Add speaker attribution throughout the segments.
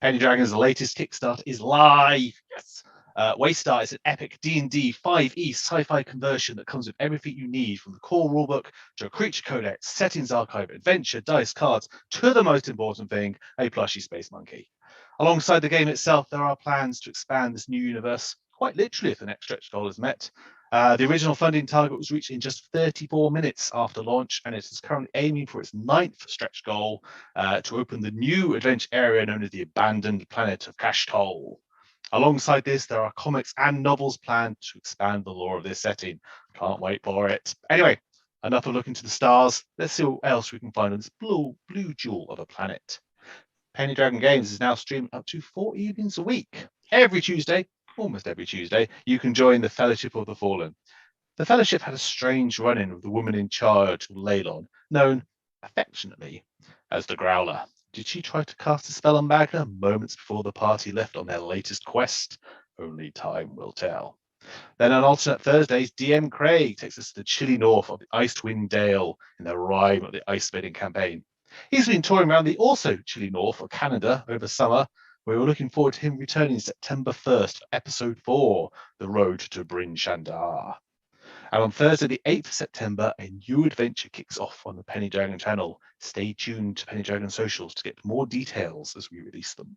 Speaker 1: Penny Dragon's latest Kickstarter is live. Yes. Waystar is an epic D&D 5e sci-fi conversion that comes with everything you need, from the core rulebook to a creature codex, settings archive, adventure, dice, cards, to the most important thing, a plushy space monkey. Alongside the game itself, there are plans to expand this new universe, quite literally if the next stretch goal is met. The original funding target was reached in just 34 minutes after launch, and it is currently aiming for its 9th stretch goal to open the new adventure area known as the Abandoned Planet of Kashtol. Alongside this, there are comics and novels planned to expand the lore of this setting. Can't wait for it. Anyway, enough of looking to the stars. Let's see what else we can find on this blue jewel of a planet. Penny Dragon Games is now streaming up to 4 evenings a week. Every Tuesday, almost every Tuesday, you can join the Fellowship of the Fallen. The Fellowship had a strange run-in with the woman in charge, Leylon, known affectionately as the Growler. Did she try to cast a spell on Magna moments before the party left on their latest quest? Only time will tell. Then on alternate Thursdays, DM Craig takes us to the chilly north of the Icewind Dale in the rime of the Ice Maiden campaign. He's been touring around the also chilly north of Canada over summer. We're looking forward to him returning September 1st for episode 4, The Road to Bryn Shandar. And on Thursday, the 8th of September, a new adventure kicks off on the Penny Dragon channel. Stay tuned to Penny Dragon socials to get more details as we release them.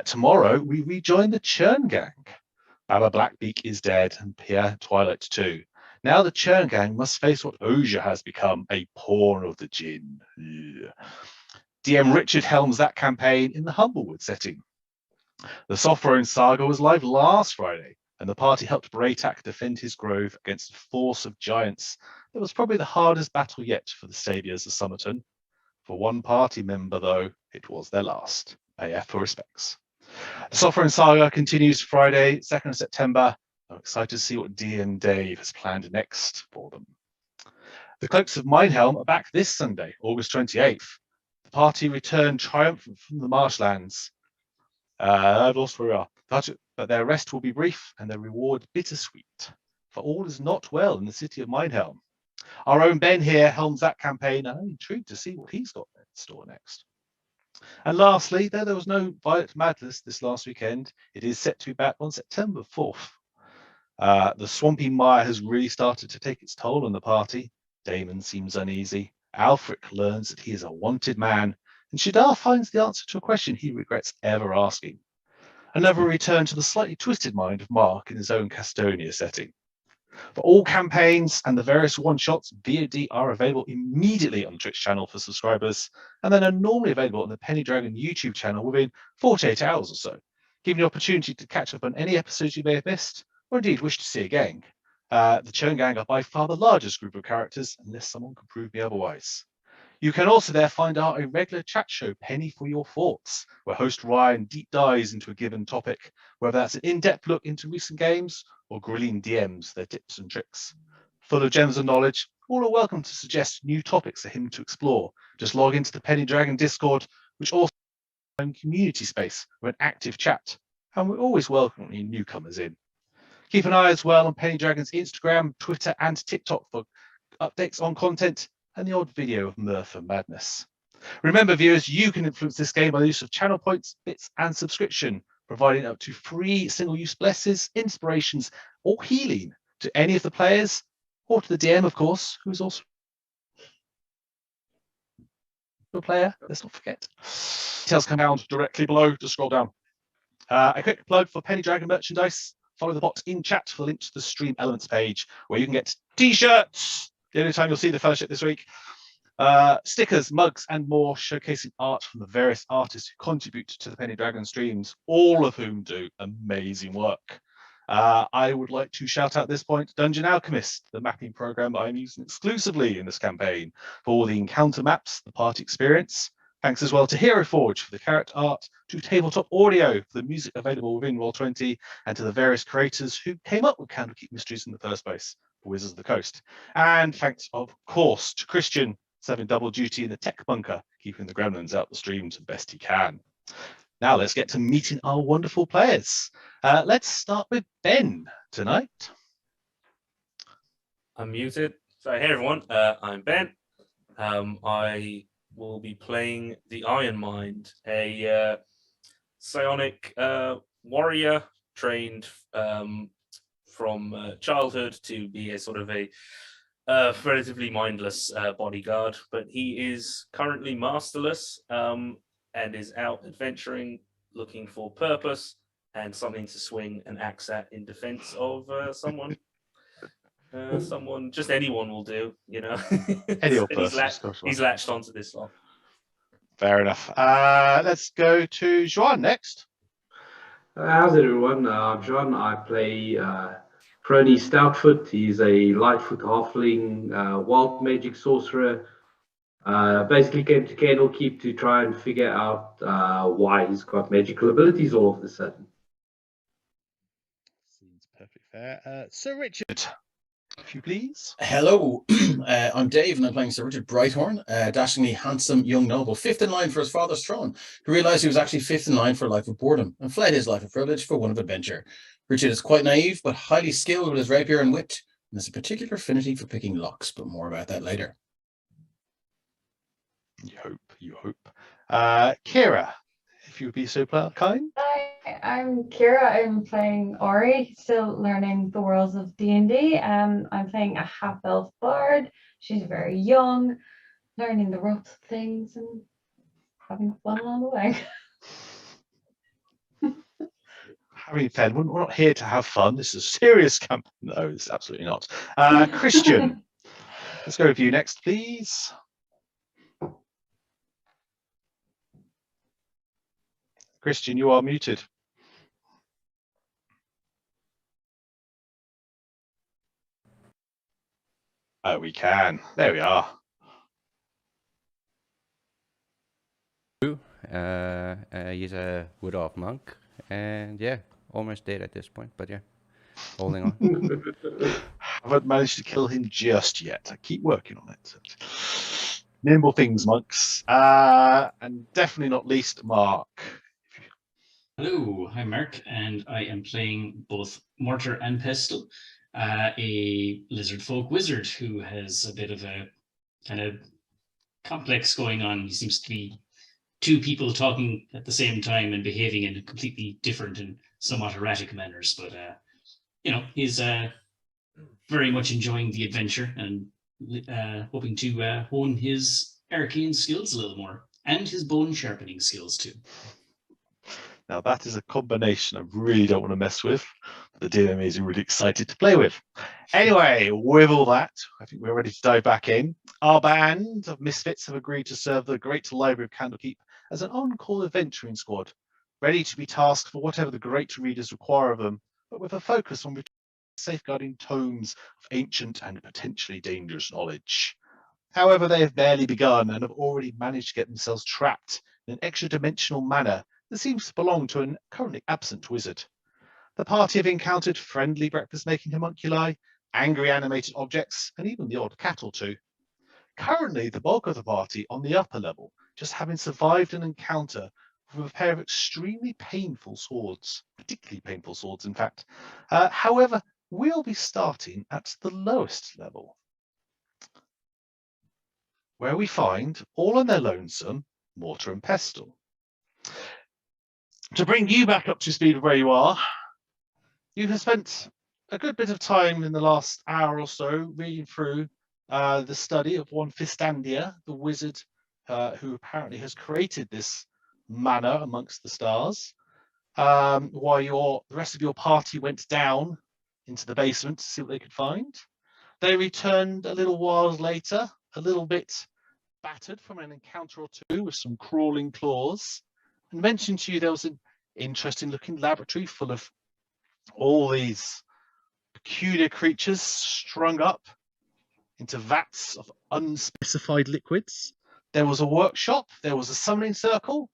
Speaker 1: Tomorrow, we rejoin the Churn Gang. Baba Blackbeak is dead, and Pierre Twilight too. Now the Churn Gang must face what Oja has become, a pawn of the Jinn. Yeah. DM Richard helms that campaign in the Humblewood setting. The Softhrone saga was live last Friday, and the party helped Braytak defend his grove against a force of giants. It was probably the hardest battle yet for the saviours of Somerton. For one party member, though, it was their last. AF for respects. The Softhrone saga continues Friday, 2nd of September. I'm excited to see what DM Dave has planned next for them. The Cloaks of Mindhelm are back this Sunday, August 28th. The party return triumphant from the marshlands. I've lost where we are. But their rest will be brief and their reward bittersweet. For all is not well in the city of Mindhelm. Our own Ben here helms that campaign, and I'm intrigued to see what he's got in store next. And lastly, though there was no Violet Madness this last weekend, it is set to be back on September 4th. The swampy mire has really started to take its toll on the party. Damon seems uneasy. Alfric learns that he is a wanted man, and Shadar finds the answer to a question he regrets ever asking. Another return to the slightly twisted mind of Mark in his own Castonia setting. For all campaigns and the various one-shots, VOD are available immediately on the Twitch channel for subscribers, and then are normally available on the Penny Dragon YouTube channel within 48 hours or so, giving you the opportunity to catch up on any episodes you may have missed, or indeed wish to see again. The Churn Gang are by far the largest group of characters, unless someone can prove me otherwise. You can also there find our irregular chat show, Penny for Your Thoughts, where host Ryan deep dives into a given topic, whether that's an in-depth look into recent games or grilling DMs, their tips and tricks. Full of gems of knowledge, all are welcome to suggest new topics for him to explore. Just log into the Penny Dragon Discord, which also has a community space with an active chat, and we're always welcoming newcomers in. Keep an eye as well on Penny Dragon's Instagram, Twitter, and TikTok for updates on content and the odd video of mirth and madness. Remember, viewers, you can influence this game by the use of channel points, bits, and subscription, providing up to free single-use blesses, inspirations, or healing to any of the players, or to the DM, of course, who is also a player. Let's not forget. Details come down directly below. Just scroll down. A quick plug for Penny Dragon merchandise. Follow the box in chat for the link to the stream elements page, where you can get t-shirts. The only time you'll see the Fellowship this week. Stickers, mugs, and more, showcasing art from the various artists who contribute to the Penny Dragon streams, all of whom do amazing work. I would like to shout out at this point Dungeon Alchemist, the mapping program that I'm using exclusively in this campaign for all the encounter maps, the party experience. Thanks as well to Hero Forge for the character art, to Tabletop Audio for the music available within Roll20, and to the various creators who came up with Candlekeep Mysteries in the first place for Wizards of the Coast. And thanks, of course, to Christian, serving double duty in the tech bunker, keeping the gremlins out the streams the best he can. Now let's get to meeting our wonderful players. Let's start with Ben tonight.
Speaker 2: I'm muted. So hey everyone, I'm Ben. I will be playing the Iron Mind, a psionic warrior trained from childhood to be a sort of a relatively mindless bodyguard, but he is currently masterless and is out adventuring, looking for purpose and something to swing an axe at in defense of someone. Someone, just anyone will do, you know.
Speaker 1: Any old
Speaker 2: And
Speaker 1: person.
Speaker 2: he's latched onto this lot.
Speaker 1: Fair enough. Let's go to Joan next.
Speaker 3: How's everyone? I'm John. I play Prony Stoutfoot. He's a lightfoot halfling wild magic sorcerer. Basically came to Candlekeep to try and figure out why he's got magical abilities all of a sudden.
Speaker 1: Seems perfect fair. Sir Richard, if you please.
Speaker 4: Hello, I'm Dave, and I'm playing Sir Richard Brighthorn, dashingly handsome young noble, fifth in line for his father's throne, who realised he was actually fifth in line for a life of boredom and fled his life of privilege for one of adventure. Richard is quite naive, but highly skilled with his rapier and wit, and has a particular affinity for picking locks, but more about that later.
Speaker 1: You hope. Kira, if you would be so kind.
Speaker 5: Hi, I'm Kira. I'm playing Ori, still learning the worlds of D&D. I'm playing a half-elf bard. She's very young, learning the ropes of things and having fun along the way.
Speaker 1: Having fun. We're not here to have fun. This is a serious camp. No, it's absolutely not. Christian, let's go with you next, please. Christian, you are muted. Oh, we can. There we are.
Speaker 6: He's a wood off monk, and yeah, almost dead at this point, but yeah, holding on.
Speaker 1: Haven't managed to kill him just yet. I keep working on it. Nimble things, monks. And definitely not least, Mark.
Speaker 7: Hello, I'm Mark, and I am playing both Mortar and Pestle, a lizard folk wizard who has a bit of a kind of complex going on. He seems to be two people talking at the same time and behaving in completely different and somewhat erratic manners, but he's very much enjoying the adventure and hoping to hone his arcane skills a little more, and his bone sharpening skills too.
Speaker 1: Now that is a combination I really don't want to mess with. The DMAs are really excited to play with. Anyway, with all that, I think we're ready to dive back in. Our band of misfits have agreed to serve the Great Library of Candlekeep as an on-call adventuring squad, ready to be tasked for whatever the great readers require of them, but with a focus on safeguarding tomes of ancient and potentially dangerous knowledge. However, they have barely begun and have already managed to get themselves trapped in an extra-dimensional manner that seems to belong to a currently absent wizard. The party have encountered friendly breakfast-making homunculi, angry animated objects, and even the odd cat or two. Currently, the bulk of the party on the upper level, just having survived an encounter with a pair of extremely painful swords, particularly painful swords, in fact. However, we'll be starting at the lowest level, where we find, all on their lonesome, Mortar and Pestle. To bring you back up to speed of where you are, you have spent a good bit of time in the last hour or so reading through the study of one Fistandia, the wizard who apparently has created this manor amongst the stars, while the rest of your party went down into the basement to see what they could find. They returned a little while later, a little bit battered from an encounter or two with some crawling claws, and mentioned to you there was an interesting looking laboratory full of all these peculiar creatures strung up into vats of unspecified liquids. There was a workshop, there was a summoning circle,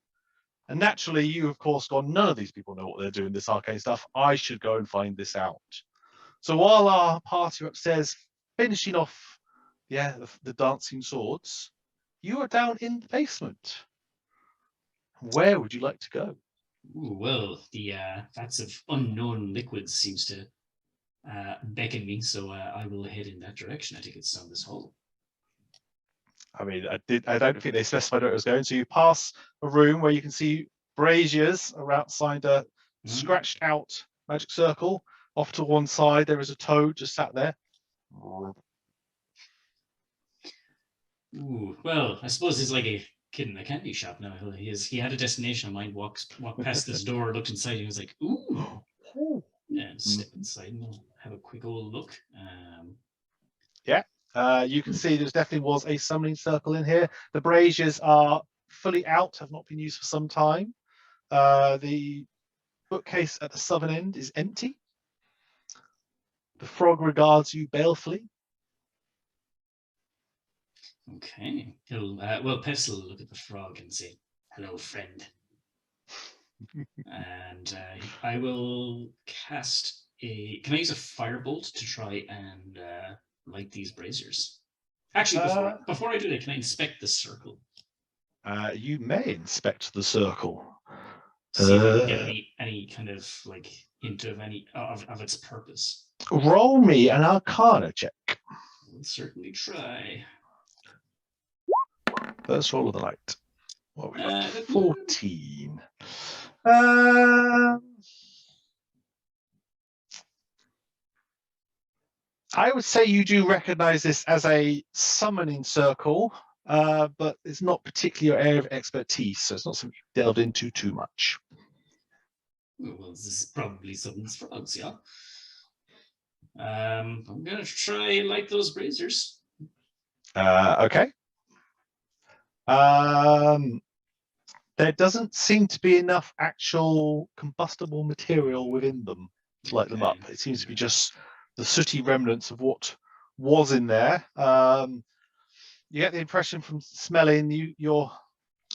Speaker 1: and naturally you of course gone, none of these people know what they're doing, this arcane stuff. I should go and find this out. So while our party are upstairs finishing off the dancing swords, you are down in the basement. Where would you like to go?
Speaker 7: Ooh, well, the vats of unknown liquids seems to beckon me, so I will head in that direction. I think it's down this hall.
Speaker 1: I mean, I don't think they specified where it was going. So you pass a room where you can see braziers are outside a scratched out magic circle. Off to one side, there is a toad just sat there.
Speaker 7: Ooh, well, I suppose he's like a kid in a candy shop now. He had a destination in mind. Walked past this door, looked inside, and he was like, "Ooh!" And step inside and we'll have a quick old look.
Speaker 1: You can see there definitely was a summoning circle in here. The braziers are fully out, have not been used for some time. The bookcase at the southern end is empty. The frog regards you balefully.
Speaker 7: Okay. Pestle will look at the frog and say, "Hello, friend." And I will cast a. Can I use a firebolt to try and light these braziers? Actually, before I do that, can I inspect the circle?
Speaker 1: You may inspect the circle.
Speaker 7: See if I can get any kind of like hint of any of its purpose.
Speaker 1: Roll me an Arcana check.
Speaker 7: I'll certainly try.
Speaker 1: First roll of the night. What we got? 14. I would say you do recognize this as a summoning circle, but it's not particularly your area of expertise, so it's not something you've delved into too much.
Speaker 7: Well, this is probably something's frogs, yeah. I'm gonna try and light those braziers.
Speaker 1: Okay. There doesn't seem to be enough actual combustible material within them to light them up. It seems to be just the sooty remnants of what was in there. You get the impression from smelling, you're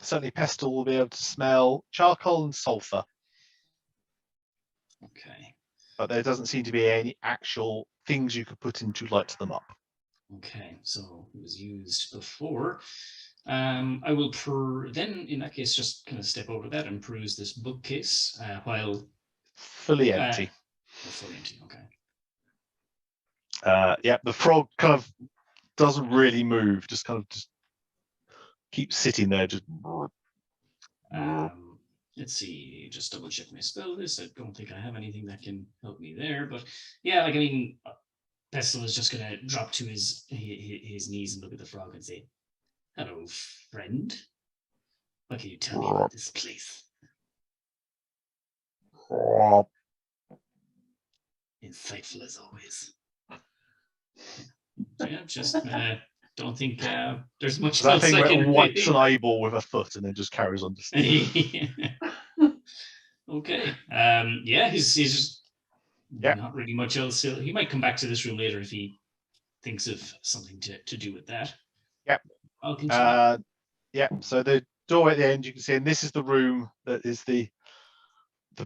Speaker 1: certainly Pestle will be able to smell charcoal and sulfur.
Speaker 7: Okay.
Speaker 1: But there doesn't seem to be any actual things you could put in to light them up.
Speaker 7: Okay, so it was used before. I will then in that case just kind of step over that and peruse this bookcase while
Speaker 1: fully empty.
Speaker 7: Fully empty. Okay.
Speaker 1: Yeah, the frog kind of doesn't really move, just kind of just keeps sitting there. Just.
Speaker 7: Let's see, just double check my spell list. I don't think I have anything that can help me there, but yeah, like I mean, Pestle is just gonna drop to his knees and look at the frog and say, "Hello, friend. What can you tell me about this place?" Insightful as always. Yeah, just don't think there's much else I can
Speaker 1: wipes an eyeball with a foot and then just carries on to sleep.
Speaker 7: Okay. Yeah, he's just
Speaker 1: Yeah.
Speaker 7: not really much else. He might come back to this room later if he thinks of something to do with that.
Speaker 1: Yeah.
Speaker 7: I'll continue.
Speaker 1: Yeah. So the door at the end you can see, and this is the room that is the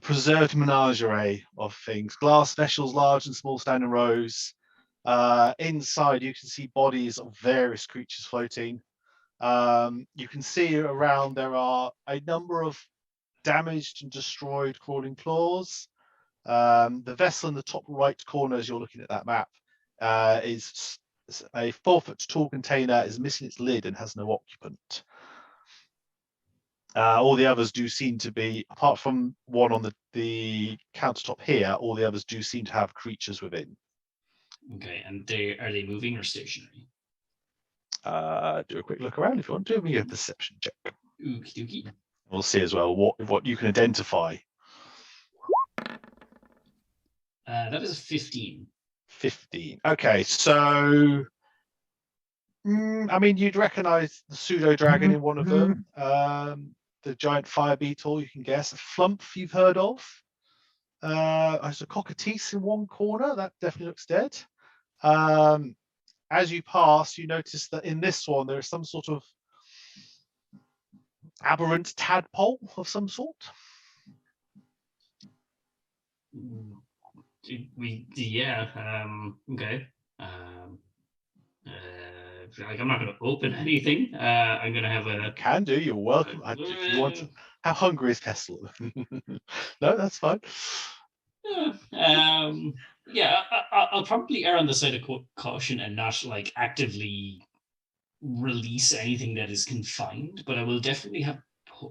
Speaker 1: preserved menagerie of things. Glass vessels, large and small, stand in rows. Inside you can see bodies of various creatures floating. You can see around there are a number of damaged and destroyed crawling claws. The vessel in the top right corner, as you're looking at that map, is a 4-foot tall container, is missing its lid and has no occupant. All the others do seem to be, apart from one on the countertop here, all the others do seem to have creatures within.
Speaker 7: Okay, and are they moving or stationary?
Speaker 1: Do a quick look around if you want to. Do me a perception check.
Speaker 7: Okie dokie.
Speaker 1: We'll see as well what you can identify.
Speaker 7: That is a 15.
Speaker 1: 15. Okay, so I mean, you'd recognize the pseudo dragon in one of them. The giant fire beetle, you can guess. A flump you've heard of. There's a cockatice in one corner. That definitely looks dead. As you pass, you notice that in this one there is some sort of aberrant tadpole of some sort.
Speaker 7: Okay. Like I'm not going to open anything. I'm going to have a.
Speaker 1: You can do. You're welcome. If you want to. How hungry is Pestle? No, that's fine.
Speaker 7: Yeah, I'll probably err on the side of caution and not like actively release anything that is confined, but I will definitely have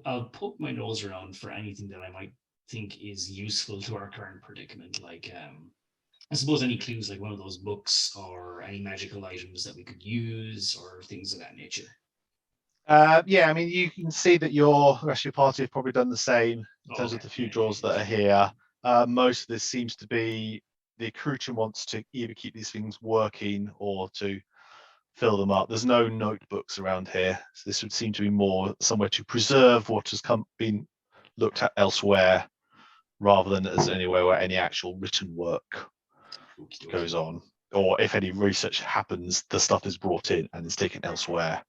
Speaker 7: I'll poke my nose around for anything that I might think is useful to our current predicament. Like, I suppose any clues, like one of those books, or any magical items that we could use, or things of that nature.
Speaker 1: Yeah, I mean, you can see that the rest of your party have probably done the same in terms of the few draws that are here. Most of this seems to be the accoutrement wants to either keep these things working or to fill them up. There's no notebooks around here, so this would seem to be more somewhere to preserve what has been looked at elsewhere, rather than as anywhere where any actual written work goes on, or if any research happens, the stuff is brought in and is taken elsewhere.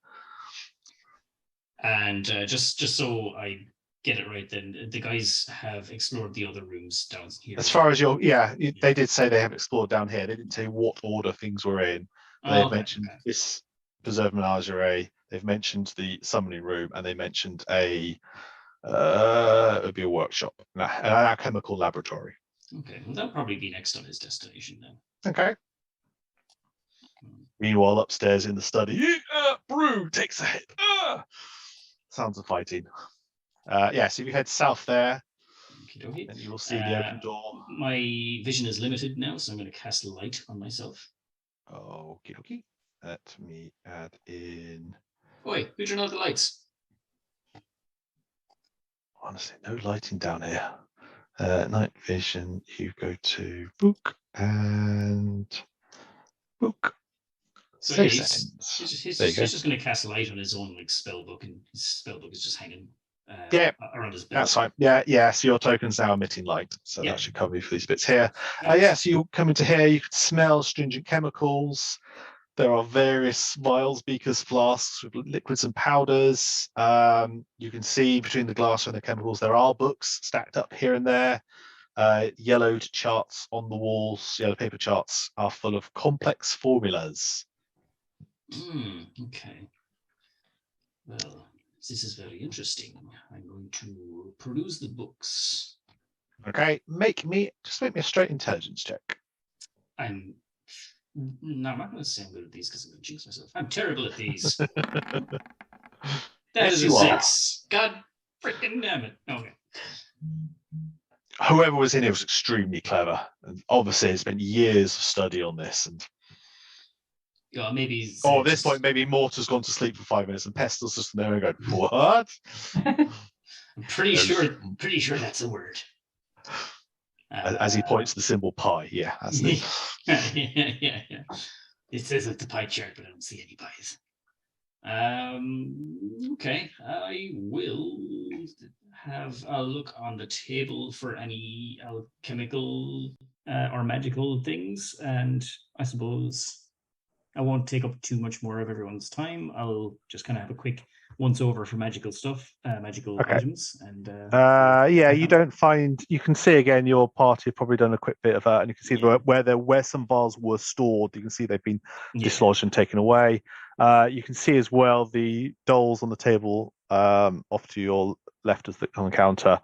Speaker 7: And just so I get it right, then the guys have explored the other rooms down here.
Speaker 1: As far as they did say they have explored down here. They didn't say what order things were in. They've mentioned this preserved menagerie. They've mentioned the summoning room, and they mentioned it would be a workshop, an alchemical laboratory.
Speaker 7: Okay, well, that'll probably be next on his destination then.
Speaker 1: Okay. Meanwhile, upstairs in the study, Brew takes a hit. Sounds of fighting. So if you head south there, and you will see the open door.
Speaker 7: My vision is limited now, so I'm going to cast light on myself.
Speaker 1: Okie dokie. Let me add in.
Speaker 7: Oi, who turned out the lights?
Speaker 1: Honestly, no lighting down here. Night vision, you go to book and book.
Speaker 7: So
Speaker 1: Save
Speaker 7: he's
Speaker 1: settings.
Speaker 7: just going to cast light on his own spell book, and his spell book is just hanging around his belt.
Speaker 1: That's fine. Yeah. So your token's now emitting light, so that should cover you for these bits here. So you come into here. You can smell astringent chemicals. There are various vials, beakers, flasks with liquids and powders. You can see between the glass and the chemicals there are books stacked up here and there. Yellowed charts on the walls, yellow paper charts are full of complex formulas.
Speaker 7: Okay. Well, this is very interesting. I'm going to peruse the books.
Speaker 1: Okay, make me a straight intelligence check.
Speaker 7: I'm not going to say I'm good at these because I'm going to jinx myself. I'm terrible at these. That is a 6. God freaking damn it. Okay.
Speaker 1: Whoever was in here was extremely clever, and obviously has spent years of study on this. And
Speaker 7: maybe.
Speaker 1: At this point, maybe Mortar's gone to sleep for 5 minutes, and Pestil's just there and going, "What?"
Speaker 7: I'm pretty sure that's a word.
Speaker 1: As he points to the symbol pi, that's it.
Speaker 7: yeah. It says it's the pie chart, but I don't see any pies. Okay, I will have a look on the table for any alchemical or magical things, and I suppose I won't take up too much more of everyone's time. I'll just kind of have a quick once over for magical stuff, magical items, and
Speaker 1: you don't find. You can see again. Your party have probably done a quick bit of that, and you can see where some vials were stored. You can see they've been dislodged and taken away. You can see as well the dolls on the table off to your left as on the counter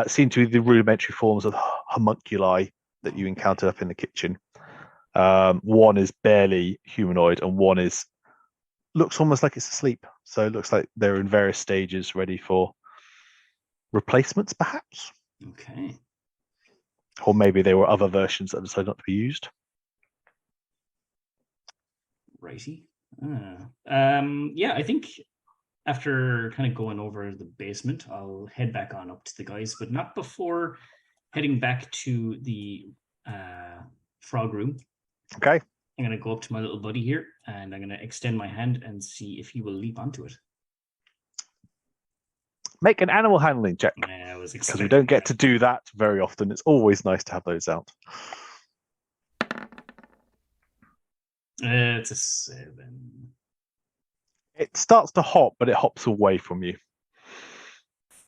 Speaker 1: seem to be the rudimentary forms of homunculi that you encountered up in the kitchen. One is barely humanoid, and one looks almost like it's asleep. So it looks like they're in various stages, ready for replacements, perhaps.
Speaker 7: Okay.
Speaker 1: Or maybe there were other versions that decided not to be used.
Speaker 7: Righty. I think after kind of going over the basement, I'll head back on up to the guys, but not before heading back to the frog room.
Speaker 1: Okay.
Speaker 7: I'm going to go up to my little buddy here, and I'm going to extend my hand and see if he will leap onto it.
Speaker 1: Make an animal handling check. Because we don't get to do that very often. It's always nice to have those out.
Speaker 7: It's a 7.
Speaker 1: It starts to hop, but it hops away from you.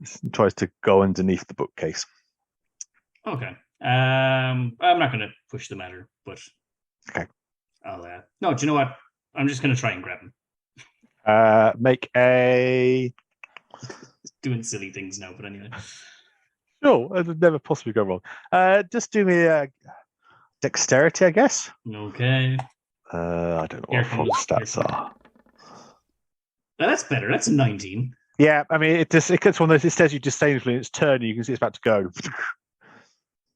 Speaker 1: It tries to go underneath the bookcase.
Speaker 7: Okay. I'm not going to push the matter, but
Speaker 1: okay.
Speaker 7: No, do you know what? I'm just going to try and grab him.
Speaker 1: Make a...
Speaker 7: Doing silly things now, but anyway.
Speaker 1: Sure, it would never possibly go wrong. Just do me a dexterity, I guess.
Speaker 7: Okay.
Speaker 1: I don't know what frog stats are.
Speaker 7: That's better. That's a 19.
Speaker 1: Yeah, I mean, it gets one of those. It says you disdainfully, and it's turning. You can see it's about to go.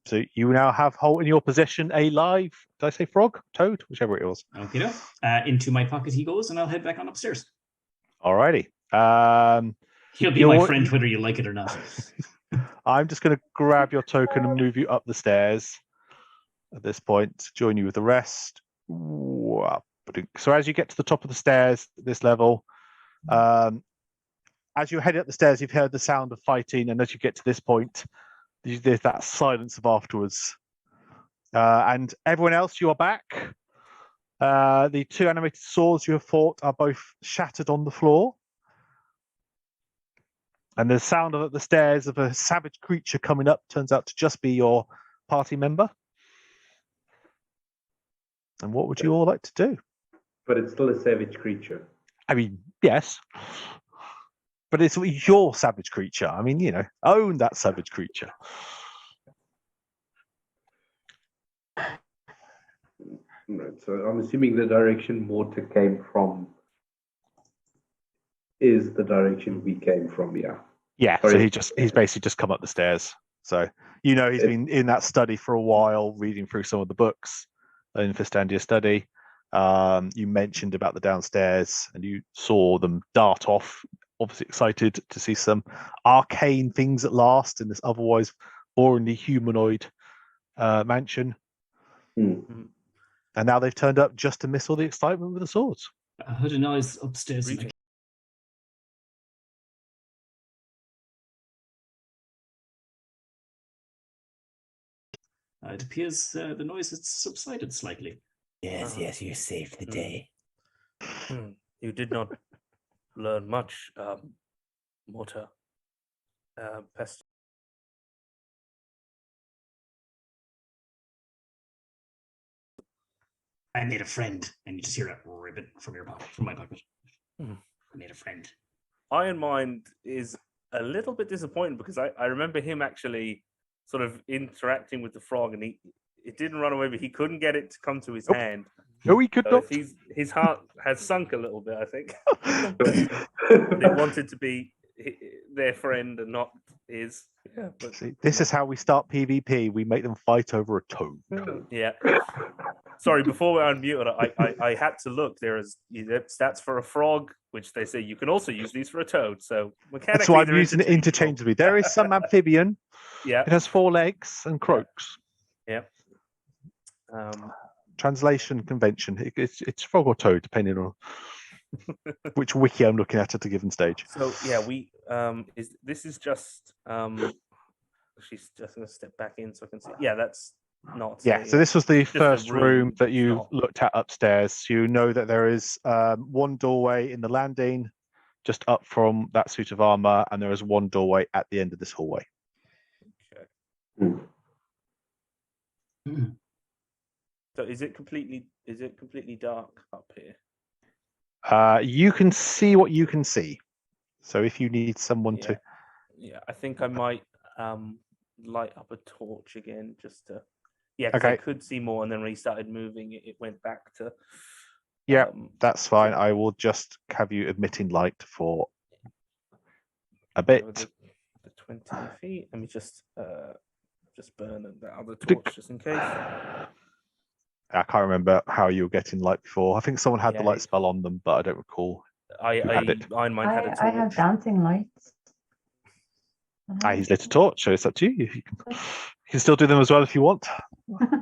Speaker 1: So you now have Holt in your possession. A live. Did I say frog? Toad? Whichever it was.
Speaker 7: Okay, into my pocket he goes, and I'll head back on upstairs.
Speaker 1: Alrighty.
Speaker 7: He'll be my friend whether you like it or not.
Speaker 1: I'm just going to grab your token and move you up the stairs at this point, join you with the rest. So as you get to the top of the stairs at this level, as you're heading up the stairs, you've heard the sound of fighting, and as you get to this point, there's that silence of afterwards. And everyone else, you are back. The two animated swords you have fought are both shattered on the floor. And the sound of the stairs of a savage creature coming up turns out to just be your party member. And what would you all like to do?
Speaker 3: But it's still a savage creature.
Speaker 1: I mean, yes. But it's your savage creature. I mean, own that savage creature.
Speaker 3: Right, so I'm assuming the direction Mortar came from is the direction we came from, yeah.
Speaker 1: Yeah, so he's basically just come up the stairs. So he's been in that study for a while, reading through some of the books in Fistandia study. You mentioned about the downstairs, and you saw them dart off, obviously excited to see some arcane things at last in this otherwise boringly humanoid mansion.
Speaker 3: Mm.
Speaker 1: And now they've turned up just to miss all the excitement with the swords.
Speaker 7: I heard a noise upstairs. It appears the noise has subsided slightly.
Speaker 8: Yes, you're safe for the day.
Speaker 2: You did not learn much, Mortar. Pest.
Speaker 7: I made a friend, and you just hear a ribbon from my pocket. I made a friend.
Speaker 2: Iron Mind is a little bit disappointed because I remember him actually sort of interacting with the frog, and it didn't run away, but he couldn't get it to come to his hand.
Speaker 1: No, he could not.
Speaker 2: His heart has sunk a little bit, I think. They wanted to be their friend and not his. Yeah, but
Speaker 1: see, this is how we start PvP. We make them fight over a toad.
Speaker 2: Yeah. Sorry, before we unmuted, I had to look. There is stats for a frog, which they say you can also use these for a toad. So mechanically,
Speaker 1: that's why I'm using it interchangeably. There is some amphibian.
Speaker 2: Yeah.
Speaker 1: It has 4 legs and croaks.
Speaker 2: Yeah.
Speaker 1: Translation convention. It's frog or toad, depending on which wiki I'm looking at a given stage.
Speaker 2: So yeah, this is just she's just going to step back in so I can see. Yeah, that's not.
Speaker 1: Yeah, so this was the first room that you looked at upstairs. You know that there is one doorway in the landing just up from that suit of armor, and there is one doorway at the end of this hallway.
Speaker 2: Okay. So is it completely dark up here?
Speaker 1: You can see what you can see. So if you need someone to...
Speaker 2: Yeah, I think I might light up a torch again just to... Yeah, because I could see more, and then when he started moving, it went back to...
Speaker 1: Yeah, that's fine. I will just have you emitting light for a bit.
Speaker 2: The 20 feet. Let me just burn the other torch just in case.
Speaker 1: I can't remember how you were getting light before. I think someone had the light spell on them, but I don't recall.
Speaker 2: Iron Mind had a torch.
Speaker 5: I have dancing lights.
Speaker 1: He's lit a torch, so it's up to you. You can still do them as well if you want.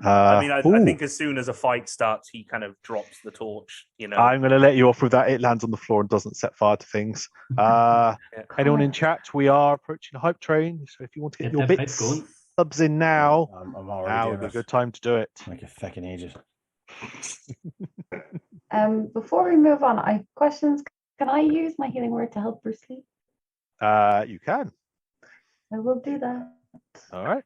Speaker 2: I think as soon as a fight starts, he kind of drops the torch.
Speaker 1: I'm going to let you off with that. It lands on the floor and doesn't set fire to things. Anyone in chat? We are approaching a hype train, so if you want to get your bits subs in now, now would be a good time to do it.
Speaker 4: Like a fucking ages.
Speaker 5: Before we move on, I have questions. Can I use my healing word to help Bruce Lee?
Speaker 1: You can.
Speaker 5: I will do that.
Speaker 1: All right.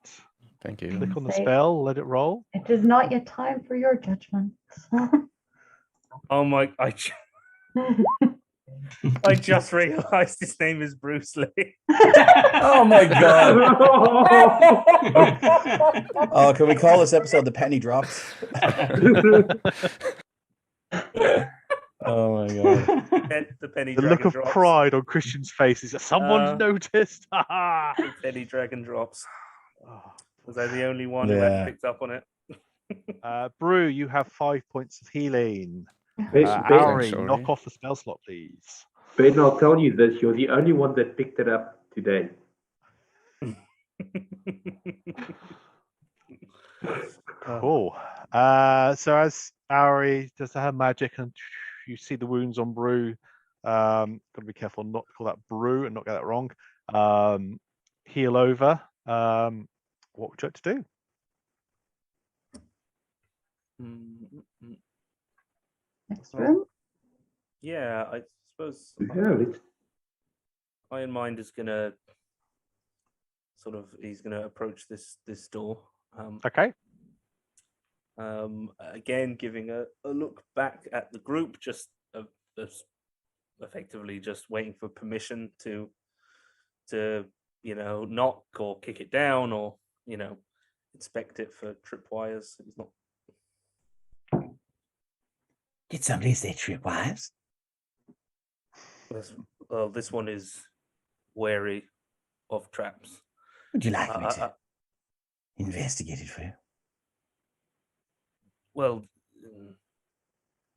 Speaker 6: Thank you.
Speaker 1: Click on the spell, let it roll.
Speaker 5: It is not yet time for your judgment.
Speaker 2: Oh my! I just realised his name is Bruce Lee.
Speaker 4: Oh my god! Oh, can we call this episode "The Penny Drops"? Oh my god!
Speaker 2: the penny
Speaker 1: The
Speaker 2: dragon
Speaker 1: look of
Speaker 2: drops.
Speaker 1: pride on Christian's face is that someone's noticed.
Speaker 2: The penny dragon drops. Was I the only one who
Speaker 4: Yeah.
Speaker 2: hadn't picked up on it?
Speaker 1: Brew, you have 5 points of healing.
Speaker 3: Ben,
Speaker 1: Ari,
Speaker 6: Sorry.
Speaker 1: knock off the spell slot, please.
Speaker 3: Ben, I'll tell you this: you're the only one that picked it up today.
Speaker 1: Cool. So as Ari does her magic and you see the wounds on Brew, got to be careful not to call that Brew and not get that wrong. Heal over. What would you like to do?
Speaker 5: Next room.
Speaker 2: Yeah, I suppose
Speaker 3: Yeah, let's
Speaker 2: Iron Mind is gonna he's gonna approach this door.
Speaker 1: Okay.
Speaker 2: Again, giving a look back at the group, just effectively just waiting for permission to knock or kick it down or inspect it for tripwires. He's not.
Speaker 8: Did somebody say tripwires?
Speaker 2: Well, this one is wary of traps.
Speaker 8: Would you like me to investigate it for you?
Speaker 2: Well,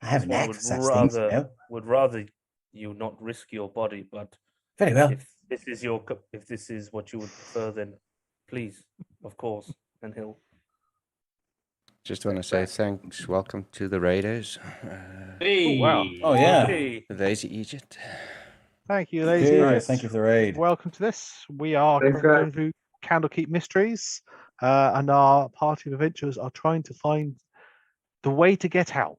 Speaker 8: I have an knack for such things, you know.
Speaker 2: would rather you not risk your body, but
Speaker 8: Very well.
Speaker 2: if this is what you would prefer, then please, of course. And he'll
Speaker 6: Just want to say thanks. Welcome to the Raiders.
Speaker 7: Hey.
Speaker 1: wow.
Speaker 4: Oh, yeah.
Speaker 2: Hey,
Speaker 6: Lazy Egypt.
Speaker 1: Thank you, ladies.
Speaker 4: Cheers. Thank you for the raid.
Speaker 1: Welcome to this. We are
Speaker 3: Thanks,
Speaker 1: currently
Speaker 3: guys.
Speaker 1: going through Candlekeep Mysteries, and our party of adventurers are trying to find the way to get out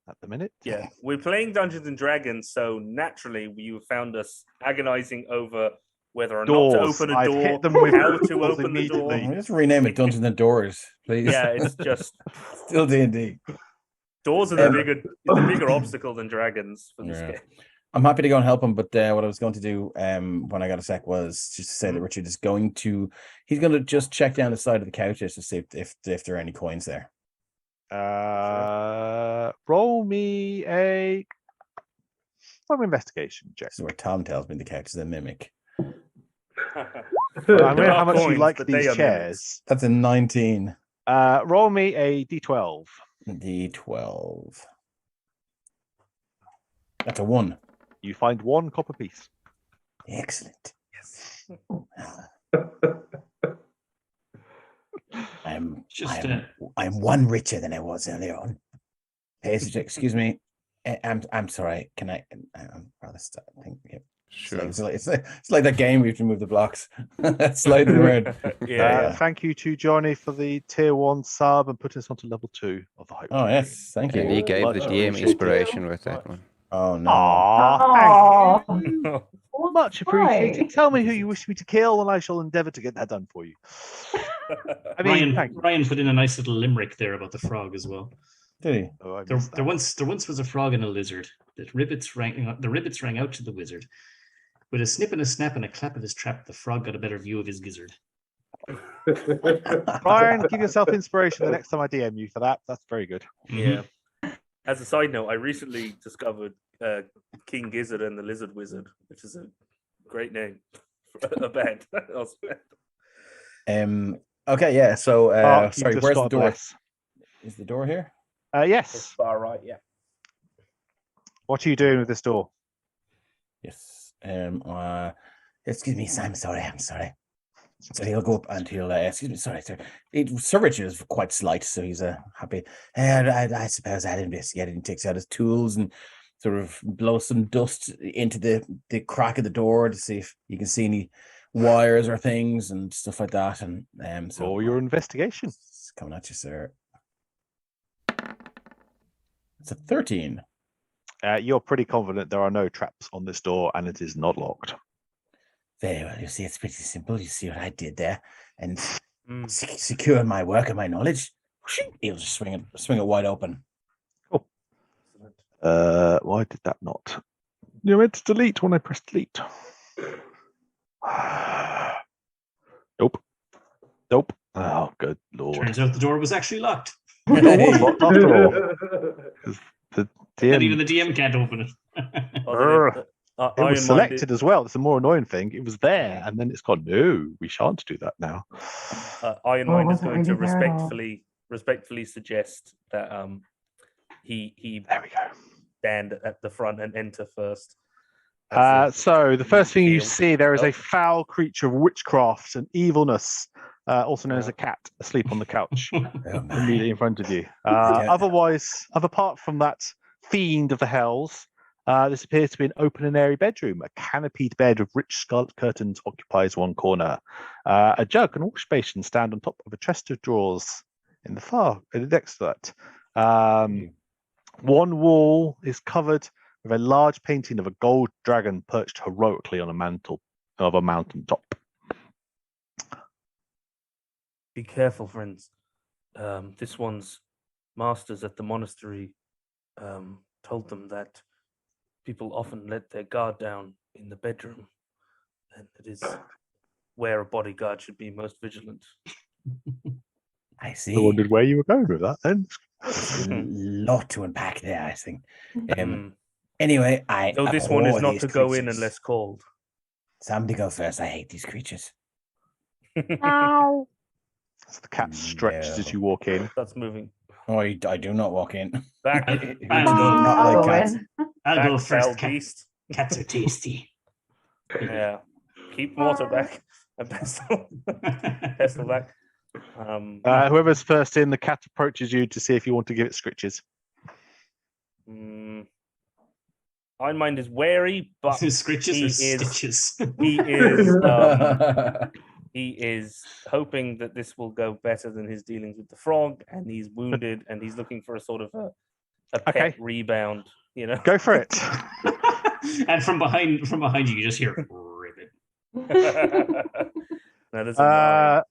Speaker 1: at the minute.
Speaker 2: yeah, we're playing Dungeons and Dragons, so naturally you found us agonizing over whether or
Speaker 1: Doors.
Speaker 2: not to open a
Speaker 1: I've
Speaker 2: door,
Speaker 1: hit them with
Speaker 2: how to
Speaker 1: doors
Speaker 2: open the door.
Speaker 1: immediately.
Speaker 4: Just rename it Dungeons and Doors, please.
Speaker 2: Yeah, it's just
Speaker 4: Still D&D.
Speaker 2: doors are the bigger obstacle than dragons for this
Speaker 4: Yeah.
Speaker 2: game.
Speaker 4: I'm happy to go and help him, but what I was going to do when I got a sec was just to say that Richard is he's going to just check down the side of the couches to see if there are any coins there.
Speaker 1: Roll me an investigation check.
Speaker 4: This is where Tom tells me the couch is a mimic.
Speaker 1: I know
Speaker 2: There
Speaker 1: how
Speaker 2: are
Speaker 1: much you
Speaker 2: coins,
Speaker 1: like
Speaker 2: but
Speaker 1: these
Speaker 2: they are
Speaker 1: chairs.
Speaker 4: That's a 19.
Speaker 1: Roll me a d12.
Speaker 4: D12. That's a 1.
Speaker 1: You find 1 copper piece.
Speaker 8: Excellent.
Speaker 2: Yes.
Speaker 7: Just
Speaker 8: I'm one richer than I was earlier on.
Speaker 4: Excuse me. I'm sorry. Can I'm rather stuck. I think. Yeah.
Speaker 6: Sure.
Speaker 4: It's like that game we have to move the blocks. Slide them around.
Speaker 2: Yeah.
Speaker 1: Thank you to Johnny for the tier 1 sub and putting us onto level 2 of the Hope.
Speaker 4: Oh yes, thank you.
Speaker 6: And he gave the
Speaker 1: Much
Speaker 6: DM
Speaker 1: appreciated.
Speaker 6: inspiration with that one.
Speaker 4: Oh no.
Speaker 1: Aww, thank you.
Speaker 5: Aww.
Speaker 1: Much appreciated.
Speaker 5: Right.
Speaker 1: Tell me who you wish me to kill, and I shall endeavour to get that done for you. I mean, thank you.
Speaker 7: Ryan put in a nice little limerick there about the frog as well.
Speaker 4: Did he?
Speaker 1: Oh, I
Speaker 7: There
Speaker 1: missed that.
Speaker 7: once was a frog and a lizard. The ribbits rang out to the wizard. With a snip and a snap and a clap of his trap, the frog got a better view of his gizzard.
Speaker 1: Brian, give yourself inspiration the next time I DM you for that. That's very good.
Speaker 2: Yeah. As a side note, I recently discovered King Gizzard and the Lizard Wizard, which is a great name for a band.
Speaker 4: Okay, yeah. So
Speaker 1: Mark, you
Speaker 4: sorry,
Speaker 1: just
Speaker 4: where's
Speaker 1: got
Speaker 4: the
Speaker 1: a
Speaker 4: door?
Speaker 1: bless.
Speaker 4: Is the door here?
Speaker 1: Yes.
Speaker 2: Far right, yeah.
Speaker 1: What are you doing with this door?
Speaker 4: Yes. Excuse me, I'm sorry. So he'll go up and he'll excuse me, sorry, sir. Sir Richard is quite slight, so he's happy. I suppose I'll investigate it. And takes out his tools and sort of blows some dust into the crack of the door to see if you can see any wires or things and stuff like that. And so
Speaker 1: Roll your investigation.
Speaker 4: it's coming at you, sir. It's a 13.
Speaker 1: You're pretty confident there are no traps on this door and it is not locked.
Speaker 8: Very well. You see, it's pretty simple. You see what I did there, and
Speaker 2: Mm.
Speaker 8: securing my work and my knowledge.
Speaker 4: He'll just swing it wide open.
Speaker 1: Why did that not? You meant to delete when I pressed delete. Nope. Oh, good lord.
Speaker 7: Turns out the door was actually locked.
Speaker 1: It was locked after all. The
Speaker 7: And
Speaker 1: DM
Speaker 7: even the DM can't open it.
Speaker 2: Positive.
Speaker 9: It was
Speaker 2: Iron Mind
Speaker 9: selected as well. That's a more annoying thing. It was there, and then it's gone. No, we shan't do that now.
Speaker 2: Iron
Speaker 5: Oh, it
Speaker 2: Mind is
Speaker 5: wasn't
Speaker 2: going to
Speaker 5: really there at all.
Speaker 2: respectfully suggest that he
Speaker 9: There we go.
Speaker 2: stand at the front and enter first.
Speaker 9: So the first thing you
Speaker 2: field.
Speaker 9: see there is
Speaker 2: Oh.
Speaker 9: a foul creature of witchcraft and evilness, also known as a cat, asleep on the couch
Speaker 8: Oh my.
Speaker 9: immediately in front of you.
Speaker 8: Yeah.
Speaker 9: Otherwise, apart from that fiend of the hells, this appears to be an open and airy bedroom. A canopied bed with rich scarlet curtains occupies one corner. A jug and wash basin stand on top of a chest of drawers in the next to that. One wall is covered with a large painting of a gold dragon perched heroically on a mountain top.
Speaker 2: Be careful, friends. This one's masters at the monastery told them that people often let their guard down in the bedroom, and it is where a bodyguard should be most vigilant.
Speaker 8: I
Speaker 9: I
Speaker 8: see.
Speaker 9: wondered where you were going with that then.
Speaker 8: There's a lot to unpack there, I think.
Speaker 2: Mm.
Speaker 8: Anyway, I
Speaker 2: So this one is
Speaker 8: abhor
Speaker 2: not
Speaker 8: these
Speaker 2: to go in
Speaker 8: creatures.
Speaker 2: unless called.
Speaker 8: Somebody go first. I hate these creatures.
Speaker 9: As the cat stretches as
Speaker 8: No.
Speaker 9: you walk in.
Speaker 2: That's moving
Speaker 8: Oh, I do not walk in.
Speaker 2: back.
Speaker 8: Who
Speaker 7: I'll
Speaker 8: does
Speaker 7: go.
Speaker 8: not
Speaker 5: I'll
Speaker 8: like
Speaker 5: go
Speaker 8: cats?
Speaker 5: in.
Speaker 7: I'll
Speaker 2: back,
Speaker 7: go
Speaker 2: foul
Speaker 7: first.
Speaker 2: beast.
Speaker 7: Cats are tasty.
Speaker 2: Yeah. Keep water back. And pestle back.
Speaker 9: Whoever's first in, the cat approaches you to see if you want to give it scritches.
Speaker 2: Iron Mind is wary, but
Speaker 7: Scritches
Speaker 2: he
Speaker 7: or
Speaker 2: is-
Speaker 7: stitches?
Speaker 2: he is hoping that this will go better than his dealings with the frog, and he's wounded, and he's looking for a sort of a pet
Speaker 9: Okay.
Speaker 2: rebound. You know.
Speaker 9: Go for it.
Speaker 7: And from behind you, you just hear ribbit.
Speaker 2: No, that's a nine.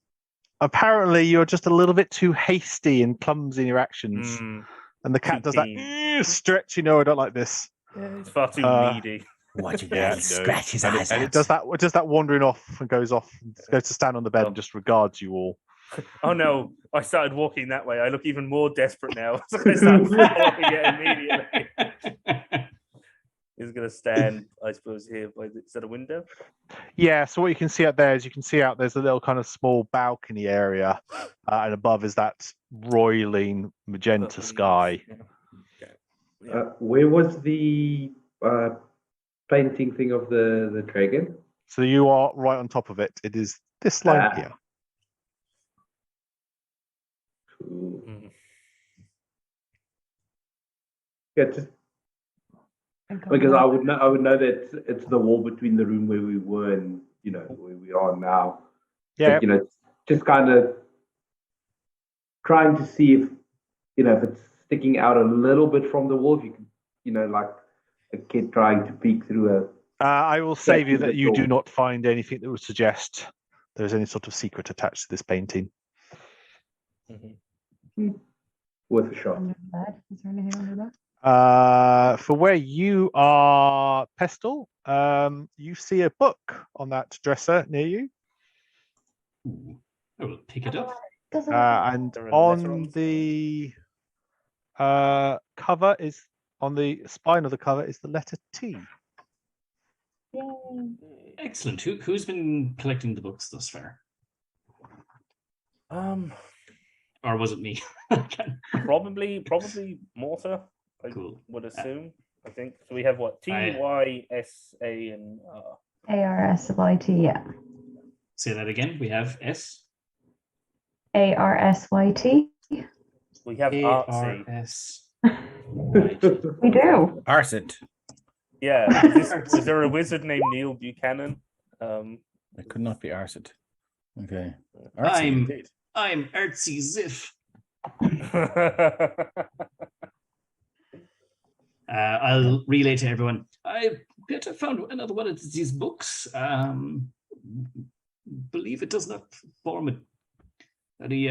Speaker 9: Apparently, you're just a little bit too hasty and clumsy in your actions.
Speaker 2: Mm,
Speaker 9: And the cat
Speaker 2: too
Speaker 9: does that
Speaker 2: keen.
Speaker 9: stretch. You know, I don't like this.
Speaker 2: yeah, he's far too needy.
Speaker 8: Watch it,
Speaker 9: Yeah,
Speaker 8: yeah, scratch his eyes
Speaker 9: And
Speaker 8: out.
Speaker 9: it does that wandering off and goes to stand on the bed and just regards you all.
Speaker 2: Oh no! I started walking that way. I look even more desperate now. So I start following it immediately. He's gonna stand, I suppose, here by is that a window?
Speaker 9: Yeah, so what you can see out there is there's a little kind of small balcony area, and above is that roiling magenta
Speaker 2: Purple
Speaker 9: sky.
Speaker 2: leaves. Yeah. Okay.
Speaker 3: Where was the painting thing of the dragon?
Speaker 9: So you are right on top of it. It is this line here.
Speaker 3: Cool.
Speaker 2: Mm.
Speaker 3: Yeah, just because I would know that it's the wall between the room where we were and where we are now.
Speaker 9: Yeah.
Speaker 3: But, just kind of trying to see if if it's sticking out a little bit from the wall. If you can, like a kid trying to peek through
Speaker 9: I will save you
Speaker 3: the
Speaker 9: that you do
Speaker 3: door.
Speaker 9: not find anything that would suggest there's any sort of secret attached to this painting.
Speaker 3: Worth a shot.
Speaker 5: Under the bed. Is there anything under that?
Speaker 9: For where you are, Pestle, you see a book on that dresser near you,
Speaker 7: Ooh, I will pick it up.
Speaker 5: Doesn't
Speaker 9: and
Speaker 2: There a letter
Speaker 9: on
Speaker 2: on
Speaker 9: the cover is on the spine of the cover is the letter T.
Speaker 5: Yay.
Speaker 7: Excellent. Who's been collecting the books thus far? Or was it me?
Speaker 2: Probably Mortar. I
Speaker 7: Cool.
Speaker 2: would assume. I think so. We have what TYSA and
Speaker 5: ARSYT, yeah.
Speaker 7: Say that again. We have S.
Speaker 5: ARSYT.
Speaker 2: we have Artsy.
Speaker 7: ARS. Right.
Speaker 5: We do.
Speaker 8: Arset.
Speaker 2: Yeah. Is there a wizard named Neil Buchanan?
Speaker 8: It could not be Arset. Okay.
Speaker 7: I'm Artsy Ziff. I'll relay to everyone. I found another one of these books. Believe it does not form any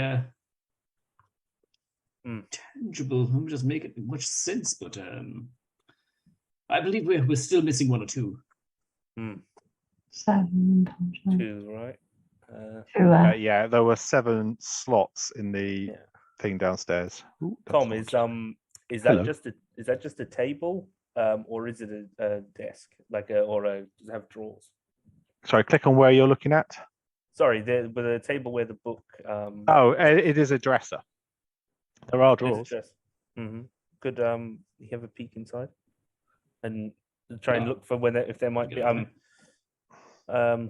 Speaker 7: tangible. Let me just make it much sense. But I believe we're still missing one or two.
Speaker 5: 7 times
Speaker 2: 2, right?
Speaker 5: 2 left.
Speaker 9: Yeah, there were 7 slots in the thing downstairs. Ooh, that's
Speaker 2: Tom,
Speaker 9: odd.
Speaker 2: is Is that
Speaker 9: Hello.
Speaker 2: just a table, or is it a desk, does it have drawers?
Speaker 9: Sorry, click on where you're looking at.
Speaker 2: Sorry, the table where the book.
Speaker 9: Oh, it is a dresser. There are drawers.
Speaker 2: Mm-hmm. Could you have a peek inside and try and look for if there might be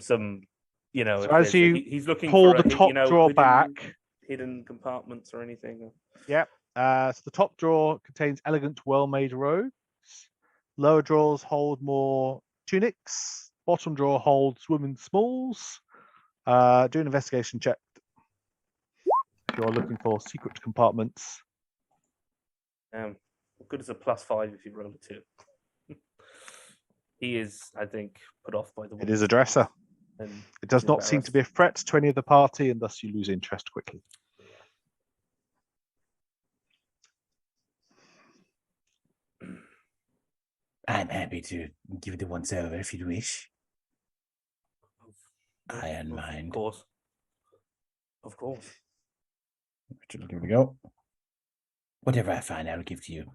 Speaker 2: some,
Speaker 9: So
Speaker 2: if
Speaker 9: as you
Speaker 2: he's looking
Speaker 9: pull
Speaker 2: for
Speaker 9: the top drawer back.
Speaker 2: hidden compartments or anything.
Speaker 9: Yep. So the top drawer contains elegant, well-made robes. Lower drawers hold more tunics. Bottom drawer holds women's smalls. Do an investigation check. If you're looking for secret compartments.
Speaker 2: Good as a +5 if you roll a 2. He is, I think, put off by the.
Speaker 9: It is a dresser.
Speaker 2: And
Speaker 9: it does not seem to be a threat to any of the party, and thus you lose interest quickly.
Speaker 8: I'm happy to give it a once over if you wish. Iron mind.
Speaker 2: Of course. Of course.
Speaker 8: Richard, give it a go. Whatever I find, I'll give to you.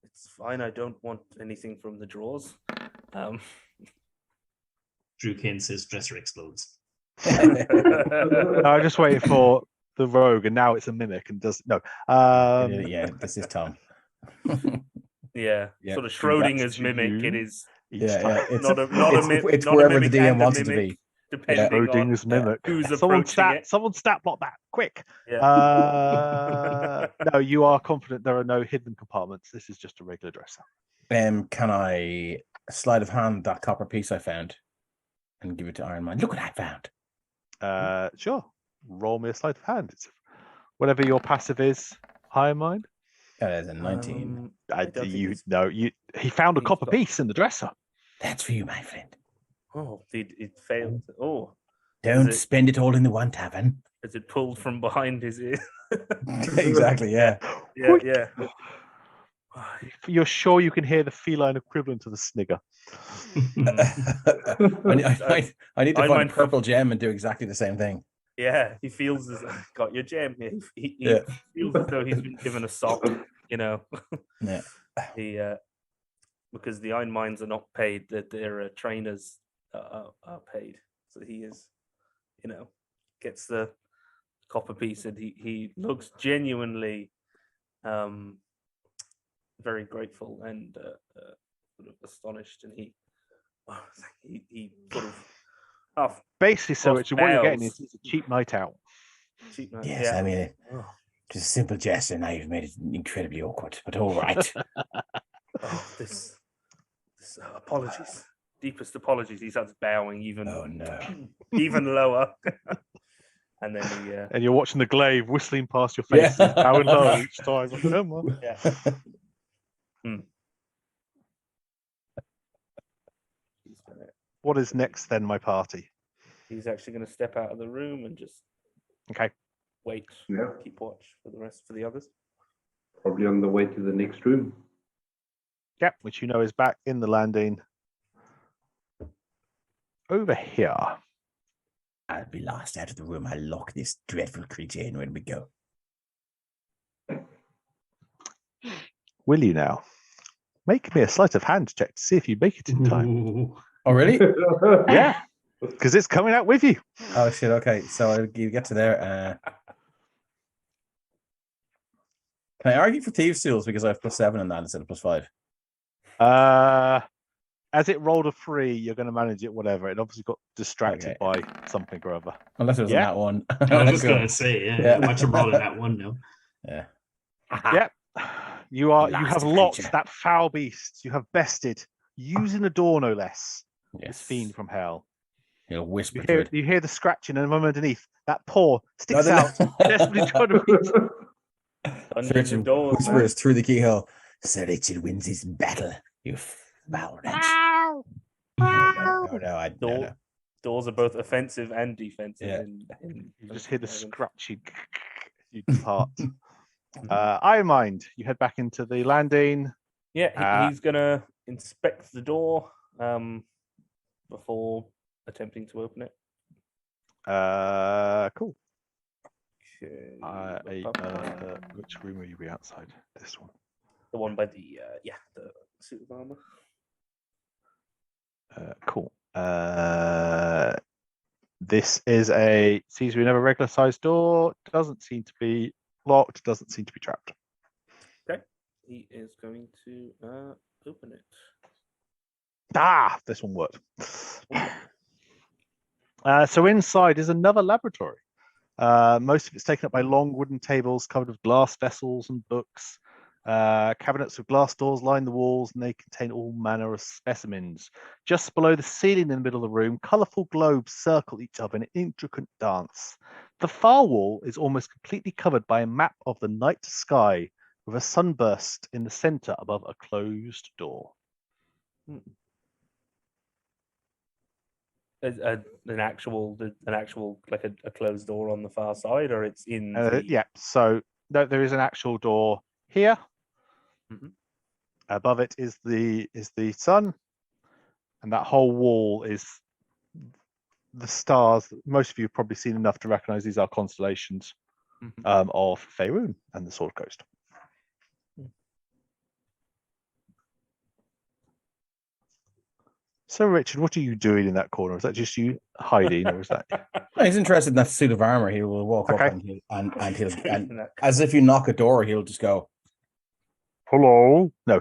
Speaker 2: It's fine. I don't want anything from the drawers.
Speaker 7: Drew Kane says dresser explodes.
Speaker 9: I just waited for the rogue, and now it's a mimic, and does no.
Speaker 8: Yeah, this is Tom.
Speaker 2: Yeah, sort of Schrodinger's mimic. It is.
Speaker 8: Yeah,
Speaker 2: it's not a mimic.
Speaker 8: It's
Speaker 2: not
Speaker 8: wherever
Speaker 2: a mimic
Speaker 8: the DM
Speaker 2: and a
Speaker 8: wants it to
Speaker 2: mimic,
Speaker 8: be.
Speaker 2: Depending
Speaker 9: Schrodinger's
Speaker 2: on
Speaker 9: mimic.
Speaker 2: who's
Speaker 9: Someone
Speaker 2: approaching it.
Speaker 9: Someone stat block that quick.
Speaker 2: Yeah.
Speaker 9: No, you are confident there are no hidden compartments. This is just a regular dresser.
Speaker 8: Can I sleight of hand that copper piece I found and give it to Iron Man? Look what I found.
Speaker 9: Sure. Roll me a sleight of hand. It's whatever your passive is. Higher mind.
Speaker 8: That is a 19.
Speaker 9: He found a copper piece in the dresser.
Speaker 8: That's for you, my friend.
Speaker 2: Oh, it failed. Oh,
Speaker 8: don't spend it all in the one tavern.
Speaker 2: Is it pulled from behind his ear?
Speaker 8: Exactly. Yeah.
Speaker 2: Yeah.
Speaker 9: You're sure you can hear the feline equivalent of the snigger.
Speaker 8: I need to find a purple gem and do exactly the same thing.
Speaker 2: Yeah, he feels got your gem. He feels as though he's been given a sock.
Speaker 8: Yeah.
Speaker 2: Because the Iron Minds are not paid; that their trainers are paid. So he is, gets the copper piece, and he looks genuinely very grateful and sort of astonished, and he sort of
Speaker 9: basically, so what you're getting is a cheap night out.
Speaker 2: Cheap night.
Speaker 8: Yes, I mean, just a simple gesture. Now you've made it incredibly awkward, but all right.
Speaker 2: This apologies, deepest apologies. He starts bowing even lower, and then
Speaker 9: and you're watching the glaive whistling past your face, bowing low each time. Like, come on.
Speaker 2: Yeah.
Speaker 9: What is next then, my party?
Speaker 2: He's actually going to step out of the room and just wait, keep watch for the others.
Speaker 3: Probably on the way to the next room.
Speaker 9: Yep, which is back in the landing over here.
Speaker 8: I'll be last out of the room. I'll lock this dreadful creature in when we go.
Speaker 9: Will you now? Make me a sleight of hand check to see if you make it in time.
Speaker 7: Ooh.
Speaker 8: Oh, really?
Speaker 9: Yeah, because it's coming out with you.
Speaker 8: Oh, shit. Okay, so you get to there. Can I argue for Thieves' Tools because I have +7 on that instead of +5?
Speaker 9: As it rolled a 3, you're going to manage it, whatever. It obviously got distracted by something or other.
Speaker 8: Unless it was that one.
Speaker 7: I was just going to say, much of rolling that one now.
Speaker 8: Yeah.
Speaker 9: Yep. You have locked that foul beast. You have bested, using a door no less. This fiend from hell.
Speaker 8: He'll whisper.
Speaker 9: You hear the scratching, and from underneath, that paw sticks out, desperately trying to reach.
Speaker 8: Whispers through the keyhole. Sir Richard wins his battle. You foul wretch. No.
Speaker 2: Doors are both offensive and defensive.
Speaker 8: Yeah.
Speaker 9: You just hear the scratching. You depart. Iron Mind, you head back into the landing.
Speaker 2: Yeah, he's gonna inspect the door before attempting to open it.
Speaker 9: Cool.
Speaker 2: Okay.
Speaker 9: Which room will you be outside? This one.
Speaker 2: The one by the the suit of armor.
Speaker 9: Cool. This is seems to be another regular sized door. Doesn't seem to be locked. Doesn't seem to be trapped.
Speaker 2: Okay. He is going to open it.
Speaker 9: This one worked. So inside is another laboratory. Most of it's taken up by long wooden tables covered with glass vessels and books. Cabinets with glass doors line the walls, and they contain all manner of specimens. Just below the ceiling in the middle of the room, colourful globes circle each other in an intricate dance. The far wall is almost completely covered by a map of the night sky, with a sunburst in the centre above a closed door.
Speaker 2: An actual like a closed door on the far side, or it's in
Speaker 9: Yeah, so there is an actual door here.
Speaker 2: Mhm.
Speaker 9: Above it is the sun, and that whole wall is the stars. Most of you have probably seen enough to recognize these are constellations of Faerun and the Sword Coast. So, Richard, what are you doing in that corner? Is that just you hiding, or is that?
Speaker 8: No, he's interested in that suit of armor. He will walk up
Speaker 9: Okay.
Speaker 8: and he'll as if you knock a door, he'll just go,
Speaker 9: Hello. No.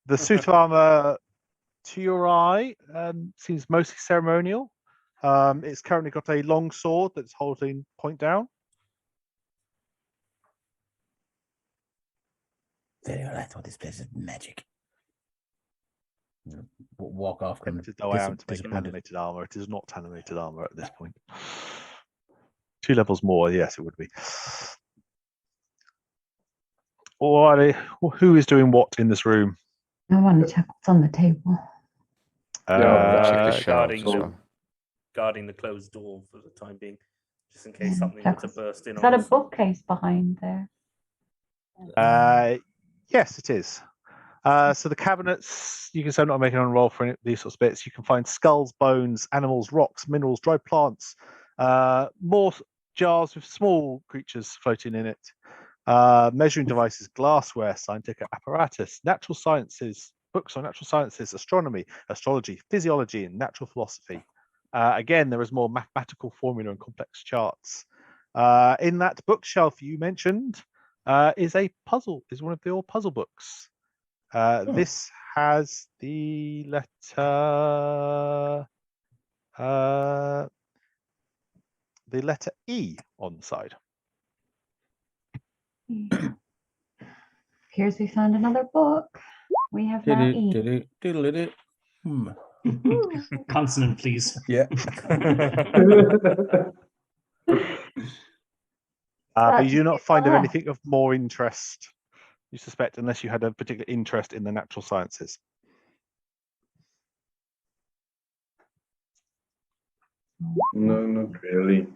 Speaker 9: The suit of armor to your eye seems mostly ceremonial. It's currently got a long sword that's holding point down.
Speaker 8: very well, I thought this place is magic. Walk off.
Speaker 9: Limited though I am to make it animated armor. It is not animated armor at this point. 2 levels more, yes, it would be. Alrighty, who is doing what in this room?
Speaker 5: I want to check what's on the table.
Speaker 6: Check the
Speaker 9: Uh,
Speaker 6: shelves.
Speaker 2: guarding
Speaker 6: as
Speaker 2: the-
Speaker 6: well.
Speaker 2: guarding the closed door for the time being, just in case something
Speaker 5: check
Speaker 2: were to burst in
Speaker 5: Is that
Speaker 2: on
Speaker 5: a
Speaker 2: us.
Speaker 5: bookcase behind there?
Speaker 9: yes, it is. So the cabinets, you can say I'm not making on roll for any, these sorts of bits. You can find skulls, bones, animals, rocks, minerals, dried plants, more jars with small creatures floating in it, measuring devices, glassware, scientific apparatus, natural sciences, books on natural sciences, astronomy, astrology, physiology, and natural philosophy. Again, there is more mathematical formula and complex charts. In that bookshelf you mentioned is one of the old puzzle books. This has the letter E on the side.
Speaker 5: Appears we found another book. We have now E.
Speaker 7: Consonant, please.
Speaker 8: Yeah.
Speaker 9: But you do not find of
Speaker 5: Ah.
Speaker 9: anything of more interest, you suspect, unless you had a particular interest in the natural sciences.
Speaker 3: No, not really.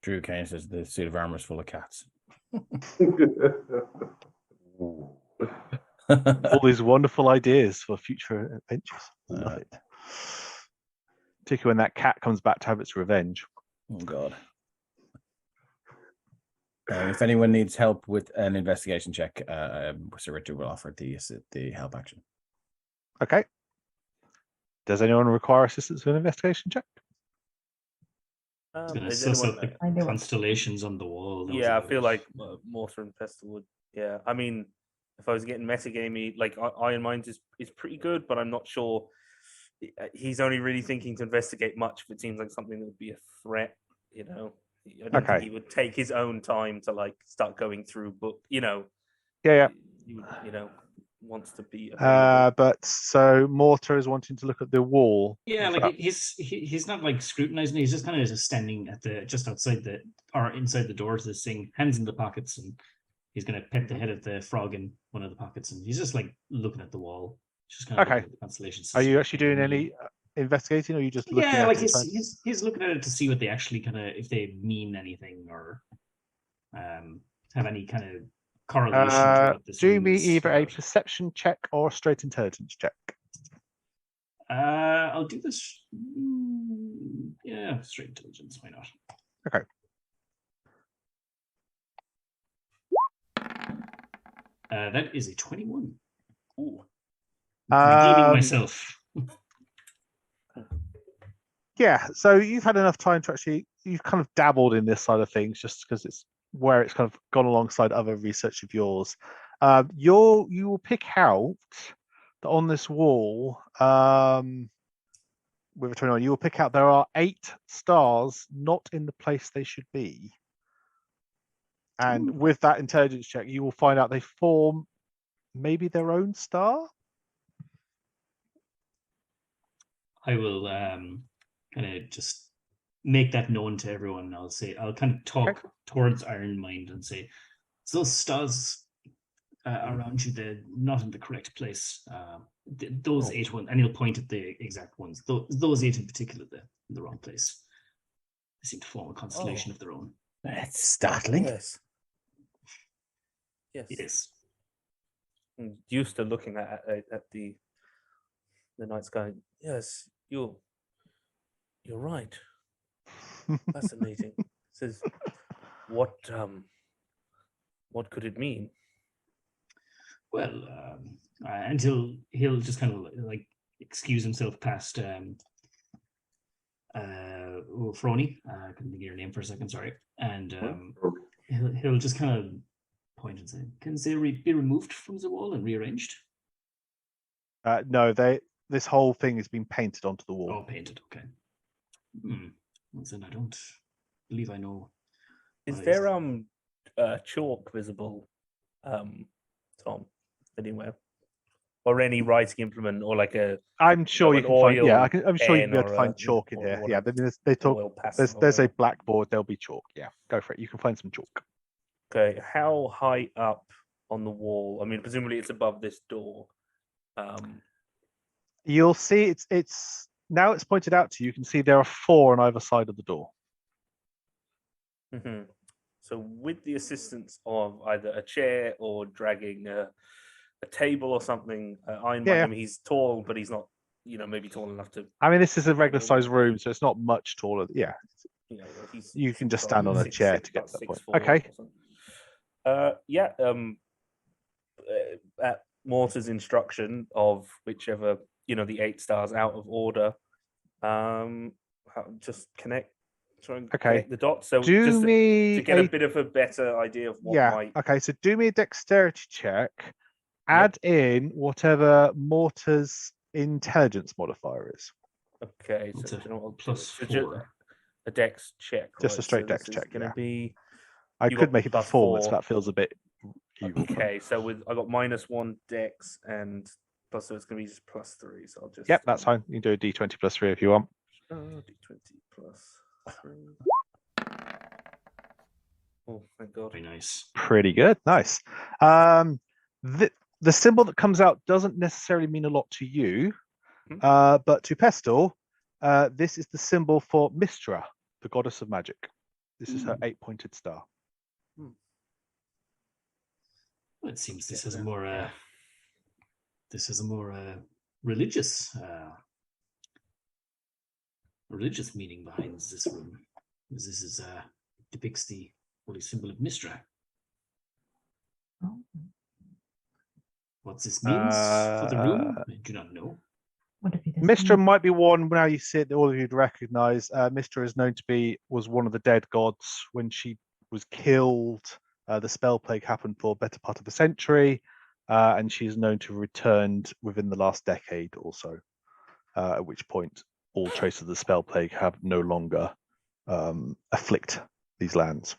Speaker 8: Drew Kane says the suit of armor is full of cats.
Speaker 9: All these wonderful ideas for future adventures. I love it. Particularly when that cat comes back to have its revenge.
Speaker 8: Oh God. If anyone needs help with an investigation check, Sir Richard will offer the help action.
Speaker 9: Okay. Does anyone require assistance with an investigation check?
Speaker 7: It's going to
Speaker 2: Is
Speaker 7: suss
Speaker 2: anyone-
Speaker 7: out the
Speaker 5: I do it.
Speaker 7: constellations on the wall. That was
Speaker 2: Yeah, I
Speaker 7: about
Speaker 2: feel
Speaker 7: it.
Speaker 2: like Mortar and Pestle would. Yeah, I mean, if I was getting metagamey, like Iron Mind is pretty good, but I'm not sure. He's only really thinking to investigate much if it seems like something that would be a threat. You know, I don't think
Speaker 9: Okay.
Speaker 2: he would take his own time to like start going through book. You know,
Speaker 9: Yeah.
Speaker 2: he would, wants to be available.
Speaker 9: But so Mortar is wanting to look at the wall.
Speaker 7: Yeah,
Speaker 9: What's
Speaker 7: like
Speaker 9: that?
Speaker 7: he's not like scrutinizing. He's just kind of just standing at just outside or inside the door to this thing, hands in the pockets, and he's gonna pet the head of the frog in one of the pockets, and he's just like looking at the wall, just kind of
Speaker 9: Okay.
Speaker 7: looking at the constellations.
Speaker 9: Are you actually doing any investigating, or are you just looking
Speaker 7: Yeah,
Speaker 9: at
Speaker 7: like
Speaker 9: it? and trying-
Speaker 7: he's looking at it to see what they actually kind of if they mean anything or have any kind of correlation to what this
Speaker 9: do me
Speaker 7: means
Speaker 9: either a
Speaker 7: or-
Speaker 9: perception check or a straight intelligence check.
Speaker 7: I'll do this Yeah, straight intelligence. Why not?
Speaker 9: Okay.
Speaker 7: That is a 21.
Speaker 2: Ooh.
Speaker 7: Redeeming
Speaker 9: Um,
Speaker 7: myself.
Speaker 9: Yeah, so you've had enough time to actually, you've kind of dabbled in this side of things just because it's where it's kind of gone alongside other research of yours. You will pick out that on this wall, with a 21, you will pick out there are 8 stars not in the place they should be. And with that intelligence check, you will find out they form maybe their own star.
Speaker 7: I will kind of just make that known to everyone. I'll kind of talk towards Iron Mind and say, so those stars around you, they're not in the correct place. Those 8 ones, and he'll point at the exact ones. Those 8 in particular, they're in the wrong place. They seem to form a constellation of their own.
Speaker 8: That's startling.
Speaker 2: Yes. Yes.
Speaker 7: Yes.
Speaker 2: I'm used to looking at the night sky. Yes, you're right. Fascinating. Says, what could it mean?
Speaker 7: Well, and he'll just kind of like excuse himself past Frony. I couldn't think of your name for a second. Sorry. And he'll just kind of point and say, "Can they be removed from the wall and rearranged?"
Speaker 9: No, this whole thing has been painted onto the wall.
Speaker 7: Oh, painted. Okay. Well, then I don't believe I know.
Speaker 2: Is
Speaker 7: what it
Speaker 2: there chalk visible, Tom, anywhere, or any writing implement, or like a?
Speaker 9: I'm sure you
Speaker 2: an
Speaker 9: can find. Yeah,
Speaker 2: oil
Speaker 9: I'm sure you can
Speaker 2: pen
Speaker 9: be able to
Speaker 2: or
Speaker 9: find
Speaker 2: a-
Speaker 9: chalk in
Speaker 2: or
Speaker 9: here.
Speaker 2: what
Speaker 9: Yeah,
Speaker 2: a-
Speaker 9: they talk.
Speaker 2: oil pastel or
Speaker 9: There's a
Speaker 2: whatever.
Speaker 9: blackboard. There'll be chalk. Yeah, go for it. You can find some chalk.
Speaker 2: Okay, how high up on the wall? I mean, presumably it's above this door.
Speaker 9: You'll see it's now it's pointed out to you. You can see there are 4 on either side of the door.
Speaker 2: Mhm. So, with the assistance of either a chair or dragging a table or something, Iron
Speaker 9: Yeah.
Speaker 2: I mean, he's tall, but he's not, maybe tall enough to.
Speaker 9: I mean, this is a regular sized room, so it's not much taller. Yeah,
Speaker 2: He's
Speaker 9: you can just
Speaker 2: 6'5",
Speaker 9: stand on a chair to get
Speaker 2: about
Speaker 9: to that point.
Speaker 2: 6'4"
Speaker 9: Okay.
Speaker 2: or something. Yeah. At Mortar's instruction of whichever the 8 stars out of order, just try and connect the dots. So
Speaker 9: Do
Speaker 2: just
Speaker 9: me
Speaker 2: to get a bit of a better idea of what might.
Speaker 9: Okay, so do me a dexterity check. Add in whatever Mortar's intelligence modifier is.
Speaker 2: Okay,
Speaker 7: It's
Speaker 2: so
Speaker 7: a
Speaker 2: do you know what I'll do?
Speaker 7: plus
Speaker 2: So
Speaker 7: 4.
Speaker 2: a dex check.
Speaker 9: Just a
Speaker 2: right?
Speaker 9: straight
Speaker 2: So
Speaker 9: dex
Speaker 2: this
Speaker 9: check,
Speaker 2: is going to
Speaker 9: yeah.
Speaker 2: be.
Speaker 9: I
Speaker 2: you
Speaker 9: could
Speaker 2: got
Speaker 9: make it
Speaker 2: plus
Speaker 9: performance.
Speaker 2: 4.
Speaker 9: That feels a bit evil.
Speaker 2: Okay, so I got -1 dex and plus, so it's going to be just +3. So I'll just.
Speaker 9: Yep, that's fine. You can do a d20 plus 3 if you want.
Speaker 2: D20 plus 3. Oh, thank God.
Speaker 7: Very nice.
Speaker 9: Pretty good. Nice. The symbol that comes out doesn't necessarily mean a lot to you, but to Pestle, this is the symbol for Mystra, the goddess of magic. This is her 8-pointed star.
Speaker 7: Well, it seems this has a more religious meaning behind this room. This is depicts the holy symbol of Mystra. What this means for the room, I do not know.
Speaker 9: Mystra might be one now you see it that all of you'd recognize. Mystra is known to was one of the dead gods. When she was killed, the spell plague happened for a better part of a century, and she's known to have returned within the last decade also, at which point all traces of the spell plague have no longer afflict these lands.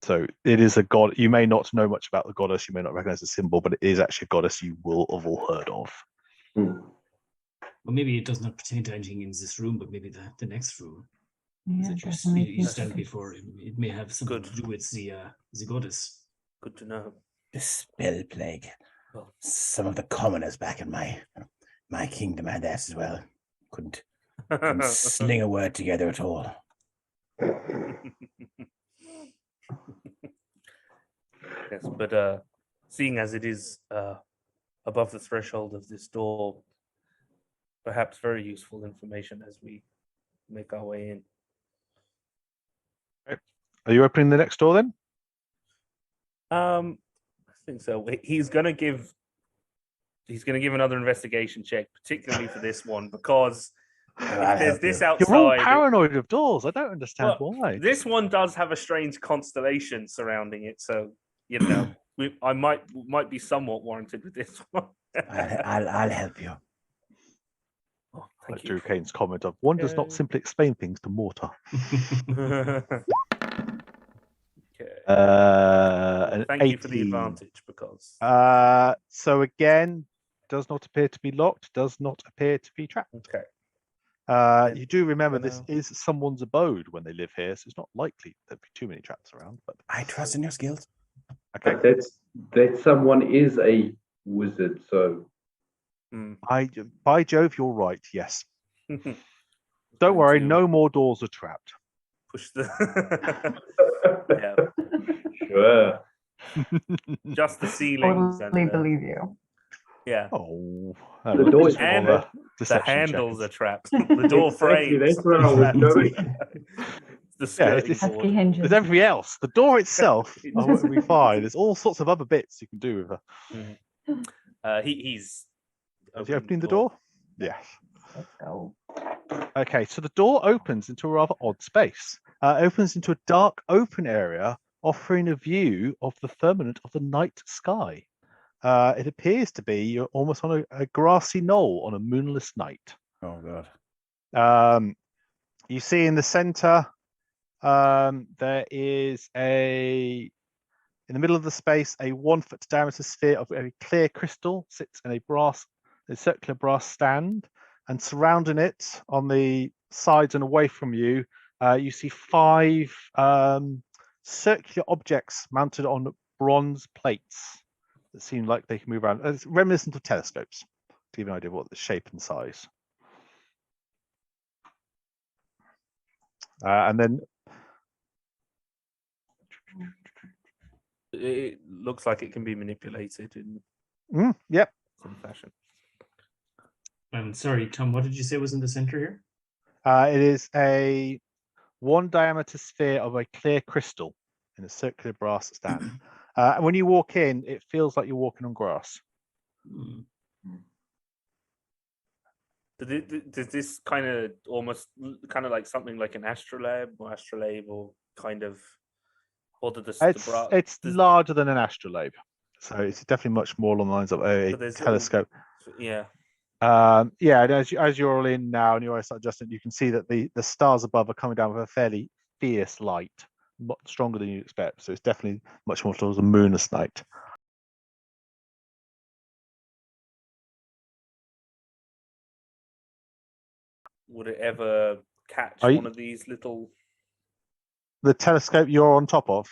Speaker 9: So it is a god. You may not know much about the goddess, you may not recognize the symbol, but it is actually a goddess you will have all heard of.
Speaker 7: Well, maybe it does not pertain to anything in this room, but maybe the next room that you stand before. It may have something to do with the goddess.
Speaker 2: Good to know.
Speaker 8: The spell plague. Some of the commoners back in my kingdom had that as well. Couldn't sling a word together at all.
Speaker 2: Yes, but seeing as it is above the threshold of this door, perhaps very useful information as we make our way in.
Speaker 9: Are you opening the next door then?
Speaker 2: I think so. He's gonna give another investigation check, particularly for this one, because if there's this outside.
Speaker 9: You're all paranoid of doors. I don't understand
Speaker 2: Well,
Speaker 9: why.
Speaker 2: This one does have a strange constellation surrounding it, so you know I might be somewhat warranted with this one.
Speaker 8: I'll help you.
Speaker 2: Oh,
Speaker 9: Like
Speaker 2: thank you.
Speaker 9: Drew Kane's comment of one does not simply explain things to mortar.
Speaker 2: Okay.
Speaker 9: An
Speaker 2: Thank you for the
Speaker 9: 18.
Speaker 2: advantage, because
Speaker 9: So again, does not appear to be locked, does not appear to be trapped.
Speaker 2: okay.
Speaker 9: You do remember this
Speaker 2: Hello.
Speaker 9: is someone's abode when they live here, so it's not likely there'd be too many traps around. But
Speaker 8: I trust in your skills.
Speaker 9: okay,
Speaker 3: That someone is a wizard, so
Speaker 9: by Jove, you're right. Yes. Don't worry, no more doors are trapped.
Speaker 2: Push the yeah,
Speaker 3: sure.
Speaker 2: just the ceilings
Speaker 5: Totally
Speaker 2: and
Speaker 5: believe you.
Speaker 2: yeah.
Speaker 9: Oh,
Speaker 3: The door is
Speaker 2: And
Speaker 9: the
Speaker 2: the handles are trapped. The door
Speaker 3: Exactly,
Speaker 2: frames.
Speaker 3: that's where I was going.
Speaker 2: The
Speaker 9: Yeah,
Speaker 2: skirting
Speaker 5: Pesky
Speaker 2: board.
Speaker 5: hinges.
Speaker 9: There's everything else. The door itself will be fine. There's all sorts of other bits you can do with her.
Speaker 2: He's
Speaker 9: Is he opening the door? Yes.
Speaker 5: Let's go.
Speaker 9: Okay, so the door opens into a rather odd space. Opens into a dark, open area, offering a view of the firmament of the night sky. It appears to be you're almost on a grassy knoll on a moonless night.
Speaker 8: Oh God.
Speaker 9: You see in the center, there is in the middle of the space, a 1 foot diameter sphere of a clear crystal sits in a circular brass stand, and surrounding it on the sides and away from you, you see 5 circular objects mounted on bronze plates that seem like they can move around. It's reminiscent of telescopes, to give you an idea of what the shape and size. And then
Speaker 2: It looks like it can be manipulated in
Speaker 9: yep.
Speaker 2: some fashion.
Speaker 7: Sorry, Tom, what did you say was in the center here?
Speaker 9: It is a 1 diameter sphere of a clear crystal in a circular brass stand. And when you walk in, it feels like you're walking on grass.
Speaker 2: Does this kind of almost kind of like something like an astrolabe or kind of, or did this
Speaker 9: It's larger than an astrolabe, so it's definitely much more along the lines of a telescope.
Speaker 2: Yeah.
Speaker 9: And as you're all in now and you're start adjusting, you can see that the stars above are coming down with a fairly fierce light, much stronger than you expect. So it's definitely much more towards a moonless night.
Speaker 2: Would it ever catch one of these little?
Speaker 9: The telescope you're on top of.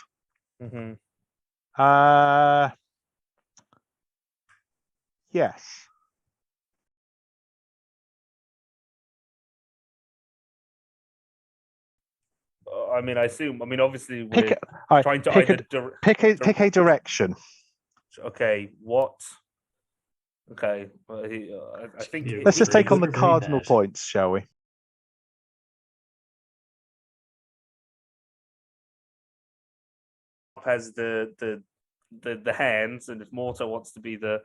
Speaker 9: Yes.
Speaker 2: I mean, I assume. I mean, obviously,
Speaker 9: Pick
Speaker 2: we're trying to
Speaker 9: pick a direction.
Speaker 2: Okay, what? Okay, well, I think.
Speaker 9: Let's just take on the cardinal points, shall we?
Speaker 2: Has the hands, and if Mortar wants to be the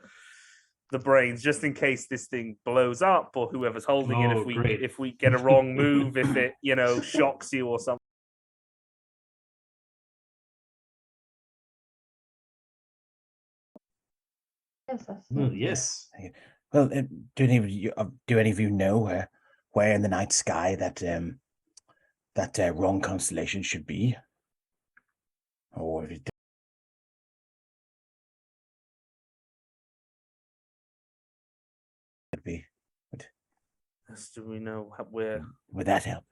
Speaker 2: brains, just in case this thing blows up or whoever's holding it, if we get a wrong move, if it shocks you or something.
Speaker 7: Well, yes.
Speaker 8: Well, do any of you know where in the night sky that wrong constellation should be? Or if it would be?
Speaker 2: Do we know where?
Speaker 8: Would that help?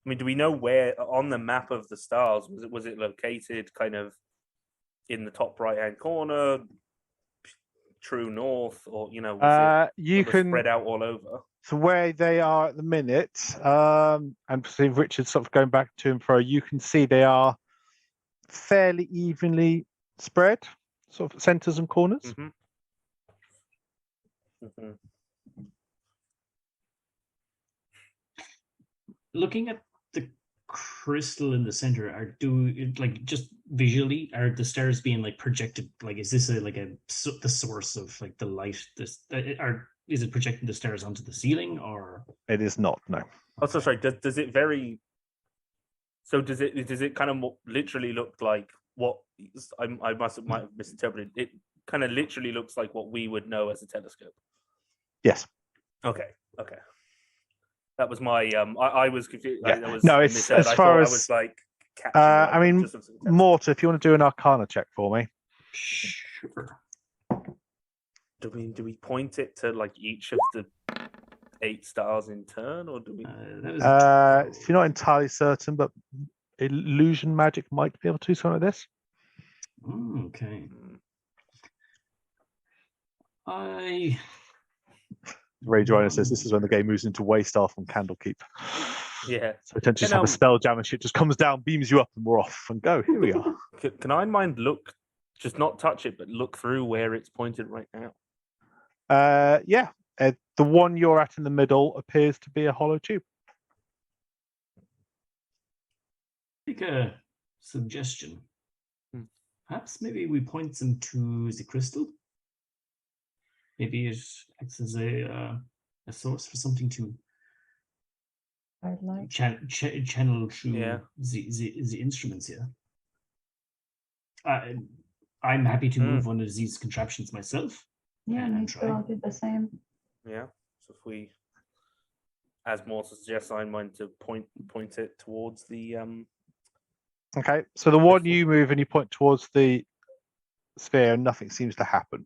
Speaker 2: I mean, do we know where on the map of the stars was it located? Kind of in the top right hand corner, true north, or was it spread out all over?
Speaker 9: So where they are at the minute, and see Richard sort of going back to and fro, you can see they are fairly evenly spread, sort of centers and corners.
Speaker 7: looking at the crystal in the center, just visually, are the stars being like projected? Like, is this the source of like the light? Is it projecting the stars onto the ceiling, or
Speaker 9: It is not. No.
Speaker 2: Oh, so sorry. Does it vary? So does it kind of literally look like what might have misinterpreted? It kind of literally looks like what we would know as a telescope.
Speaker 9: Yes.
Speaker 2: Okay. That was my I was confused.
Speaker 9: Yeah.
Speaker 2: That was
Speaker 9: No, it's
Speaker 2: misheard.
Speaker 9: as
Speaker 2: I
Speaker 9: far
Speaker 2: thought
Speaker 9: as
Speaker 2: I was like.
Speaker 9: I mean, Morta, if you want to do an Arcana check for me.
Speaker 7: sure.
Speaker 2: Do we point it to like each of the 8 stars in turn, or do we?
Speaker 7: That was a
Speaker 9: If you're not entirely certain, but illusion magic might be able to do something like this.
Speaker 7: okay.
Speaker 9: Ray Joyner says this is when the game moves into Waystar from Candlekeep.
Speaker 2: Yeah.
Speaker 9: So we tend to just have a spell jam and shit just comes down, beams you up, and we're off and go. Here we are.
Speaker 2: Can I mind just not touch it, but look through where it's pointed right now?
Speaker 9: Yeah. The one you're at in the middle appears to be a hollow tube.
Speaker 7: Make a suggestion. Perhaps maybe we point them to the crystal. Maybe it acts as a source for something to
Speaker 5: I'd like.
Speaker 7: channel through the instruments here. I'm happy to move one of these contraptions myself.
Speaker 5: Yeah,
Speaker 7: and
Speaker 5: me
Speaker 7: try.
Speaker 5: too. I'll do the same.
Speaker 2: Yeah. So if we, as Morta suggests, I mind to point it towards the
Speaker 9: Okay. So the one you move and you point towards the sphere, and nothing seems to happen.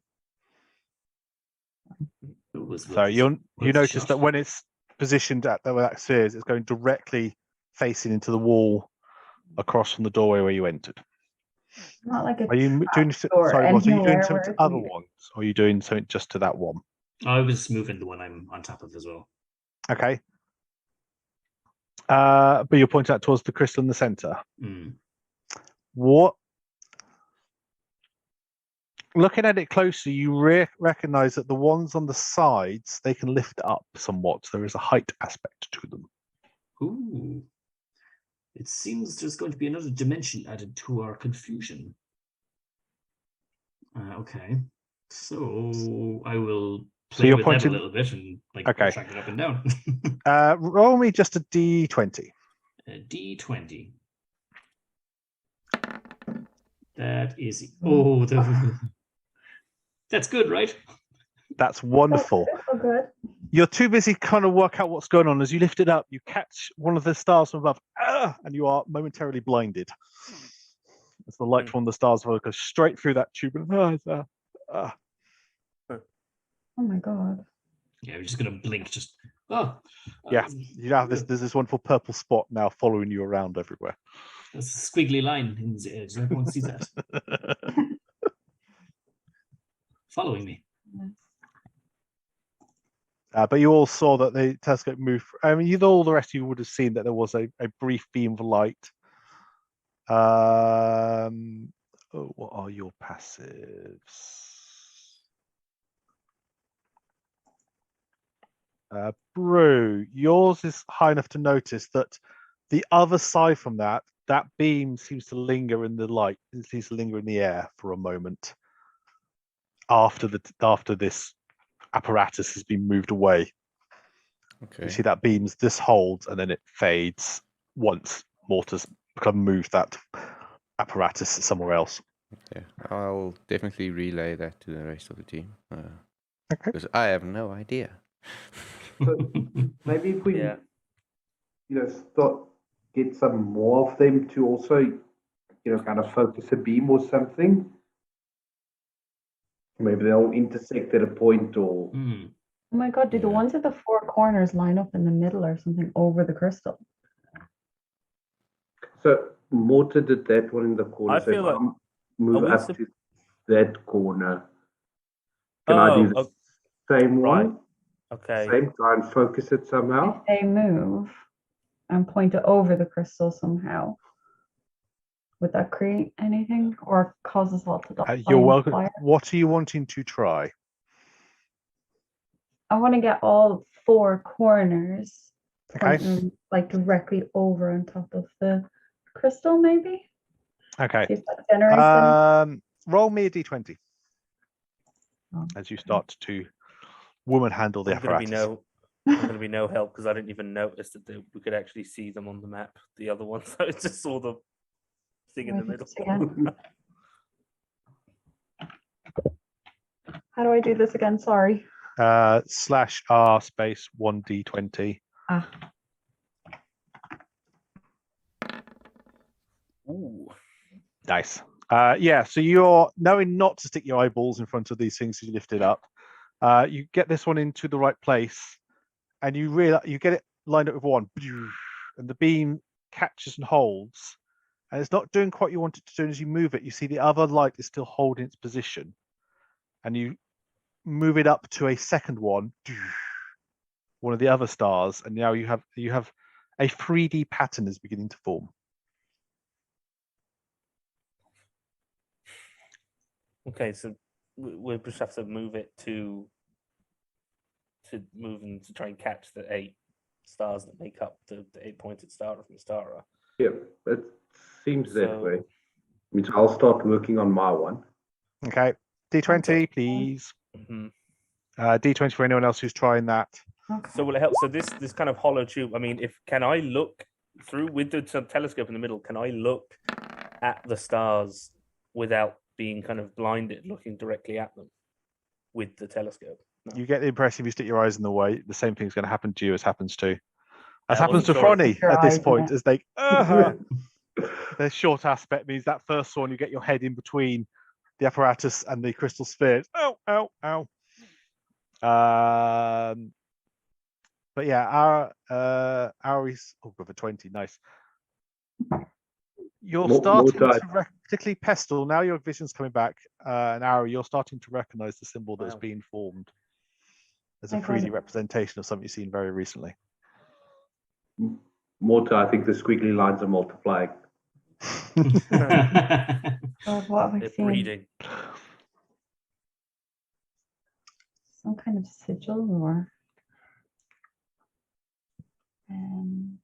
Speaker 9: So you notice that when it's positioned at where that sphere is, it's going directly facing into the wall across from the doorway where you entered.
Speaker 5: Not like a
Speaker 9: Are you doing? Sorry, was are you doing something to other ones, or are you doing something just to that one?
Speaker 7: I was moving the one I'm on top of as well.
Speaker 9: Okay. But you're pointing out towards the crystal in the center. What? Looking at it closely, you recognize that the ones on the sides, they can lift up somewhat. So there is a height aspect to them.
Speaker 7: Ooh. It seems there's going to be another dimension added to our confusion. Okay. So I will play with that a little bit and track it up and down.
Speaker 9: Roll me just a d20.
Speaker 7: A d20. That is that's good, right?
Speaker 9: That's wonderful.
Speaker 5: Oh, good.
Speaker 9: You're too busy kind of work out what's going on. As you lift it up, you catch one of the stars from above, and you are momentarily blinded. As the light from the stars goes straight through that tube.
Speaker 5: Oh my god.
Speaker 7: Yeah, we're just gonna blink.
Speaker 9: Yeah, you have this. There's this wonderful purple spot now following you around everywhere.
Speaker 7: There's a squiggly line in the edge. Everyone sees that. Following me.
Speaker 9: But you all saw that the telescope moved. I mean, all the rest of you would have seen that there was a brief beam of light. What are your passives? Brew, yours is high enough to notice that the other side from that beam seems to linger in the light. It seems to linger in the air for a moment after this apparatus has been moved away.
Speaker 6: Okay.
Speaker 9: You see that this holds and then it fades once Morta's moved that apparatus somewhere else.
Speaker 6: Yeah, I'll definitely relay that to the rest of the team.
Speaker 9: Okay.
Speaker 6: Because I have no idea.
Speaker 3: So maybe if we, get some more of them to also, kind of focus a beam or something. Maybe they'll intersect at a point or.
Speaker 5: Oh my god, do the ones at the 4 corners line up in the middle or something over the crystal?
Speaker 3: So Morta did that one in the corner.
Speaker 2: I feel like
Speaker 3: move up to that corner. Can I do the same one?
Speaker 2: Okay.
Speaker 3: Same, try and focus it somehow.
Speaker 5: If they move and point it over the crystal somehow, would that create anything or cause us all to die?
Speaker 9: You're welcome. What are you wanting to try?
Speaker 5: I want to get all 4 corners point them like directly over on top of the crystal, maybe.
Speaker 9: Okay.
Speaker 5: See if that generates
Speaker 9: Roll me a d20
Speaker 5: Oh,
Speaker 9: as you start to woman handle the
Speaker 2: I'm going to
Speaker 9: apparatus.
Speaker 2: be I'm going to be no help because I didn't even notice that we could actually see them on the map. The other ones, I just saw the thing in the middle.
Speaker 5: How do I do this again? Sorry.
Speaker 9: /R space 1d20.
Speaker 5: Ah,
Speaker 2: Ooh.
Speaker 9: Nice. Yeah, so you're knowing not to stick your eyeballs in front of these things as you lift it up. You get this one into the right place, and you realize you get it lined up with one, and the beam catches and holds, and it's not doing quite what you want it to do. And as you move it, you see the other light is still holding its position, and you move it up to a second one of the other stars, and now you have a 3D pattern is beginning to form.
Speaker 2: Okay, so we'll just have to move it to move and to try and catch the 8 stars that make up the 8-pointed star from the star.
Speaker 3: Yeah, it seems that
Speaker 2: So-
Speaker 3: way. Means I'll start working on my one.
Speaker 9: Okay, d20, please.
Speaker 2: Mhm.
Speaker 9: D20 for anyone else who's trying that.
Speaker 5: okay.
Speaker 2: So will it help? So this kind of hollow tube. I mean, can I look through with the telescope in the middle? Can I look at the stars without being kind of blinded, looking directly at them with the telescope? No.
Speaker 9: You get the impression if you stick your eyes in the way, the same thing's going to happen to you as happens to
Speaker 2: I
Speaker 9: happens to
Speaker 2: wasn't sure if-
Speaker 9: Fronny
Speaker 5: Your
Speaker 9: at this
Speaker 5: eyes in
Speaker 9: point.
Speaker 5: it.
Speaker 9: As they the short aspect means that first one you get your head in between the apparatus and the crystal sphere. Ow, ow, ow. But yeah, our is with a 20, nice. You're
Speaker 3: More
Speaker 9: starting
Speaker 3: dice.
Speaker 9: to particularly Pestle. Now your vision's coming back. And Ari, you're starting to recognise the symbol that's
Speaker 2: Wow.
Speaker 9: been formed as a
Speaker 5: I got
Speaker 9: 3D
Speaker 5: it.
Speaker 9: representation of something you've seen very recently.
Speaker 3: Mortar, I think the squiggly lines are multiplying.
Speaker 5: Oh, what have I
Speaker 2: They're
Speaker 5: seen?
Speaker 2: breeding.
Speaker 5: Some kind of sigil or
Speaker 9: And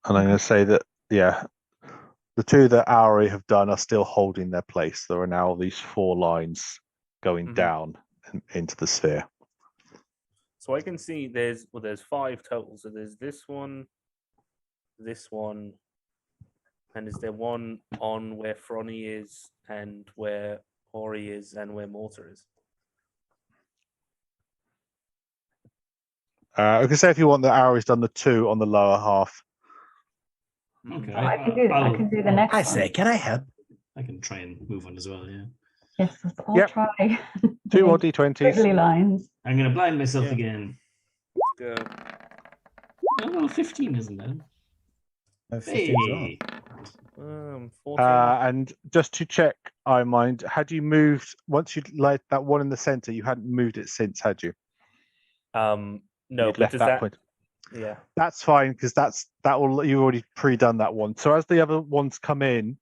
Speaker 9: I'm going to say that, yeah, the two that Ari have done are still holding their place. There are now these 4 lines going
Speaker 2: Mhm.
Speaker 9: down into the sphere.
Speaker 2: So I can see there's 5 total. So there's this one, and is there one on where Fronny is and where Ori is and where Mortar is?
Speaker 9: I can say if you want that Ari's done the 2 on the lower half.
Speaker 7: Okay,
Speaker 5: Oh, I can do the next
Speaker 8: I
Speaker 5: one.
Speaker 8: say, can I help?
Speaker 7: I can try and move on as well. Yeah,
Speaker 5: Yes, let's all
Speaker 9: Yep.
Speaker 5: try.
Speaker 9: 2 more
Speaker 5: Big
Speaker 9: d20s.
Speaker 5: squiggly lines.
Speaker 7: I'm gonna blind myself
Speaker 2: Yeah.
Speaker 7: again.
Speaker 2: Let's go.
Speaker 7: Oh no, 15 isn't that?
Speaker 8: 15 as well.
Speaker 7: Hey,
Speaker 2: 14.
Speaker 9: And just to check, I mind, had you moved once you light that one in the center? You hadn't moved it since, had you?
Speaker 2: No,
Speaker 9: You'd
Speaker 2: but
Speaker 9: left
Speaker 2: does
Speaker 9: that
Speaker 2: that?
Speaker 9: point.
Speaker 2: Yeah.
Speaker 9: That's fine because you already pre-done that one. So as the other ones come in,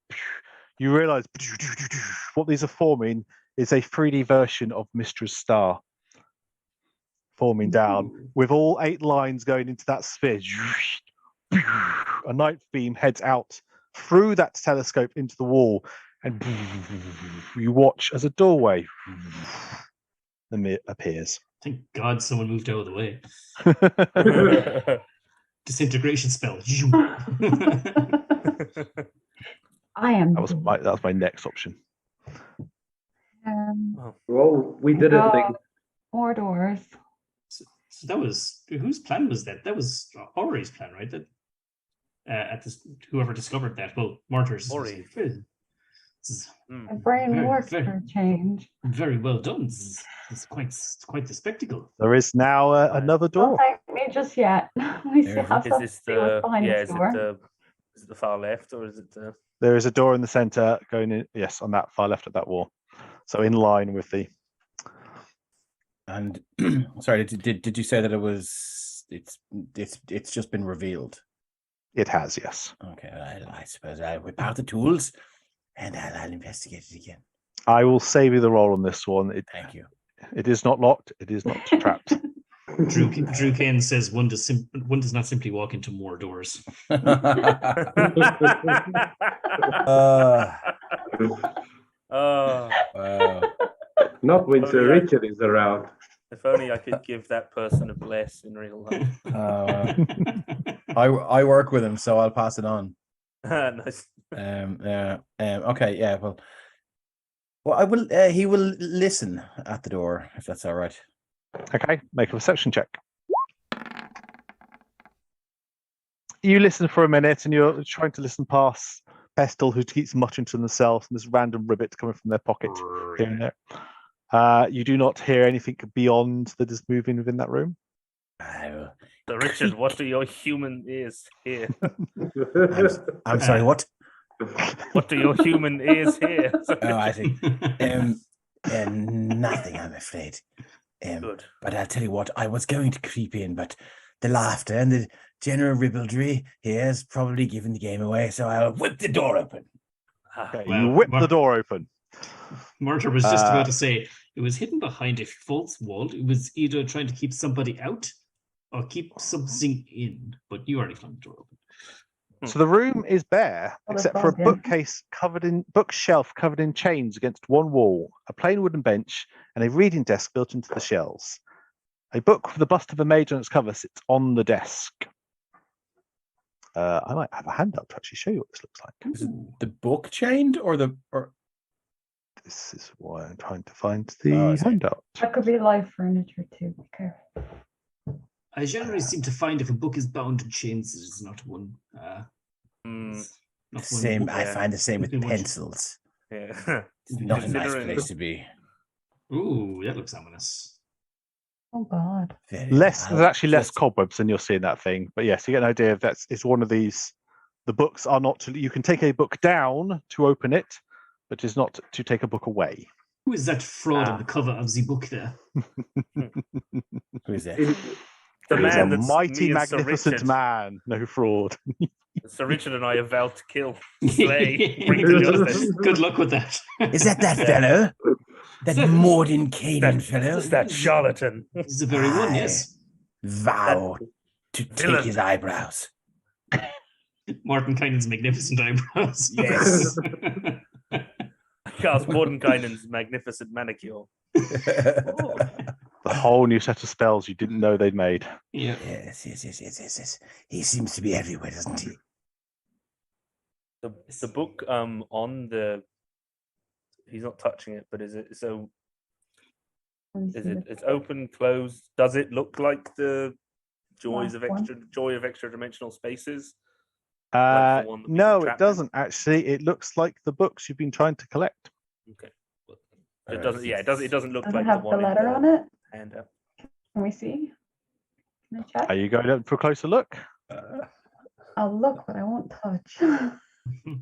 Speaker 9: you realize what these are forming is a 3D version of Mistress Star forming down with all 8 lines going into that sphere. A night beam heads out through that telescope into the wall, and you watch as a doorway appears.
Speaker 7: thank God someone moved out of the way. Disintegration spell.
Speaker 5: I am.
Speaker 9: That was my next option.
Speaker 3: Well, we did a thing.
Speaker 5: More doors.
Speaker 7: So that was whose plan was that? That was Ori's plan, right? That at this, whoever discovered that. Well, Martyr's.
Speaker 2: Ori.
Speaker 7: This is
Speaker 5: My brain
Speaker 7: Very,
Speaker 5: works
Speaker 7: very-
Speaker 5: for a change.
Speaker 7: very well done. It's quite the spectacle.
Speaker 9: There is now another door.
Speaker 5: Don't thank me just yet. We still
Speaker 8: There-
Speaker 5: have
Speaker 2: Is
Speaker 5: to
Speaker 2: this
Speaker 5: see what's
Speaker 2: the
Speaker 5: behind this door.
Speaker 2: is it the far left or is it the?
Speaker 9: There is a door in the center going in. Yes, on that far left of that wall. So in line with the.
Speaker 8: And sorry, did you say that it's just been revealed?
Speaker 9: It has, yes.
Speaker 8: Okay, I suppose I'll whip out the tools and I'll investigate it again.
Speaker 9: I will save you the roll on this one.
Speaker 8: Thank you.
Speaker 9: It is not locked. It is not trapped.
Speaker 7: Drew Kane says one does not simply walk into more doors.
Speaker 2: Oh,
Speaker 4: Wow.
Speaker 3: Not when Sir
Speaker 2: Only I-
Speaker 3: Richard is around.
Speaker 2: if only I could give that person a bless in real life.
Speaker 4: I work with him, so I'll pass it on.
Speaker 2: Nice.
Speaker 4: Okay, yeah. Well, I will. He will listen at the door if that's all right.
Speaker 9: Okay, make a perception check. You listen for a minute, and you're trying to listen past Pestle, who keeps muttering to themselves, and this random ribbit coming from their pocket here and there. You do not hear anything beyond that is moving within that room.
Speaker 2: So Richard, what do your human ears hear?
Speaker 8: I'm sorry, what?
Speaker 2: What do your human ears hear?
Speaker 8: Oh, I see. Nothing, I'm afraid.
Speaker 2: Good.
Speaker 8: But I'll tell you what, I was going to creep in, but the laughter and the general ribaldry here has probably given the game away, so I'll whip the door open.
Speaker 9: Okay,
Speaker 7: Wow,
Speaker 9: you whip the door open.
Speaker 7: Martyr was just about to say it was hidden behind a false wall. It was either trying to keep somebody out or keep something in, but you already found the door open.
Speaker 9: So the room is bare, except for a bookshelf covered in chains against one wall, a plain wooden bench, and a reading desk built into the shelves. A book with the bust of a mage on its cover sits on the desk. I might have a handout to actually show you what this looks like.
Speaker 4: Is it the book chained or the or?
Speaker 9: This is why I'm trying to find the handout.
Speaker 5: That could be live furniture too. Be careful.
Speaker 7: I generally seem to find if a book is bound in chains, it is not one. Not
Speaker 8: Same.
Speaker 7: one
Speaker 8: I find the same with
Speaker 7: Pretty much.
Speaker 8: pencils.
Speaker 2: Yeah.
Speaker 8: It's not a nice
Speaker 2: Considering-
Speaker 8: place to be.
Speaker 7: Ooh, that looks ominous.
Speaker 5: Oh God.
Speaker 8: Very
Speaker 9: There's
Speaker 8: well.
Speaker 9: actually less cobwebs than you'll see in that thing. But yes, you get an idea of that. It's one of these. The books are not. You can take a book down to open it, but it's not to take a book away.
Speaker 7: Who is that fraud on the cover of the book there?
Speaker 8: Who is that?
Speaker 2: The
Speaker 9: He's a
Speaker 2: man that's
Speaker 9: mighty,
Speaker 2: me and Sir
Speaker 9: magnificent
Speaker 2: Richard.
Speaker 9: man. No fraud.
Speaker 2: Sir Richard and I have vowed to kill, slay, bring to justice.
Speaker 7: Good luck with that.
Speaker 8: Is that fellow? That Morden Canaan fellow?
Speaker 2: That charlatan.
Speaker 7: It's the very one, yes.
Speaker 8: Vow to
Speaker 2: villain.
Speaker 8: take his eyebrows.
Speaker 7: Martin Kinan's magnificent eyebrows.
Speaker 8: Yes.
Speaker 2: Cast Mordenkainen's magnificent manicure.
Speaker 9: The whole new set of spells you didn't know they'd made.
Speaker 7: Yeah.
Speaker 8: Yes. He seems to be everywhere, doesn't he?
Speaker 2: The book on the he's not touching it, but is it so? Is it? It's open, closed. Does it look like the joy of extra dimensional spaces? Like the one that we
Speaker 9: No,
Speaker 2: were
Speaker 9: it
Speaker 2: trapped in?
Speaker 9: doesn't actually. It looks like the books you've been trying to collect.
Speaker 2: Okay. It doesn't. Yeah, it doesn't. It doesn't look
Speaker 5: Does
Speaker 2: like
Speaker 5: it have
Speaker 2: the
Speaker 5: the
Speaker 2: one
Speaker 5: letter
Speaker 2: in
Speaker 5: on
Speaker 2: the
Speaker 5: it?
Speaker 2: handout.
Speaker 5: Can we see? Can I check?
Speaker 9: Are you going up for a closer look?
Speaker 5: I'll look, but I won't touch.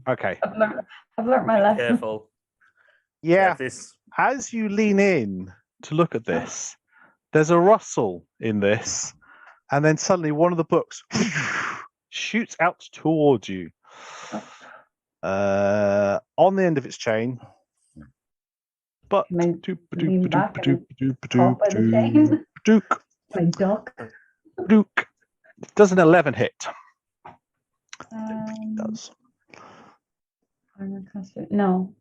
Speaker 9: Okay.
Speaker 5: I've learned my lesson.
Speaker 2: Careful.
Speaker 9: Yeah.
Speaker 2: This.
Speaker 9: As you lean in to look at this, there's a rustle in this, and then suddenly one of the books shoots out towards you. On the end of its chain. But
Speaker 5: Can I lean back and caught by the chain?
Speaker 9: Duke.
Speaker 5: My duck.
Speaker 9: Duke. Does an 11 hit? Does.
Speaker 5: No.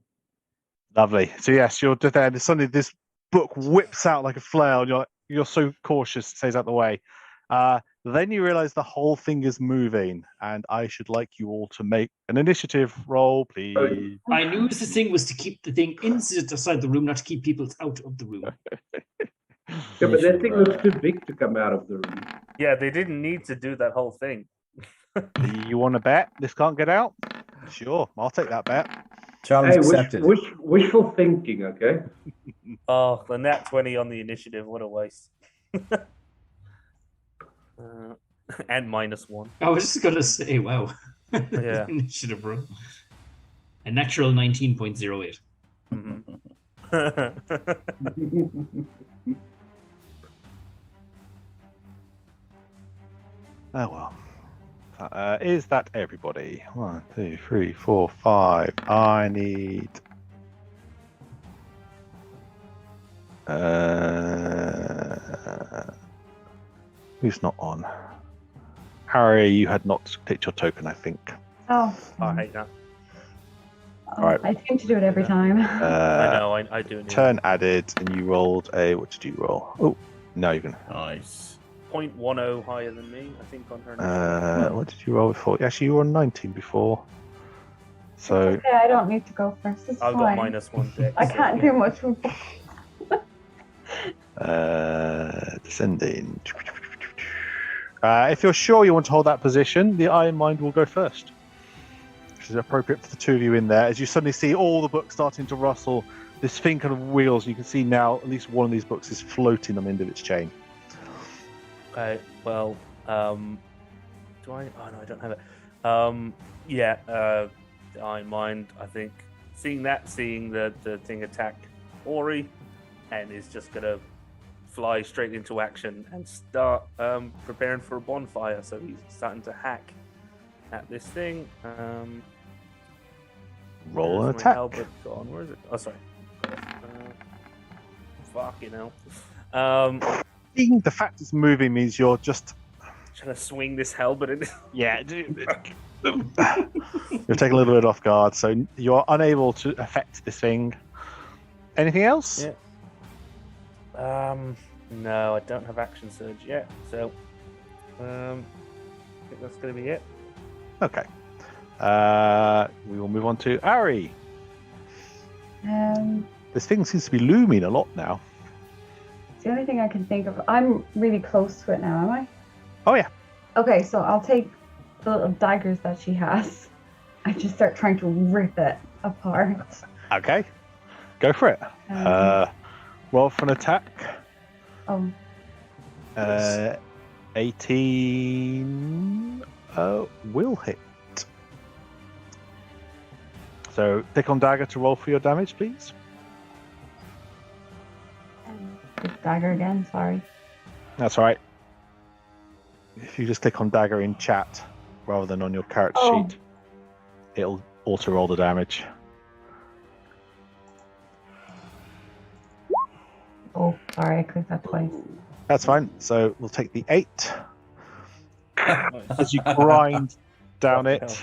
Speaker 9: Lovely. So yes, you're there. And suddenly this book whips out like a flail. And you're so cautious, it stays out the way. Then you realize the whole thing is moving, and I should like you all to make an initiative roll, please.
Speaker 7: I knew the thing was to keep the thing inside the room, not to keep people out of the room.
Speaker 3: Yeah, but that thing looks too big to come out of the room.
Speaker 2: Yeah, they didn't need to do that whole thing.
Speaker 9: You want to bet this can't get out? Sure, I'll take that bet.
Speaker 4: Challenge
Speaker 3: Hey,
Speaker 4: accepted.
Speaker 3: wishful thinking, okay?
Speaker 2: Oh, the nat 20 on the initiative. What a waste. And -1.
Speaker 7: I was just going to say, wow.
Speaker 2: Yeah.
Speaker 7: Initiative roll. A natural 19.08.
Speaker 9: Oh well. Is that everybody? 1, 2, 3, 4, 5. I need. Who's not on? Harry, you had not picked your token, I think.
Speaker 5: Oh,
Speaker 2: I hate that.
Speaker 9: Right.
Speaker 5: I seem to do it every time.
Speaker 2: I know, I do it.
Speaker 9: Turn added, and you rolled a. What did you roll? Oh, no, you can.
Speaker 4: Nice.
Speaker 2: 0.10 higher than me, I think, on her.
Speaker 9: What did you roll before? Actually, you were on 19 before. So
Speaker 5: Okay, I don't need to go first. It's
Speaker 2: I've
Speaker 5: fine.
Speaker 2: got -1 dex.
Speaker 5: I can't do much. With...
Speaker 9: descending. If you're sure you want to hold that position, the Iron Mind will go first, which is appropriate for the two of you in there. As you suddenly see all the books starting to rustle, this thing kind of wheels. You can see now at least one of these books is floating on the end of its chain.
Speaker 2: Okay, well, do I? Oh no, I don't have it. Yeah, I mind. I think seeing the thing attack Ori, and is just gonna fly straight into action and start preparing for a bonfire. So he's starting to hack at this thing.
Speaker 9: Roll an
Speaker 2: where's my
Speaker 9: attack.
Speaker 2: halberd gone? Where is it? Oh, sorry. Fucking hell.
Speaker 9: The fact it's moving means you're just
Speaker 2: Trying to swing this halberd in.
Speaker 9: you're taking a little bit off guard, so you're unable to affect this thing. Anything else?
Speaker 2: Yeah. No, I don't have action surge yet, so I think that's gonna be it.
Speaker 9: Okay. We will move on to Ari. This thing seems to be looming a lot now.
Speaker 5: It's the only thing I can think of. I'm really close to it now, am I?
Speaker 9: Oh yeah.
Speaker 5: Okay, so I'll take the little daggers that she has. I just start trying to rip it apart.
Speaker 9: Okay. Go for it. Roll for an attack.
Speaker 5: Oh,
Speaker 9: 18 will hit. So click on dagger to roll for your damage, please.
Speaker 5: dagger again, sorry.
Speaker 9: That's all right. If you just click on dagger in chat rather than on your character sheet, it'll auto roll the damage.
Speaker 5: Oh, sorry, I clicked that twice.
Speaker 9: That's fine. So we'll take the 8 as you grind down it.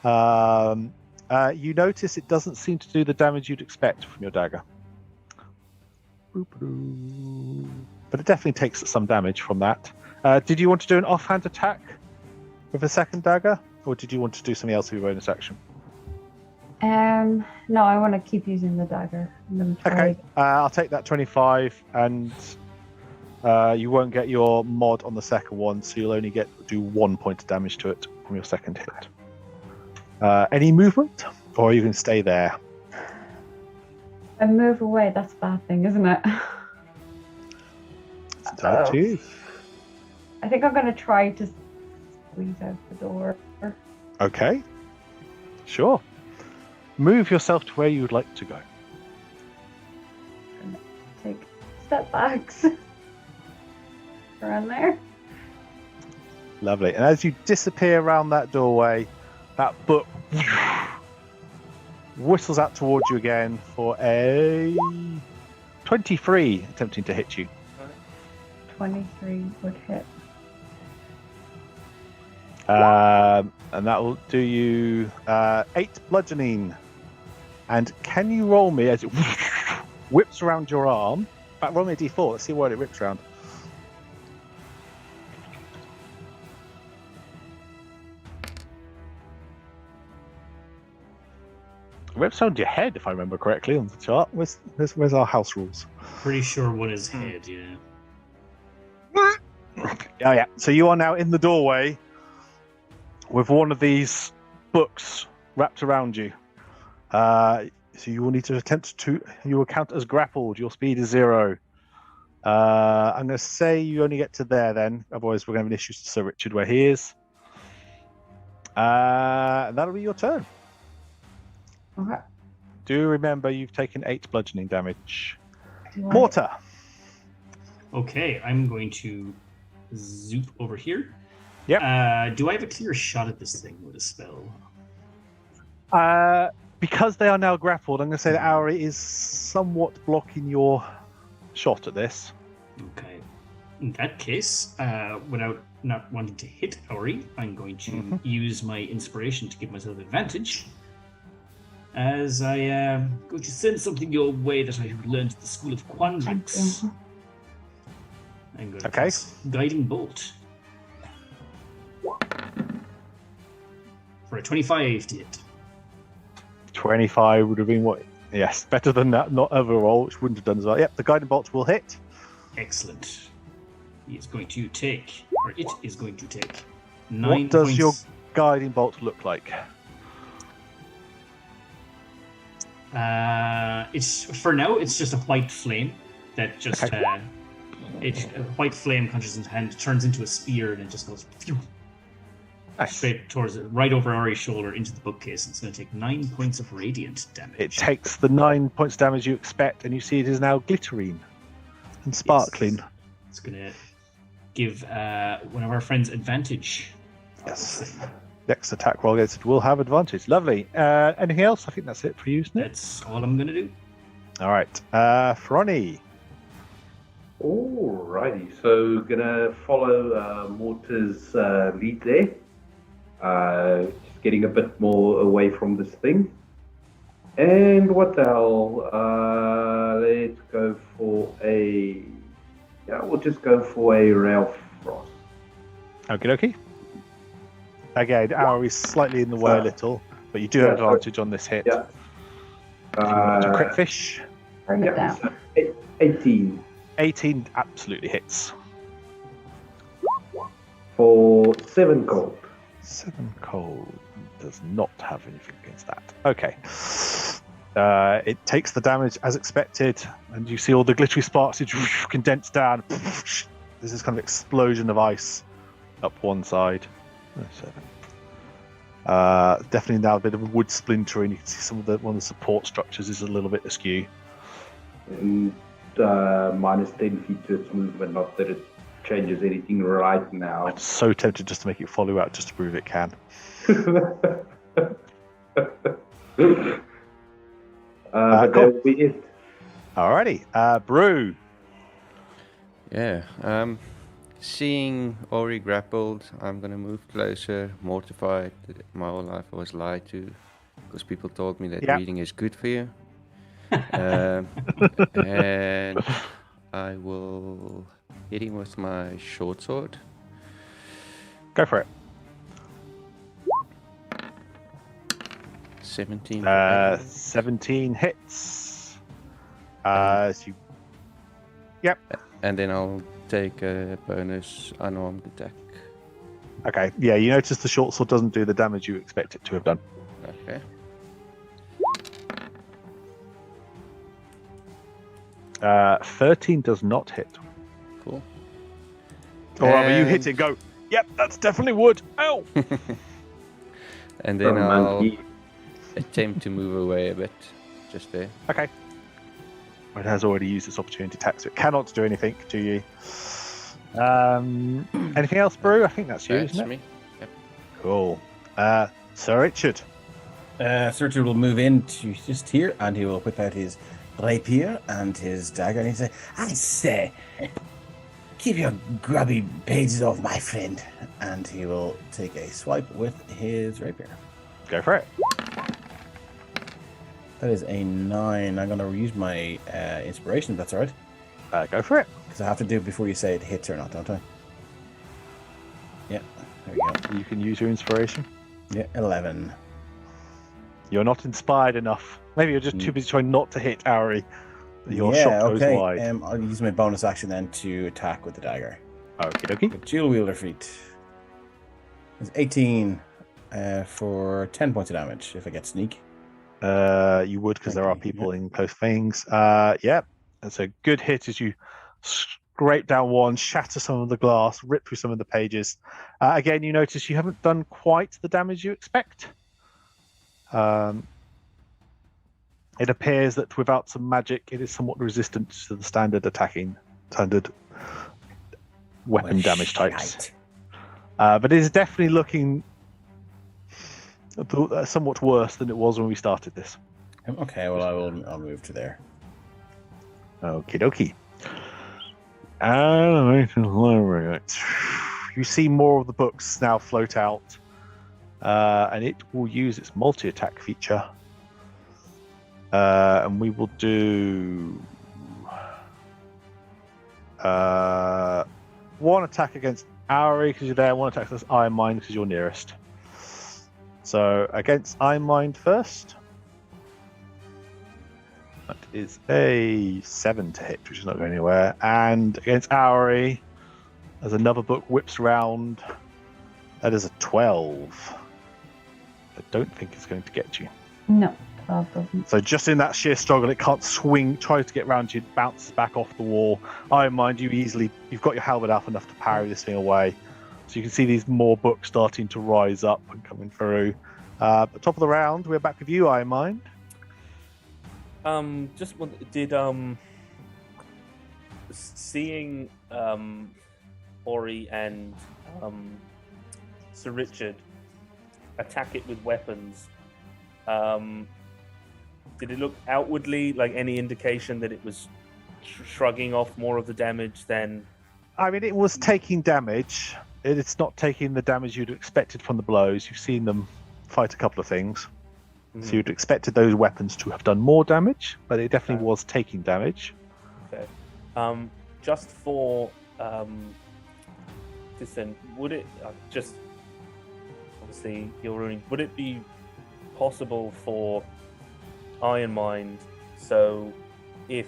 Speaker 9: You notice it doesn't seem to do the damage you'd expect from your dagger. But it definitely takes some damage from that. Did you want to do an offhand attack with a second dagger? Or did you want to do something else with your bonus action?
Speaker 5: No, I want to keep using the dagger. I'm gonna try.
Speaker 9: Okay, I'll take that 25, and you won't get your mod on the second one, so you'll only do 1 point of damage to it from your second hit. Any movement, or you can stay there?
Speaker 5: I move away. That's a bad thing, isn't it?
Speaker 9: It's entirely up to you.
Speaker 5: I think I'm gonna try to squeeze out the door.
Speaker 9: Okay, sure. Move yourself to where you would like to go.
Speaker 5: Take step backs around there.
Speaker 9: Lovely. And as you disappear around that doorway, that book whistles out towards you again for a 23, attempting to hit you.
Speaker 5: 23 would hit.
Speaker 9: And that will do you 8 bludgeoning. And can you roll me as it whips around your arm? In fact, roll me a d4. Let's see what it whips around. It whips around your head, if I remember correctly, on the chart. Where's our house rules?
Speaker 7: Pretty sure one is head, yeah.
Speaker 9: Oh yeah. So you are now in the doorway with one of these books wrapped around you. So you will need to you will count as grappled. Your speed is 0. I'm going to say you only get to there then. Otherwise we're going to have an issue to Sir Richard where he is. And that'll be your turn.
Speaker 5: Okay.
Speaker 9: Do remember you've taken 8 bludgeoning damage. Mortar.
Speaker 7: Okay, I'm going to zoop over here.
Speaker 9: Yep.
Speaker 7: Do I have a clear shot at this thing with a spell?
Speaker 9: Because they are now grappled, I'm going to say that Auri is somewhat blocking your shot at this.
Speaker 7: Okay. In that case, without not wanting to hit Ori, I'm going to use my inspiration to give myself advantage. As I am going to send something your way that I learned at the School of Quandrix. I'm going to cast Guiding Bolt. For a 25 to hit.
Speaker 9: 25 would have been what? Yes, better than that. Not overall, which wouldn't have done as well. Yep, the guiding bolt will hit.
Speaker 7: Excellent. He is going to take, or it is going to take 9
Speaker 9: What does
Speaker 7: points.
Speaker 9: your guiding bolt look like?
Speaker 7: It's for now. It's just a white flame that just a white flame punches into hand, turns into a spear, and it just goes straight towards it, right over Ari's shoulder into the bookcase. And it's going to take 9 points of radiant damage.
Speaker 9: It takes the 9 points damage you expect, and you see it is now glittering and sparkling.
Speaker 7: Yes. It's going to give one of our friends advantage.
Speaker 9: Yes. Next attack roll against it will have advantage. Lovely. Anything else? I think that's it for you, isn't it?
Speaker 7: That's all I'm going to do.
Speaker 9: All right. Fronny.
Speaker 3: Alrighty, so gonna follow Mortar's lead there. Just getting a bit more away from this thing. And what the hell? Let's go for a... Yeah, we'll just go for a Ralph Frost.
Speaker 9: Okie dokie. Again, Arrow is slightly in the way a little, but you do have advantage on this hit.
Speaker 3: Yeah.
Speaker 9: To crit fish.
Speaker 5: Bring it down.
Speaker 3: So 18.
Speaker 9: 18 absolutely hits.
Speaker 3: For 7 gold.
Speaker 9: 7 cold does not have anything against that. Okay. It takes the damage as expected, and you see all the glittery sparks condense down. There's this kind of explosion of ice up one side. 7. Definitely now a bit of wood splintering. You can see some of one of the support structures is a little bit askew.
Speaker 3: And minus 10 feet to its movement, not that it changes anything right now.
Speaker 9: I'm so tempted just to make it follow out just to prove it can.
Speaker 3: But that will be it.
Speaker 9: Alrighty. Brew.
Speaker 6: Yeah. Seeing Ori grappled, I'm gonna move closer, mortified that my whole life I was lied to, because people told me that reading is good for you. And I will hit him with my short sword.
Speaker 9: Go for it.
Speaker 6: 17.
Speaker 9: 17 hits.
Speaker 6: And then I'll take a bonus unarmed attack.
Speaker 9: Okay, yeah, you notice the short sword doesn't do the damage you expect it to have done.
Speaker 6: Okay.
Speaker 9: 13 does not hit.
Speaker 6: Cool.
Speaker 9: Or rather, you hit it, go, yep, that's definitely wood. Ow!
Speaker 6: And then I'll attempt to move away a bit, just there.
Speaker 9: Okay. It has already used its opportunity attack, so it cannot do anything to you. Anything else, Brew? I think that's you, isn't it?
Speaker 6: Me. Yep.
Speaker 9: Cool. Sir Richard.
Speaker 8: Sir Richard will move in to just here, and he will whip out his rapier and his dagger, and he say, "I say, keep your grubby pages off my friend." And he will take a swipe with his rapier.
Speaker 9: Go for it.
Speaker 8: That is a 9. I'm going to use my inspiration, if that's all right.
Speaker 9: Go for it.
Speaker 8: Because I have to do it before you say it hits or not, don't I? Yeah, there we go.
Speaker 9: You can use your inspiration.
Speaker 8: Yeah, 11.
Speaker 9: You're not inspired enough. Maybe you're just too busy trying not to hit Ari. Your shot goes wide.
Speaker 8: I'll use my bonus action then to attack with the dagger.
Speaker 9: Okie dokie.
Speaker 8: With dual wielder feat. It's 18 for 10 points of damage if I get sneak.
Speaker 9: You would, because there are people in close things. Yeah, that's a good hit as you scrape down one, shatter some of the glass, rip through some of the pages. Again, you notice you haven't done quite the damage you expect. It appears that without some magic, it is somewhat resistant to the standard weapon damage types. But it is definitely looking somewhat worse than it was when we started this.
Speaker 8: Okay, well, I'll move to there.
Speaker 9: Okie dokie. You see more of the books now float out, and it will use its multi-attack feature. And we will do one attack against Auri because you're there, one attack against Iron Mind because you're nearest. So against Iron Mind first. That is a 7 to hit, which is not going anywhere. And against Auri, as another book whips around, that is a 12. I don't think it's going to get you.
Speaker 5: No, 12 doesn't.
Speaker 9: So just in that sheer struggle, it can't swing, tries to get around you, bounces back off the wall. Iron Mind, you've got your halberd up enough to parry this thing away. So you can see these more books starting to rise up and coming through. At the top of the round, we're back with you, Iron Mind.
Speaker 2: Seeing Ori and Sir Richard attack it with weapons, did it look outwardly like any indication that it was shrugging off more of the damage than?
Speaker 9: I mean, it was taking damage. It's not taking the damage you'd expected from the blows. You've seen them fight a couple of things. So you'd expected those weapons to have done more damage, but it definitely was taking damage.
Speaker 2: Okay. Just for this then, would it just obviously you're ruining? Would it be possible for Iron Mind? So if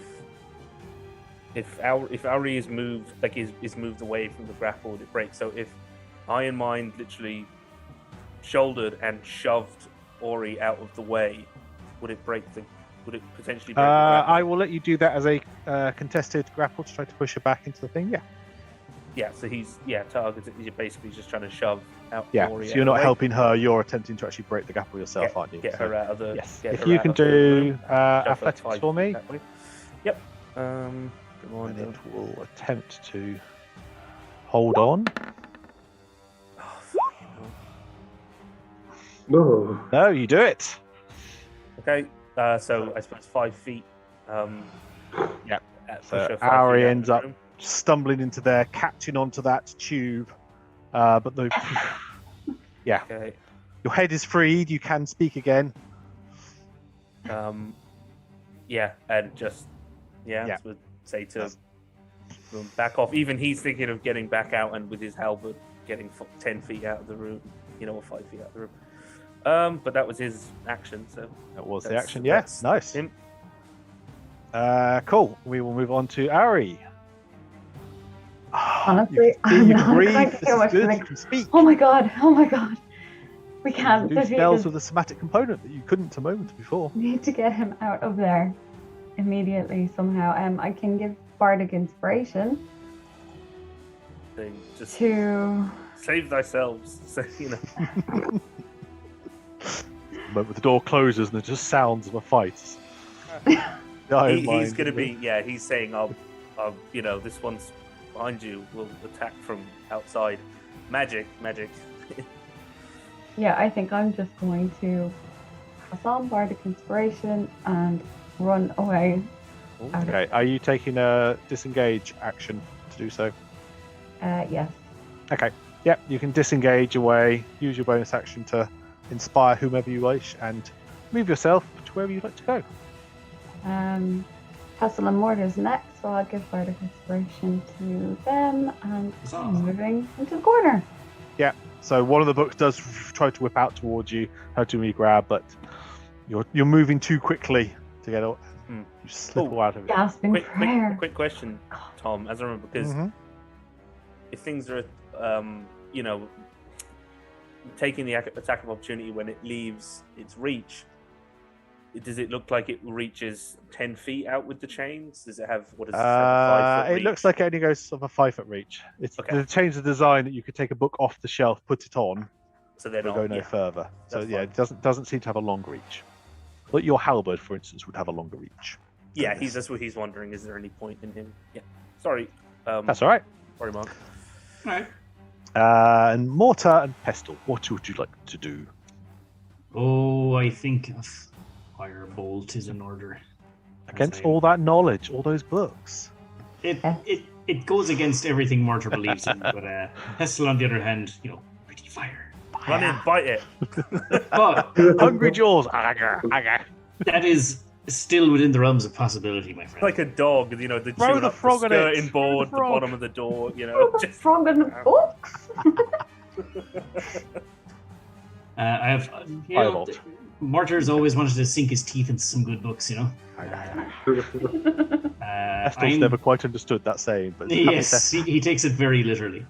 Speaker 2: Auri is moved, like is moved away from the grapple, it breaks. So if Iron Mind literally shouldered and shoved Ori out of the way, would it potentially break the grapple?
Speaker 9: I will let you do that as a contested grapple to try to push her back into the thing.
Speaker 2: Yeah, so he's targeted. He's basically just trying to shove out.
Speaker 9: Yeah,
Speaker 2: Ori
Speaker 9: so
Speaker 2: out
Speaker 9: you're
Speaker 2: of the
Speaker 9: not
Speaker 2: way.
Speaker 9: helping her. You're attempting to actually break the grapple yourself, aren't you?
Speaker 2: Get her out of the.
Speaker 9: Yes.
Speaker 2: Get
Speaker 9: If
Speaker 2: her
Speaker 9: you
Speaker 2: out
Speaker 9: can
Speaker 2: of the
Speaker 9: do
Speaker 2: room, shove her
Speaker 9: athletics
Speaker 2: 5
Speaker 9: for me,
Speaker 2: feet that way. Yep. Come on.
Speaker 9: and it will attempt to hold on.
Speaker 3: No.
Speaker 9: No, you do it.
Speaker 2: Okay. So I suppose 5 feet.
Speaker 9: Yep.
Speaker 2: Push
Speaker 9: So
Speaker 2: her 5 feet
Speaker 9: Auri
Speaker 2: out of
Speaker 9: ends
Speaker 2: the
Speaker 9: up
Speaker 2: room.
Speaker 9: stumbling into there, catching onto that tube. But the yeah,
Speaker 2: Okay.
Speaker 9: your head is freed. You can speak again.
Speaker 2: Yeah, and just
Speaker 9: Yeah.
Speaker 2: would say to back off. Even he's thinking of getting back out and with his halberd getting 10 feet out of the room, or 5 feet out of the room. But that was his action, so
Speaker 9: That was the
Speaker 2: that's-
Speaker 9: action. Yeah,
Speaker 2: that's
Speaker 9: nice.
Speaker 2: him.
Speaker 9: Cool. We will move on to Ari.
Speaker 5: Honestly,
Speaker 9: you
Speaker 5: I'm
Speaker 9: can
Speaker 5: not
Speaker 9: breathe.
Speaker 5: quite
Speaker 9: This
Speaker 5: sure
Speaker 9: is
Speaker 5: what to
Speaker 9: good.
Speaker 5: think.
Speaker 9: You can speak.
Speaker 5: Oh my god! We
Speaker 9: You
Speaker 5: can't
Speaker 9: can do
Speaker 5: defeat
Speaker 9: spells
Speaker 5: this.
Speaker 9: with a somatic component that you couldn't a moment before.
Speaker 5: We need to get him out of there immediately somehow. I can give Bardic Inspiration
Speaker 2: Thing. Just
Speaker 5: to.
Speaker 2: save thyselves. So,
Speaker 9: But the door closes and there's just sounds of a fight. Iron
Speaker 2: he's
Speaker 9: Mind,
Speaker 2: going to
Speaker 9: isn't
Speaker 2: be. Yeah, he's saying, "I'll, this one's behind you. Will attack from outside. Magic."
Speaker 5: Yeah, I think I'm just going to pass on Bardic Inspiration and run away.
Speaker 9: it? Okay. Are you taking a disengage action to do so?
Speaker 5: Yes.
Speaker 9: Okay. Yep. You can disengage away. Use your bonus action to inspire whomever you wish and move yourself to wherever you'd like to go.
Speaker 5: Pestle and Mortar's next, so I'll give Bardic Inspiration to them, and I'm moving into the corner.
Speaker 9: So one of the books does try to whip out towards you, how to me grab, but you're moving too quickly to get out. You slip out of it.
Speaker 5: Gasping prayer.
Speaker 2: Quick question, Tom. As I remember, because if things are, taking the attack of opportunity when it leaves its reach, does it look like it reaches 10 feet out with the chains? Does it have, what does it have, 5 foot
Speaker 9: It
Speaker 2: reach?
Speaker 9: looks like it only goes of a 5 foot reach. It's
Speaker 2: Okay.
Speaker 9: changed the design that you could take a book off the shelf, put it on,
Speaker 2: So they're
Speaker 9: but
Speaker 2: not,
Speaker 9: go no further. So
Speaker 2: That's
Speaker 9: yeah,
Speaker 2: fine.
Speaker 9: it doesn't seem to have a long reach. But your halberd, for instance, would have a longer reach.
Speaker 2: Yeah, that's what he's wondering. Is there any point in him? Yeah. Sorry.
Speaker 9: That's all right.
Speaker 2: Sorry, Mark.
Speaker 7: All right.
Speaker 9: And Mortar and Pestle, what would you like to do?
Speaker 7: Oh, I think a Firebolt is in order.
Speaker 9: Against all that knowledge, all those books.
Speaker 7: It it goes against everything Mortar believes in. But Pestle, on the other hand, pretty fire.
Speaker 2: Run in, bite it.
Speaker 7: But
Speaker 9: Hungry jaws. Aga, aga.
Speaker 7: that is still within the realms of possibility, my friend.
Speaker 2: Like a dog, the
Speaker 9: Throw
Speaker 2: chewing
Speaker 9: the
Speaker 2: up
Speaker 9: frog on it.
Speaker 2: skirting
Speaker 9: Throw
Speaker 2: board,
Speaker 9: the
Speaker 2: the
Speaker 9: frog.
Speaker 2: bottom of the door, just
Speaker 5: Frog in the box.
Speaker 7: I have,
Speaker 9: Firebolt.
Speaker 7: Mortar's always wanted to sink his teeth into some good books,
Speaker 9: Estel's never quite understood that saying, but
Speaker 7: Yes, he takes it very literally.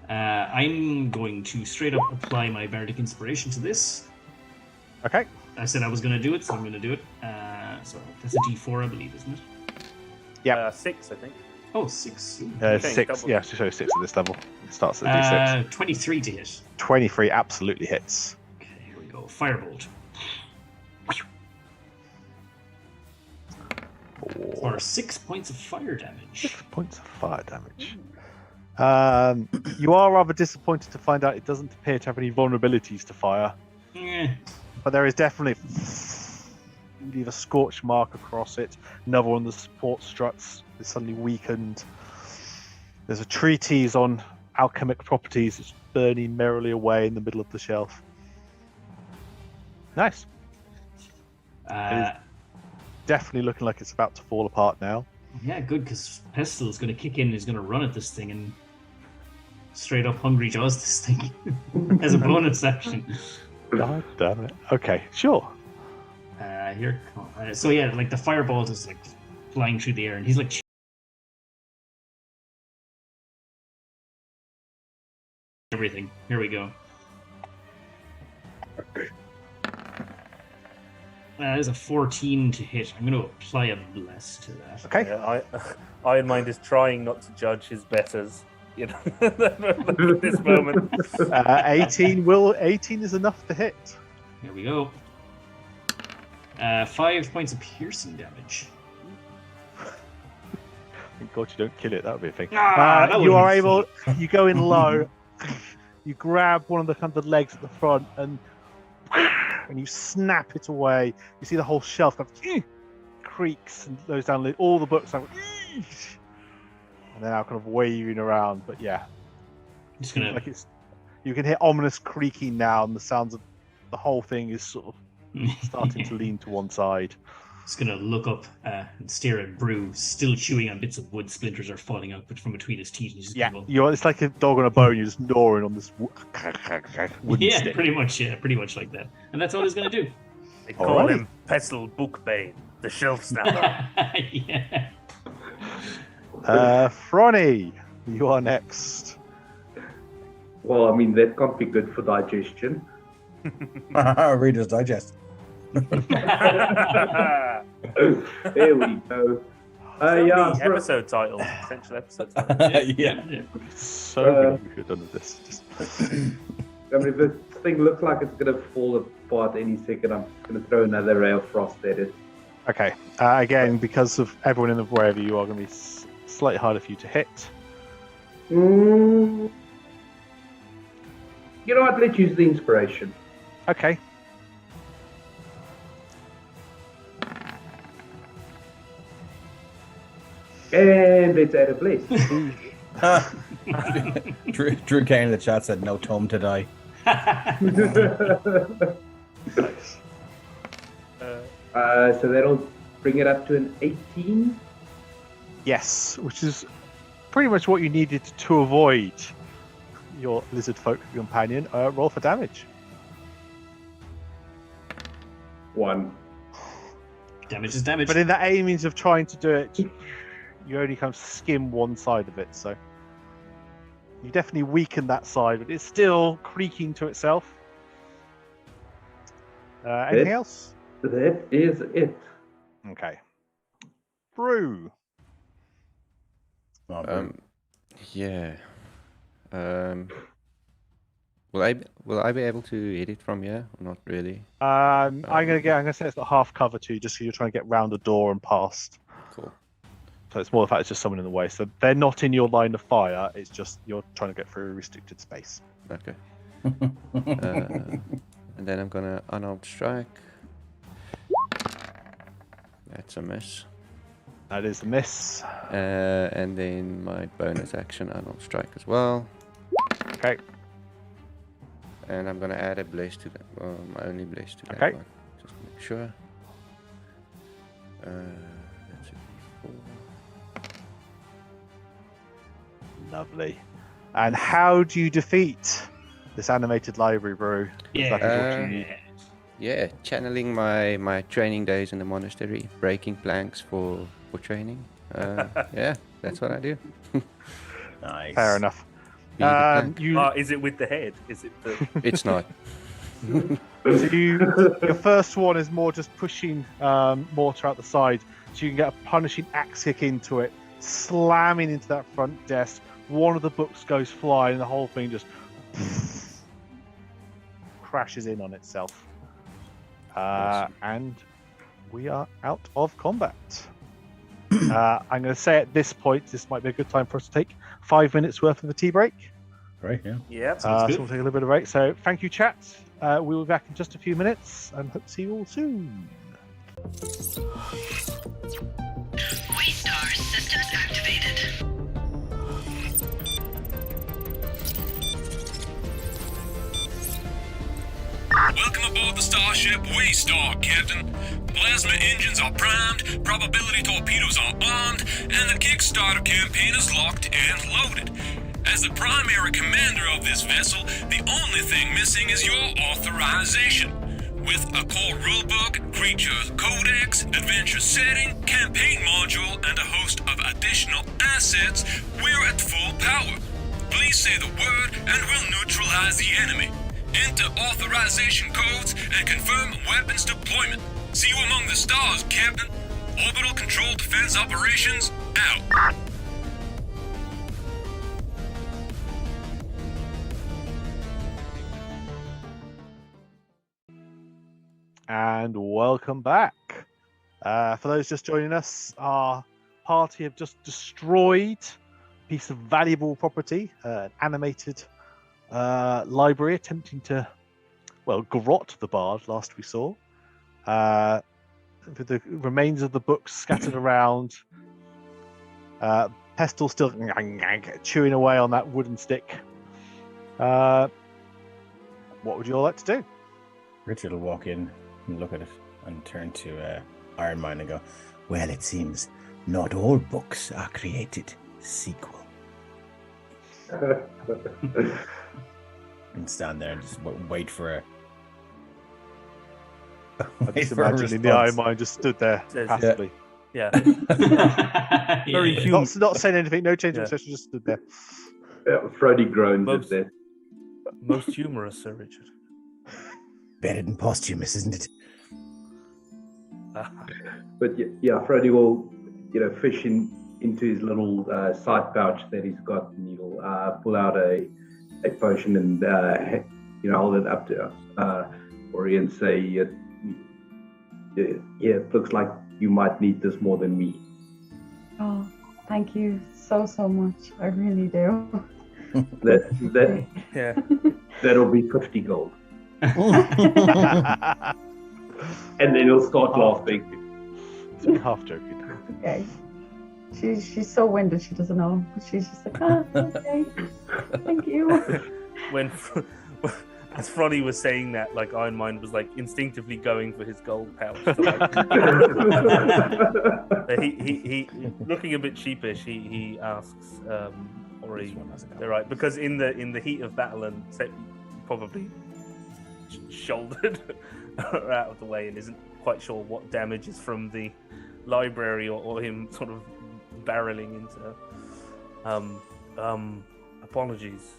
Speaker 7: I'm going to straight up apply my bardic inspiration to this.
Speaker 9: Okay.
Speaker 7: I said I was going to do it, so I'm going to do it. So that's a D4, I believe, isn't it?
Speaker 9: Yeah.
Speaker 2: 6, I think.
Speaker 7: Oh, 6.
Speaker 2: Okay,
Speaker 9: 6.
Speaker 2: double.
Speaker 9: Yeah, so 6 at this level. It starts at D6.
Speaker 7: 23 to hit.
Speaker 9: 23 absolutely hits.
Speaker 7: Okay, here we go. Firebolt. For 6 points of fire damage.
Speaker 9: 6 points of fire damage. You are rather disappointed to find out it doesn't appear to have any vulnerabilities to fire, but there is definitely leave a scorch mark across it. Another one of the support struts is suddenly weakened. There's a treatise on alchemic properties that's burning merrily away in the middle of the shelf. Nice. Definitely looking like it's about to fall apart now.
Speaker 7: Yeah, good, because Pestle is going to kick in and he's going to run at this thing and straight up Hungry Jaws this thing as a bonus action.
Speaker 9: God damn it. Okay, sure.
Speaker 7: Here, so yeah, like the firebolt is like flying through the air, and he's like everything. Here we go. There's a 14 to hit. I'm going to apply a bless to that.
Speaker 9: Okay.
Speaker 2: Yeah, Iron Mind is trying not to judge his betters, at this moment.
Speaker 9: 18 is enough to hit.
Speaker 7: Here we go. 5 points of piercing damage.
Speaker 9: Thank God you don't kill it. That would be a thing.
Speaker 7: That
Speaker 9: You
Speaker 7: would've
Speaker 9: are
Speaker 7: been
Speaker 9: able. You go in low. You grab one of the kind of legs at the front and you snap it away. You see the whole shelf kind of creaks and goes down. All the books are, and they're now kind of waving around. But yeah,
Speaker 7: I'm just gonna.
Speaker 9: like it's. You can hear ominous creaking now, and the sounds of the whole thing is sort of starting to lean to one side.
Speaker 7: Just gonna look up and stare at Brew, still chewing on bits of wood. Splinters are falling out from between his teeth. And he's just
Speaker 9: Yeah,
Speaker 7: gonna
Speaker 9: it's like a dog on a bone. You're just gnawing on this wooden
Speaker 7: yeah,
Speaker 9: stick.
Speaker 7: pretty much like that. And that's all he's gonna do.
Speaker 2: They call him Pestle Bookbane, the shelf snapper.
Speaker 7: Yeah.
Speaker 9: Fronny, you are next.
Speaker 3: Well, I mean, that can't be good for digestion.
Speaker 8: Reader's Digest.
Speaker 3: There we go. Yeah,
Speaker 2: The episode title, potential episode title.
Speaker 7: Yeah.
Speaker 9: So good we could have done this.
Speaker 3: I mean, this thing looks like it's going to fall apart any second. I'm just going to throw another ray of frost at it.
Speaker 9: Okay. Again, because of everyone in the wherever you are going to be slightly harder for you to hit.
Speaker 3: You know what? Let's use the inspiration.
Speaker 9: Okay.
Speaker 3: And let's add a bless.
Speaker 8: Drew Kane in the chat said no tome to die.
Speaker 3: So that'll bring it up to an 18.
Speaker 9: Yes, which is pretty much what you needed to avoid your lizard folk companion. Roll for damage.
Speaker 3: 1.
Speaker 7: Damage is damage.
Speaker 9: But in the aimings of trying to do it, you only kind of skim one side of it, so you definitely weaken that side, but it's still creaking to itself. Anything else?
Speaker 3: That is it.
Speaker 9: Okay. Brew.
Speaker 6: Yeah. Will I be able to hit it from here? Or not really.
Speaker 9: I'm gonna say it's got half cover too, just so you're trying to get round the door and past.
Speaker 6: Cool.
Speaker 9: So it's more the fact it's just someone in the way. So they're not in your line of fire. It's just you're trying to get through a restricted space.
Speaker 6: Okay. And then I'm gonna unarmed strike. That's a miss.
Speaker 9: That is a miss.
Speaker 6: And then my bonus action, unarmed strike as well.
Speaker 9: Okay.
Speaker 6: And I'm gonna add a bless to that. My only bless to that
Speaker 9: Okay.
Speaker 6: one. Just to make sure. That's a D4.
Speaker 9: Lovely. And how do you defeat this animated library brew?
Speaker 7: Yeah.
Speaker 9: That is what you need.
Speaker 6: Yeah, channeling my training days in the monastery, breaking planks for training. Yeah, that's what I do.
Speaker 4: Nice.
Speaker 9: Fair enough.
Speaker 6: Be the plank.
Speaker 2: Is it with the head? Is it the...
Speaker 6: It's not.
Speaker 9: So your first one is more just pushing mortar out the side, so you can get a punishing axe kick into it, slamming into that front desk. One of the books goes flying, and the whole thing just crashes in on itself.
Speaker 6: Awesome.
Speaker 9: And we are out of combat. I'm going to say at this point, this might be a good time for us to take 5 minutes worth of a tea break.
Speaker 4: Right, yeah.
Speaker 2: Yep.
Speaker 9: So we'll take a little bit of break. So thank you, chat. We'll be back in just a few minutes and hope to see you all soon.
Speaker 10: Waystar systems activated.
Speaker 11: Welcome aboard the starship Waystar, Captain. Plasma engines are primed, probability torpedoes are armed, and the Kickstarter campaign is locked and loaded. As the primary commander of this vessel, the only thing missing is your authorization. With a core rulebook, creature codex, adventure setting, campaign module, and a host of additional assets, we're at full power. Please say the word and we'll neutralize the enemy. Enter authorization codes and confirm weapons deployment. See you among the stars, Captain. Orbital Control Defense Operations, out.
Speaker 9: And welcome back. For those just joining us, our party have just destroyed a piece of valuable property, an animated library attempting to, garrot the bard last we saw. With the remains of the books scattered around. Pestle still chewing away on that wooden stick. What would you all like to do?
Speaker 4: Richard will walk in and look at it and turn to Iron Mine and go, well, it seems not all books are created sequel. And stand there and just wait for a...
Speaker 9: I'm just imagining the Iron Mine just stood there passively.
Speaker 2: Yeah.
Speaker 7: Very
Speaker 2: human.
Speaker 9: Not saying anything, no change of expression, just stood there.
Speaker 3: Frody groans at that.
Speaker 2: Most humorous, Sir Richard.
Speaker 4: Better than posthumous, isn't it?
Speaker 3: But yeah, Frody will, fish into his little side pouch that he's got, and he'll pull out a potion and hold it up to Ori and say, yeah, it looks like you might need this more than me.
Speaker 5: Oh, thank you so much. I really do.
Speaker 3: That'll be 50 gold. And then he'll start laughing.
Speaker 9: It's me half joking.
Speaker 5: Okay. She's so winded she doesn't know. She's just like, okay. Thank you.
Speaker 2: When as Frody was saying that, like Iron Mine was like instinctively going for his gold pouch. So, like, he looking a bit sheepish. He asks Ori, they're right, because in the heat of battle and probably shouldered out of the way and isn't quite sure what damage is from the library or him sort of barreling into. Apologies.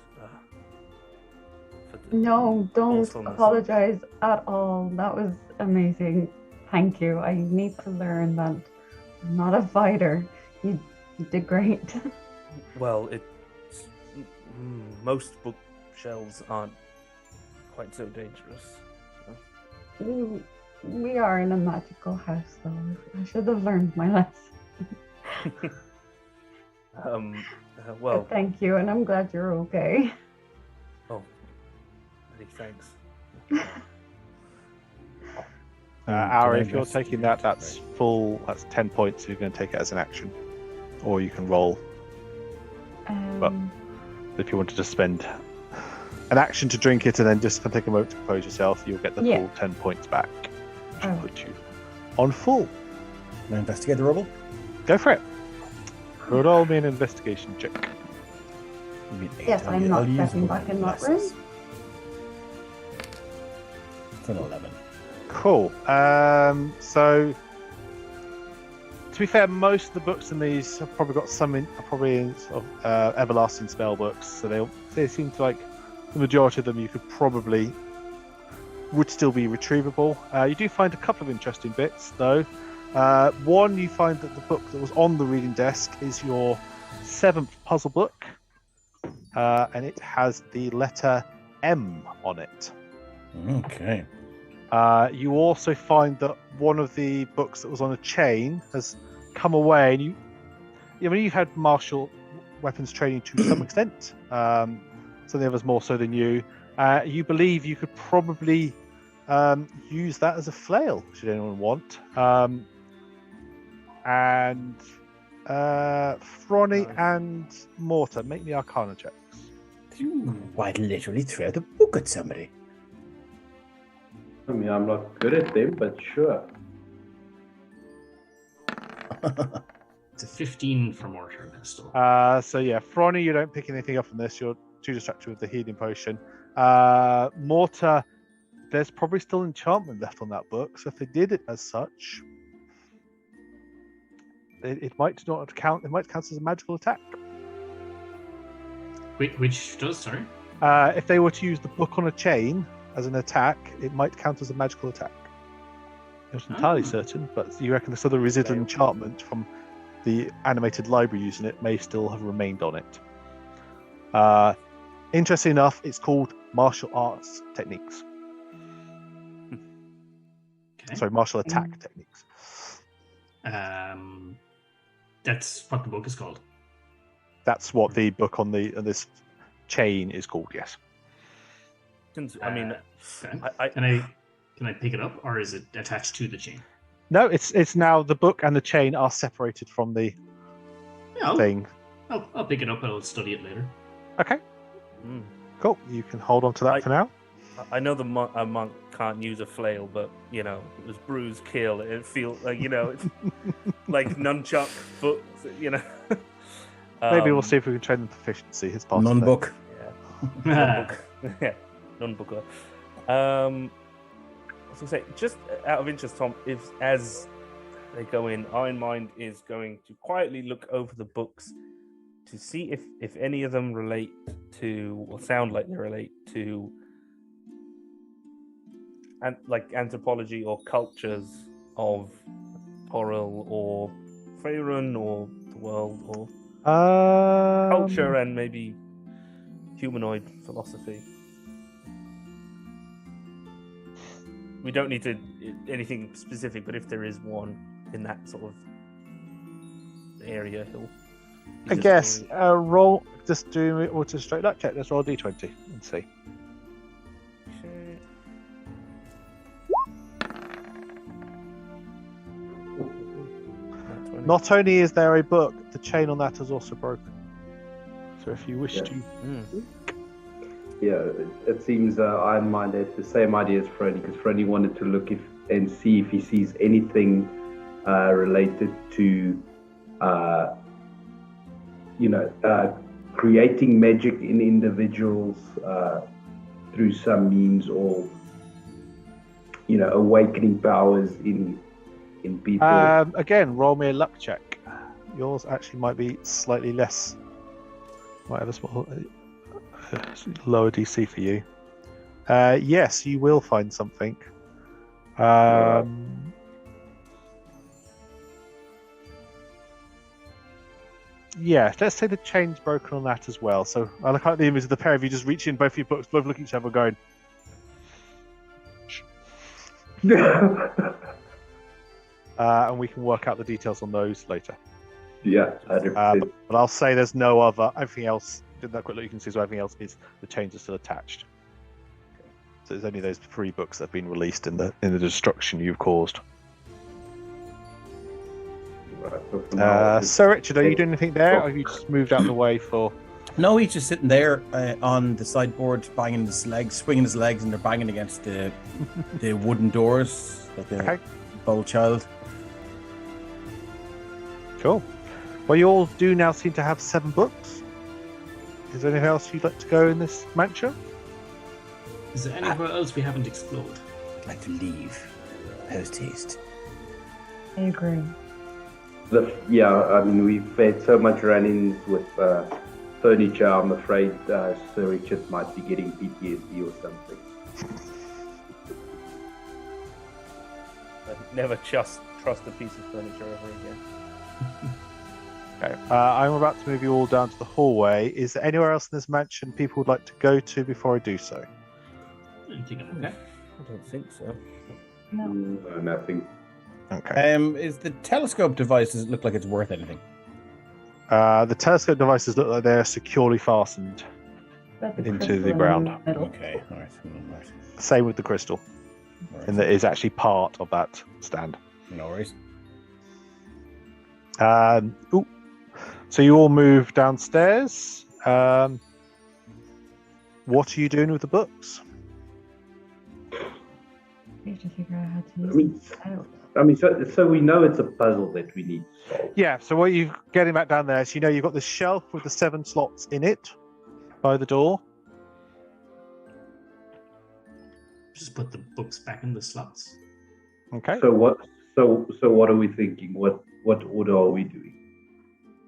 Speaker 5: No, don't apologize at all. That was amazing. Thank you. I need to learn that I'm not a fighter. You did great.
Speaker 2: Well, most bookshelves aren't quite so dangerous. So.
Speaker 5: We are in a magical house, though. I should have learned my lesson.
Speaker 2: Well,
Speaker 5: but thank you, and I'm glad you're okay.
Speaker 2: Oh, many thanks.
Speaker 9: Ari,
Speaker 8: can I
Speaker 9: if you're taking that, that's full. That's 10 points. So you're going to take it as an action, or you can roll. But if you wanted to spend an action to drink it and then just take a moment to compose yourself, you'll get the full 10 points back, which will put you on full.
Speaker 8: Can I investigate the rubble?
Speaker 9: Go for it. Roll me an investigation check.
Speaker 12: Yes, I'm not stepping back in that room.
Speaker 8: It's an 11.
Speaker 9: Cool. So, to be fair, most of the books in these have probably got some sort of everlasting spell books. So they seem to like the majority of them. You could probably would still be retrievable. You do find a couple of interesting bits though. One, you find that the book that was on the reading desk is your 7th puzzle book, and it has the letter M on it.
Speaker 8: Okay.
Speaker 9: You also find that one of the books that was on a chain has come away, and you've had martial weapons training to some extent. Some of the others more so than you. You believe you could probably use that as a flail, should anyone want. And Fronny and Mortar, make me Arcana checks.
Speaker 8: Why literally throw the book at somebody?
Speaker 3: I mean, I'm not good at them, but sure.
Speaker 7: It's a 15 for mortar and pestle.
Speaker 9: So yeah, Fronny, you don't pick anything up from this. You're too distracted with the healing potion. Mortar, there's probably still enchantment left on that book, so if they did it as such, it might not count. It might count as a magical attack.
Speaker 7: Which does, sorry?
Speaker 9: If they were to use the book on a chain as an attack, it might count as a magical attack. I'm not entirely certain, but you reckon this other residual enchantment from the animated library using it may still have remained on it. Interesting enough, it's called martial arts techniques.
Speaker 7: Okay.
Speaker 9: Sorry, martial attack techniques.
Speaker 7: That's what the book is called.
Speaker 9: That's what the book on this chain is called. Yes.
Speaker 2: I mean,
Speaker 7: okay. Can I pick it up, or is it attached to the chain?
Speaker 9: No, it's now the book and the chain are separated from the thing.
Speaker 7: I'll pick it up and I'll study it later.
Speaker 9: Okay. Cool. You can hold on to that for now.
Speaker 2: I know a monk can't use a flail, but it was bruise kill. It feels like it's like nunchuck foot.
Speaker 9: Maybe we'll see if we can train them proficiency. His part.
Speaker 8: Non-book.
Speaker 2: Yeah. Yeah. Non-booker. I was gonna say, just out of interest, Tom, as they go in, Iron Mind is going to quietly look over the books to see if any of them relate to or sound like they relate to like anthropology or cultures of Toril or Faerun or the world or culture and maybe humanoid philosophy. We don't need to anything specific, but if there is one in that sort of area,
Speaker 9: I guess roll. Just do it or just straight luck check. Let's roll a d20 and see. Not only is there a book, the chain on that is also broken. So if you wish to...
Speaker 3: Yeah, it seems Iron Mind had the same idea as Freddy, because Freddy wanted to look and see if he sees anything related to, creating magic in individuals through some means, or awakening powers in people.
Speaker 9: Again, roll me a luck check. Yours actually might be slightly less. Might have a small lower DC for you. Yes, you will find something. Yeah, let's say the chain's broken on that as well. So I look at the image of the pair of you just reaching both your books, both look at each other going. And we can work out the details on those later.
Speaker 3: Yeah, 100%.
Speaker 9: But I'll say there's no other. Everything else, did that quick look, you can see, so everything else is the chains are still attached. So it's only those 3 books that have been released in the destruction you've caused. Sir Richard, are you doing anything there, or have you just moved out of the way for?
Speaker 8: No, he's just sitting there on the sideboard, banging his legs, swinging his legs, and they're banging against the wooden doors like a bold child.
Speaker 9: Cool. Well, you all do now seem to have 7 books. Is there anything else you'd like to go in this mansion?
Speaker 7: Is there anywhere else we haven't explored?
Speaker 8: I'd like to leave post haste.
Speaker 5: I agree.
Speaker 3: I mean, we've had so much run-ins with furniture. I'm afraid Sir Richard might be getting PTSD or something.
Speaker 2: Never trust a piece of furniture ever again.
Speaker 9: Okay. I'm about to move you all down to the hallway. Is there anywhere else in this mansion people would like to go to before I do so?
Speaker 7: I think I'm okay.
Speaker 2: I don't think so.
Speaker 5: No.
Speaker 3: No, nothing.
Speaker 9: Okay.
Speaker 8: Is the telescope device, does it look like it's worth anything?
Speaker 9: The telescope devices look like they're securely fastened into the ground.
Speaker 8: Okay, all right.
Speaker 9: Same with the crystal, and that is actually part of that stand.
Speaker 8: No worries.
Speaker 9: So you all move downstairs. What are you doing with the books?
Speaker 5: We have to figure out how to use this out.
Speaker 3: I mean, so we know it's a puzzle that we need to solve.
Speaker 9: Yeah, so what you're getting back down there is, you know, you've got the shelf with the 7 slots in it by the door.
Speaker 7: Just put the books back in the slots.
Speaker 9: Okay.
Speaker 3: So what are we thinking? What order are we doing?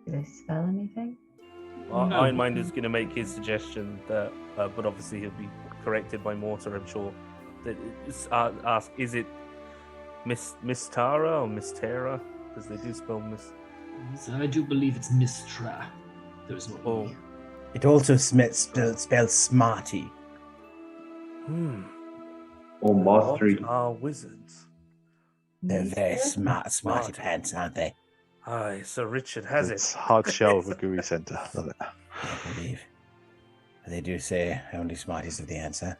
Speaker 5: Did I spell anything?
Speaker 2: Ironmind is going to make his suggestion, that, but obviously he'll be corrected by Mortar, I'm sure. That ask, is it Miss Tara or Miss Tara? Because they do spell Miss.
Speaker 7: So I do believe it's Mistra. There's no E.
Speaker 8: It also spells smarty.
Speaker 3: Or mastery.
Speaker 2: What are wizards?
Speaker 8: They're very smarty pants, aren't they?
Speaker 2: Aye, Sir Richard has
Speaker 9: It's
Speaker 2: it.
Speaker 9: hard shell of a GUI center. Love it.
Speaker 8: I believe. They do say only smarties have the answer.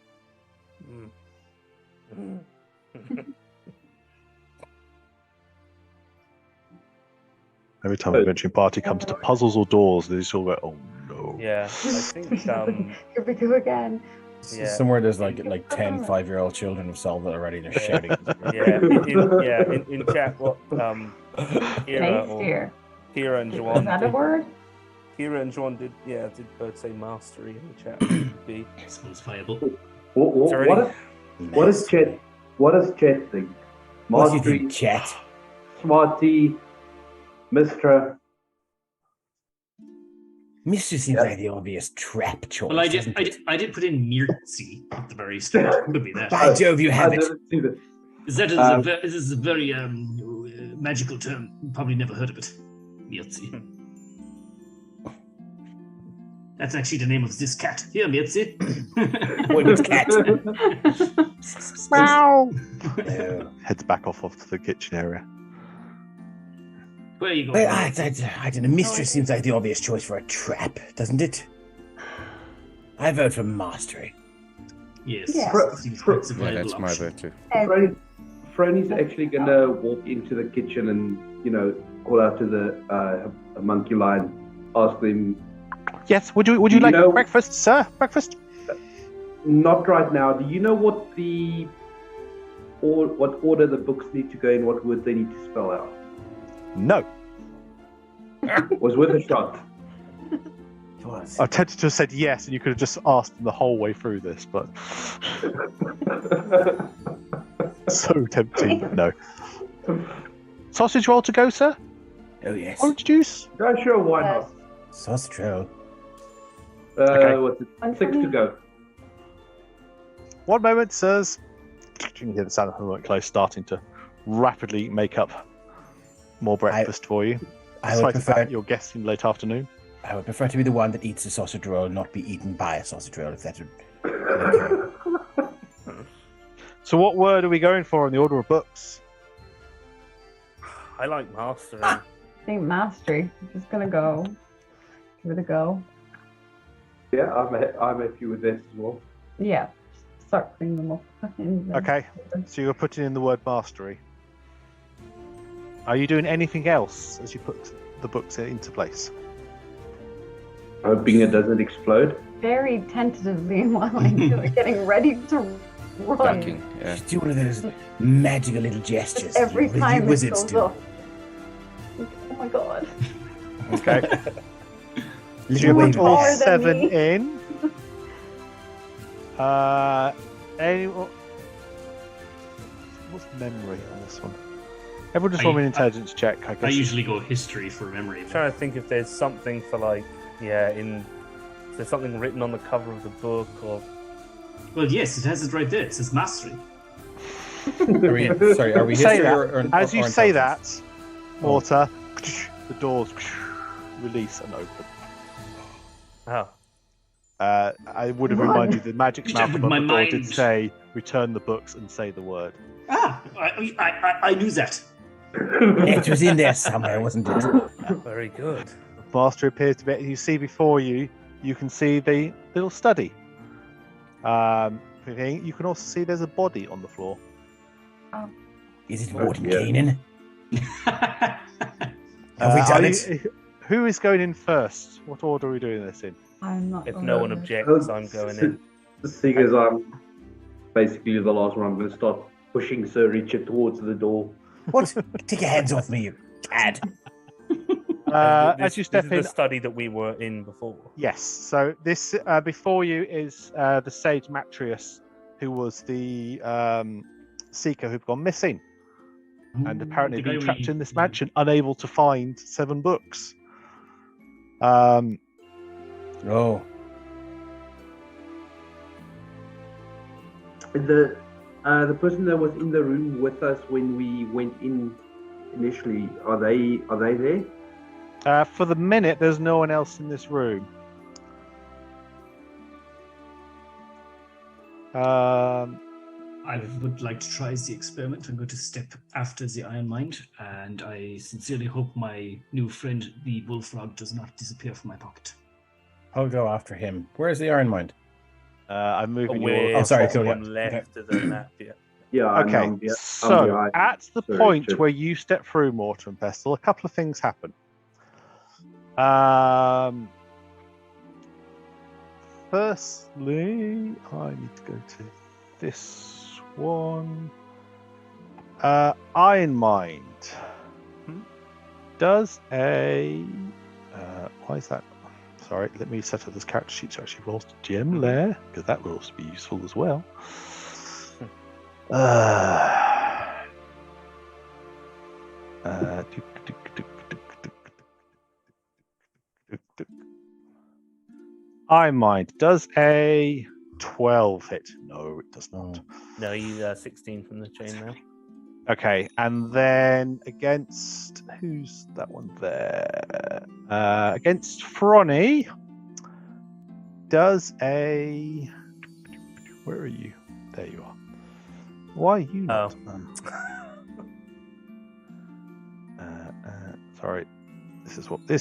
Speaker 9: Every time a adventuring party comes to puzzles or doors, they just all go, "Oh no!"
Speaker 2: Yeah, I think.
Speaker 5: Here we go again.
Speaker 2: Yeah.
Speaker 8: Somewhere there's like 10 5-year-old children have solved it already. They're shouting.
Speaker 2: In chat, what Kira and Juan.
Speaker 5: Is that a word?
Speaker 2: Kira and Juan did both say mastery in the chat. B.
Speaker 7: Sounds viable.
Speaker 3: What does Chet think?
Speaker 8: What do you think, Chet?
Speaker 3: Smarty, Mistra.
Speaker 8: Mistra seems like the obvious trap choice.
Speaker 7: Well, I did put in Mirtzi at the very start. Could be that.
Speaker 8: By Jove, you have it.
Speaker 7: Is a very magical term. Probably never heard of it. Mirtzi. That's actually the name of this cat. Here, Mirtzi.
Speaker 8: What cat?
Speaker 9: Wow. Heads back off to the kitchen area.
Speaker 7: Where are you going?
Speaker 8: Well, I don't know. Mistress seems like the obvious choice for a trap, doesn't it? I vote for mastery.
Speaker 7: Yes.
Speaker 5: Yeah.
Speaker 7: Seems like it's a viable
Speaker 6: That's my
Speaker 7: option.
Speaker 6: vote too.
Speaker 3: Franny's actually gonna walk into the kitchen and call out to the monkey line, ask them.
Speaker 9: Yes. Would you like breakfast, sir? Breakfast?
Speaker 3: Not right now. Do you know what what order the books need to go in? What words they need to spell out?
Speaker 9: No.
Speaker 3: Was worth a shot.
Speaker 9: I tempted to have said yes, and you could have just asked them the whole way through this, but so tempting. No. Sausage roll to go, sir?
Speaker 8: Oh yes.
Speaker 9: Orange juice?
Speaker 3: Yeah, sure. Why not?
Speaker 8: Sausage roll.
Speaker 9: Okay.
Speaker 3: What's it? 6 to go.
Speaker 9: One moment, sirs. You can hear the sound of the remote close starting to rapidly make up more breakfast for you.
Speaker 8: I would
Speaker 9: Despite the
Speaker 8: prefer
Speaker 9: fact you're guesting late afternoon.
Speaker 8: I would prefer to be the one that eats the sausage roll, not be eaten by a sausage roll, if that would.
Speaker 9: So what word are we going for in the order of books?
Speaker 2: I like mastery.
Speaker 5: I think mastery. I'm just gonna go. Give it a go.
Speaker 3: Yeah, I'm happy with this as well.
Speaker 5: Yeah.
Speaker 12: start putting them up.
Speaker 9: Okay, so you're putting in the word mastery. Are you doing anything else as you put the books into place?
Speaker 3: Hoping it doesn't explode.
Speaker 12: Very tentatively while I do it, getting ready to run.
Speaker 6: Ducking, yeah.
Speaker 8: Just do one of those magical little gestures.
Speaker 12: Every
Speaker 8: you
Speaker 12: time it
Speaker 8: wizards
Speaker 12: goes
Speaker 8: do.
Speaker 12: up. Oh my god.
Speaker 9: Okay.
Speaker 8: Little
Speaker 9: You
Speaker 8: wave
Speaker 9: put
Speaker 8: of
Speaker 9: all
Speaker 8: the hand.
Speaker 9: 7 in. What's memory on this one? Everyone just roll me an intelligence check, I guess.
Speaker 7: I usually go history for memory.
Speaker 2: I'm trying to think if there's something for like, is there something written on the cover of the book or?
Speaker 7: Well, yes, it has it right there. It says mastery.
Speaker 4: Are we
Speaker 9: say
Speaker 4: history
Speaker 9: that.
Speaker 4: or
Speaker 9: As you
Speaker 4: or
Speaker 9: say
Speaker 4: intelligence?
Speaker 9: that, Mortar, the doors release and open.
Speaker 2: Oh.
Speaker 9: I would have reminded you the magic mouth above
Speaker 7: My
Speaker 9: the door did
Speaker 7: mind.
Speaker 9: say return the books and say the word.
Speaker 7: Ah, I knew that.
Speaker 8: It was in there somewhere, wasn't it?
Speaker 2: Very good.
Speaker 9: Master appears to be. You see before you. You can see the little study. You can also see there's a body on the floor.
Speaker 8: Is it Morton
Speaker 3: yeah.
Speaker 8: Kanan? Have we done it?
Speaker 9: Who is going in first? What order are we doing this in?
Speaker 12: I'm not.
Speaker 2: If no one objects, I'm going in.
Speaker 3: Seeing as I'm basically the last one, I'm going to start pushing Sir Richard towards the door.
Speaker 8: What? Take your hands off me, you cad.
Speaker 9: As you step
Speaker 2: this
Speaker 9: in,
Speaker 2: is the study that we were in before.
Speaker 9: yes. So this before you is the sage Matrius, who was the seeker who'd gone missing, and apparently
Speaker 7: the guy
Speaker 9: been trapped
Speaker 7: we-
Speaker 9: in this mansion, unable to find 7 books.
Speaker 8: Oh.
Speaker 3: The person that was in the room with us when we went in initially, are they there?
Speaker 9: For the minute, there's no one else in this room.
Speaker 7: I would like to try the experiment. I'm going to step after the Iron Mind, and I sincerely hope my new friend, the Bullfrog, does not disappear from my pocket.
Speaker 4: I'll go after him. Where's the Iron Mind?
Speaker 9: I'm moving you
Speaker 2: We're
Speaker 9: all.
Speaker 4: Oh, sorry, cool,
Speaker 2: one
Speaker 4: yeah.
Speaker 2: left of the map. Yeah.
Speaker 3: Yeah.
Speaker 9: Okay,
Speaker 3: I'm
Speaker 9: so
Speaker 3: behind.
Speaker 9: at the
Speaker 3: Sorry,
Speaker 9: point
Speaker 3: Richard.
Speaker 9: where you step through Mortar and Pestle, a couple of things happen. Firstly, I need to go to this one. Iron Mind does a. Why is that? Sorry, let me set up this character sheet so actually rolls to gem layer, because that will also be useful as well. Iron Mind does a 12 hit. No, it does not.
Speaker 2: No, he's 16 from the chain now.
Speaker 9: Okay, and then against who's that one there? Against Fronny does a. Where are you? There you are. Why are you not? Sorry, this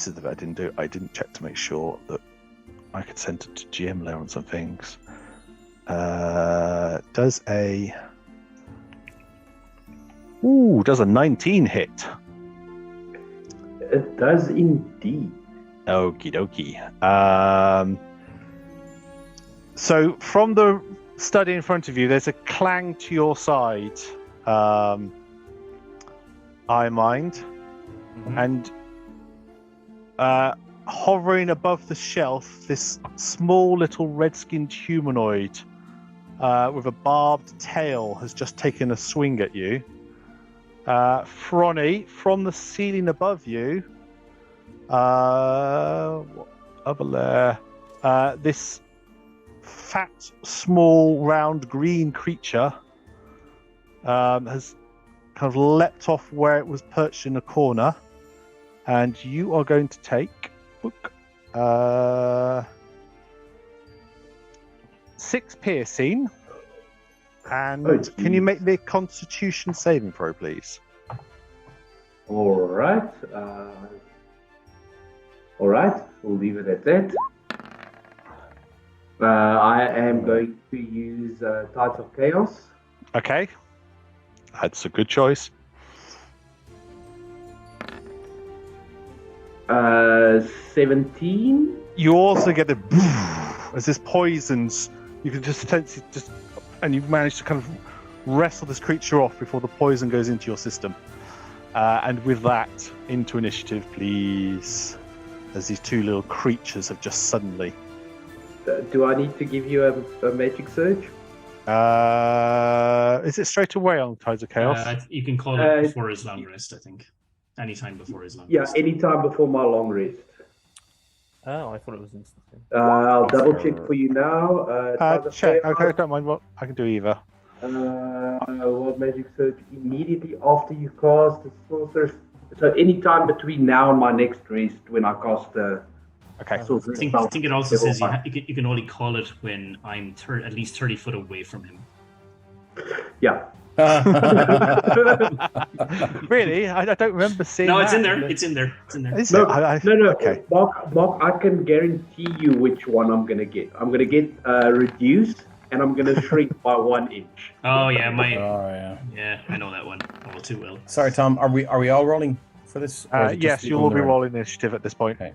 Speaker 9: is the bit I didn't do. I didn't check to make sure that I could send it to GM layer on some things. Does a 19 hit.
Speaker 3: It does indeed.
Speaker 9: Okie dokie. So from the study in front of you, there's a clang to your side. I mind. And hovering above the shelf, this small little red-skinned humanoid with a barbed tail has just taken a swing at you. Fronny, from the ceiling above you, other layer, this fat, small, round, green creature has kind of leapt off where it was perched in a corner, and you are going to take 6 piercing. And can you make me a Constitution saving throw, please?
Speaker 3: All right. We'll leave it at that. I am going to use Tides of Chaos.
Speaker 9: Okay. That's a good choice.
Speaker 3: 17.
Speaker 9: You also get the as this poisons. You can just sense it, and you've managed to kind of wrestle this creature off before the poison goes into your system. And with that, into initiative, please. As these two little creatures have just suddenly.
Speaker 3: Do I need to give you a magic surge?
Speaker 9: Is it straight away on Tides of Chaos?
Speaker 7: You can call it before his long rest, I think. Anytime before his long rest.
Speaker 3: Yeah, anytime before my long rest.
Speaker 13: Oh, I thought it was instant.
Speaker 3: I'll double check for you now.
Speaker 9: Check. Okay, don't mind. What I can do either.
Speaker 3: What magic surge immediately after you cast the sorcerer's. So anytime between now and my next rest, when I cast the.
Speaker 9: Okay.
Speaker 7: I think it also says you can only call it when I'm at least 30 foot away from him.
Speaker 3: Yeah.
Speaker 9: Really? I don't remember seeing.
Speaker 7: No, it's
Speaker 9: that.
Speaker 7: in there. It's in there. It's in there.
Speaker 9: Is
Speaker 3: No,
Speaker 9: it?
Speaker 3: no.
Speaker 9: Okay.
Speaker 3: Mark, I can guarantee you which one I'm gonna get. I'm gonna get reduced, and I'm gonna shrink by 1 inch.
Speaker 7: Oh yeah,
Speaker 8: yeah,
Speaker 7: I know that one all too well.
Speaker 8: Sorry, Tom. Are we all rolling for this? Or is it
Speaker 9: Yes,
Speaker 8: just
Speaker 9: you will be
Speaker 8: rolling?
Speaker 9: rolling initiative at this point.
Speaker 8: Okay.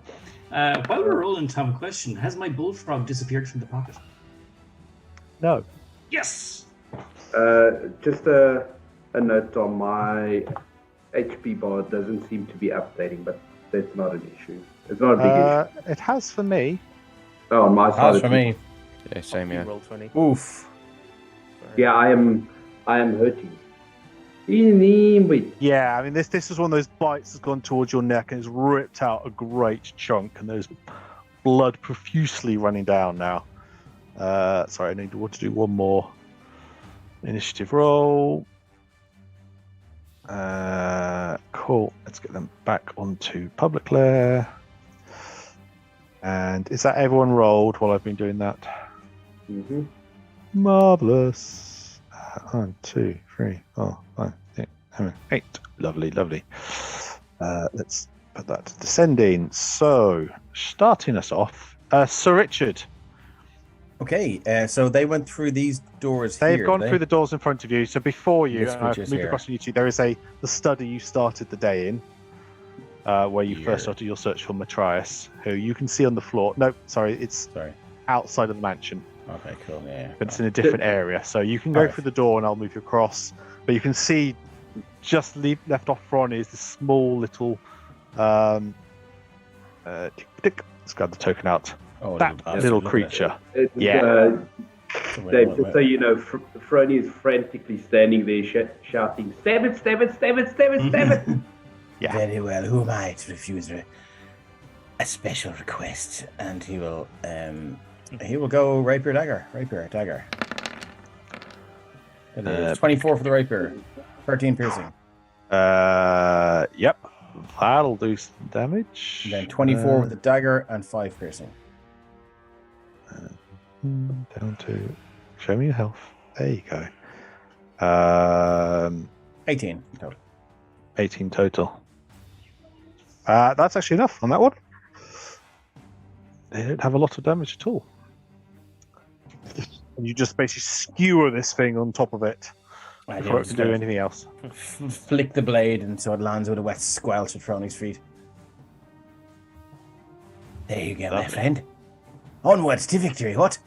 Speaker 7: While we're rolling, Tom, a question: has my bullfrog disappeared from the pocket?
Speaker 9: No.
Speaker 7: Yes.
Speaker 3: Just a note on my HP bar doesn't seem to be updating, but that's not an issue. It's not a big issue.
Speaker 9: It has for me.
Speaker 3: Oh, on my side.
Speaker 8: That's for me.
Speaker 6: Yeah, same here.
Speaker 13: Roll 20.
Speaker 8: Oof.
Speaker 3: Yeah, I am hurting.
Speaker 9: Yeah, I mean this is one of those bites that's gone towards your neck and it's ripped out a great chunk, and there's blood profusely running down now. Sorry, I need to do one more initiative roll. Cool. Let's get them back onto public lair. And is that everyone rolled while I've been doing that?
Speaker 3: Mm-hmm.
Speaker 9: Marvelous. 1, 2, 3, 4, 5, 6, 7, 8. Lovely. Let's put that to descending. So, starting us off, Sir Richard.
Speaker 8: Okay, so they went through these doors.
Speaker 9: They've gone through the doors in front of you. So before you,
Speaker 8: This
Speaker 9: and I've
Speaker 8: which is
Speaker 9: moved
Speaker 8: here.
Speaker 9: across to you two, there is the study you started the day in, where you first started your search for Matthias, who you can see on the floor. No, sorry, it's outside of the mansion.
Speaker 8: Okay, cool. Yeah.
Speaker 9: But it's in a different area, so you can go through the door, and I'll move you across. But you can see, just left off front is this small little. Let's grab the token out.
Speaker 8: Oh,
Speaker 9: that little creature.
Speaker 3: Dave, just so you know, Frony is frantically standing there shouting, "Stab it, stab it, stab it, stab it, stab it!"
Speaker 8: Yeah. Very well. Who am I to refuse a special request? And he will go rapier dagger. It is 24 for the rapier, 13 piercing.
Speaker 9: Yep. That'll do some damage.
Speaker 8: And then 24 with the dagger and 5 piercing.
Speaker 9: Down to show me your health. There you go.
Speaker 8: 18 total.
Speaker 9: 18 total. That's actually enough on that one. They don't have a lot of damage at all. And you just basically skewer this thing on top of it before it can do anything else.
Speaker 8: Flick the blade and so it lands with a wet squelch at Frony's feet. There you go, my friend. Onwards to victory, what?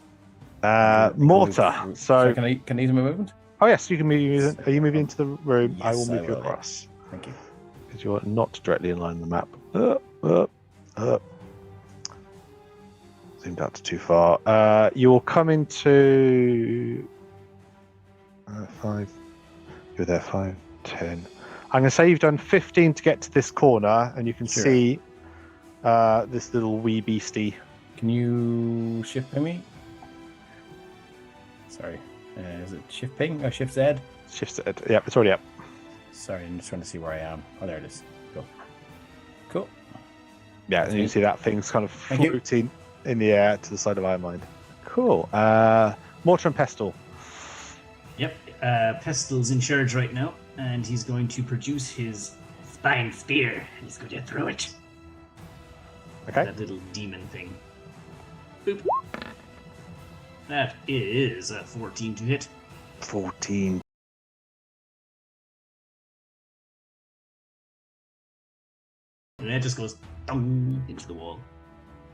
Speaker 9: Mortar. So
Speaker 8: can I use my movement?
Speaker 9: Oh yes, you can move. Are you moving into the room?
Speaker 8: Yes,
Speaker 9: I will move you
Speaker 8: will,
Speaker 9: across.
Speaker 8: Thank you.
Speaker 9: Because you're not directly in line on the map. Zoomed out to too far. You will come into 5. You're there 5, 10. I'm going to say you've done 15 to get to this corner, and you can see this little wee beastie.
Speaker 8: Can you shift ping me? Sorry. Is it shift ping or shift Z?
Speaker 9: Shift Z. Yeah, it's already up.
Speaker 8: Sorry, I'm just trying to see where I am. Oh, there it is. Cool.
Speaker 9: Yeah, and you can see that thing's kind of
Speaker 8: Thank you.
Speaker 9: floating in the air to the side of Ironmind. Cool. Mortar and Pestle.
Speaker 7: Yep, Pestil's in charge right now, and he's going to produce his spine spear. He's going to throw it.
Speaker 9: Okay.
Speaker 7: That little demon thing. Boop. That is a 14 to hit.
Speaker 9: 14.
Speaker 7: And it just goes dong into the wall.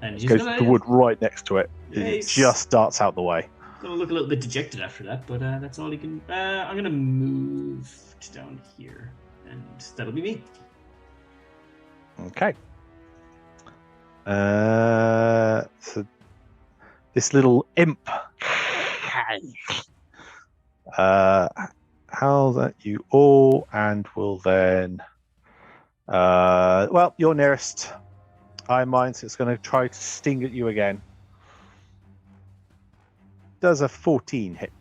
Speaker 7: And he's
Speaker 9: Goes
Speaker 7: gonna,
Speaker 9: to the wood right next to it. It
Speaker 7: Nice.
Speaker 9: just darts out the way.
Speaker 7: gonna look a little bit dejected after that, but that's all he can. I'm gonna move down here, and that'll be me.
Speaker 9: Okay. So this little imp howls at you all and will then well, you're nearest. I mind, so it's going to try to sting at you again. Does a 14 hit?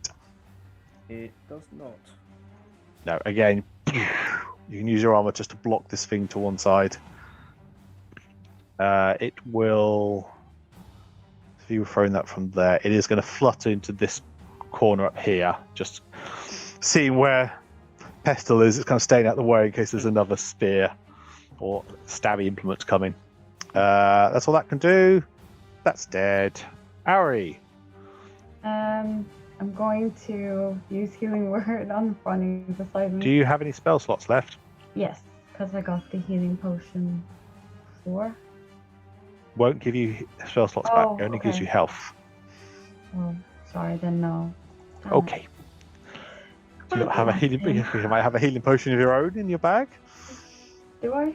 Speaker 13: It does not.
Speaker 9: No, again, you can use your armor just to block this thing to one side. It will, if you were throwing that from there, it is going to flutter into this corner up here, just seeing where Pestle is. It's kind of staying out the way in case there's another spear or stabby implements coming. That's all that can do. That's dead. Ari.
Speaker 12: I'm going to use healing word on Ronnie beside me.
Speaker 9: Do you have any spell slots left?
Speaker 12: Yes, because I got the healing potion before.
Speaker 9: Won't give you spell slots
Speaker 12: Oh,
Speaker 9: back. It only gives
Speaker 12: okay.
Speaker 9: you health.
Speaker 12: Oh, sorry, then no.
Speaker 9: Okay. Do you not have a healing? You might have a healing potion of your own in your bag.
Speaker 12: Do I?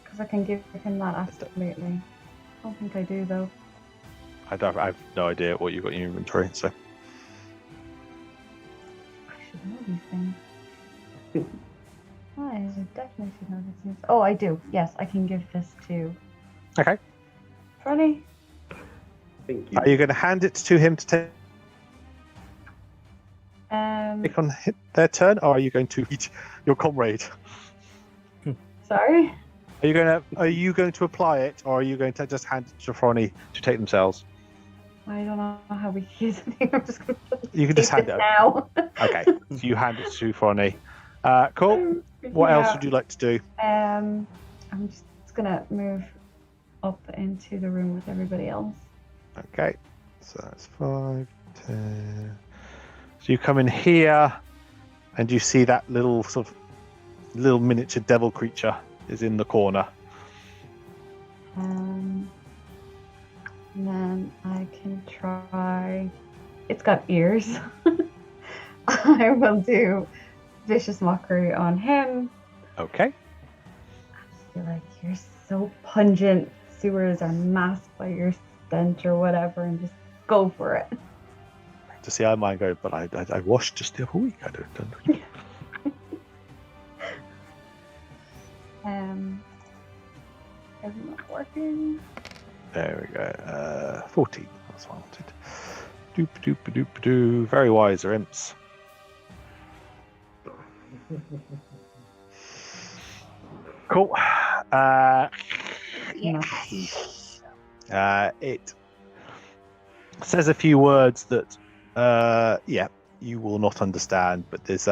Speaker 12: Because I can give him that absolutely. I don't think I do though.
Speaker 9: I have no idea what you've got in your inventory. So
Speaker 12: I should know these things. I definitely should know these things. Oh, I do. Yes, I can give this to
Speaker 9: okay.
Speaker 12: Ronnie.
Speaker 3: Thank you.
Speaker 9: Are you going to hand it to him to take on their turn, or are you going to eat your comrade?
Speaker 12: Sorry.
Speaker 9: Are you going to apply it, or are you going to just hand it to Ronnie to take themselves?
Speaker 12: I don't know how we use it. I'm just going to
Speaker 9: You can just hand it
Speaker 12: now.
Speaker 9: Okay, so you hand it to Ronnie. Cool. What else would you like to do?
Speaker 12: I'm just gonna move up into the room with everybody else.
Speaker 9: Okay, so that's 5, 10. So you come in here, and you see that little little miniature devil creature is in the corner.
Speaker 12: And then I can try. It's got ears. I will do vicious mockery on him.
Speaker 9: Okay.
Speaker 12: I just feel like you're so pungent. Sewers are masked by your stench or whatever, and just go for it.
Speaker 9: To see, I might go, but I washed just the other week. I don't.
Speaker 12: Is it not working?
Speaker 9: There we go. 14. That's what I wanted. Doop doop doop doo. Very wise are imps. Cool. It says a few words that, you will not understand, but there's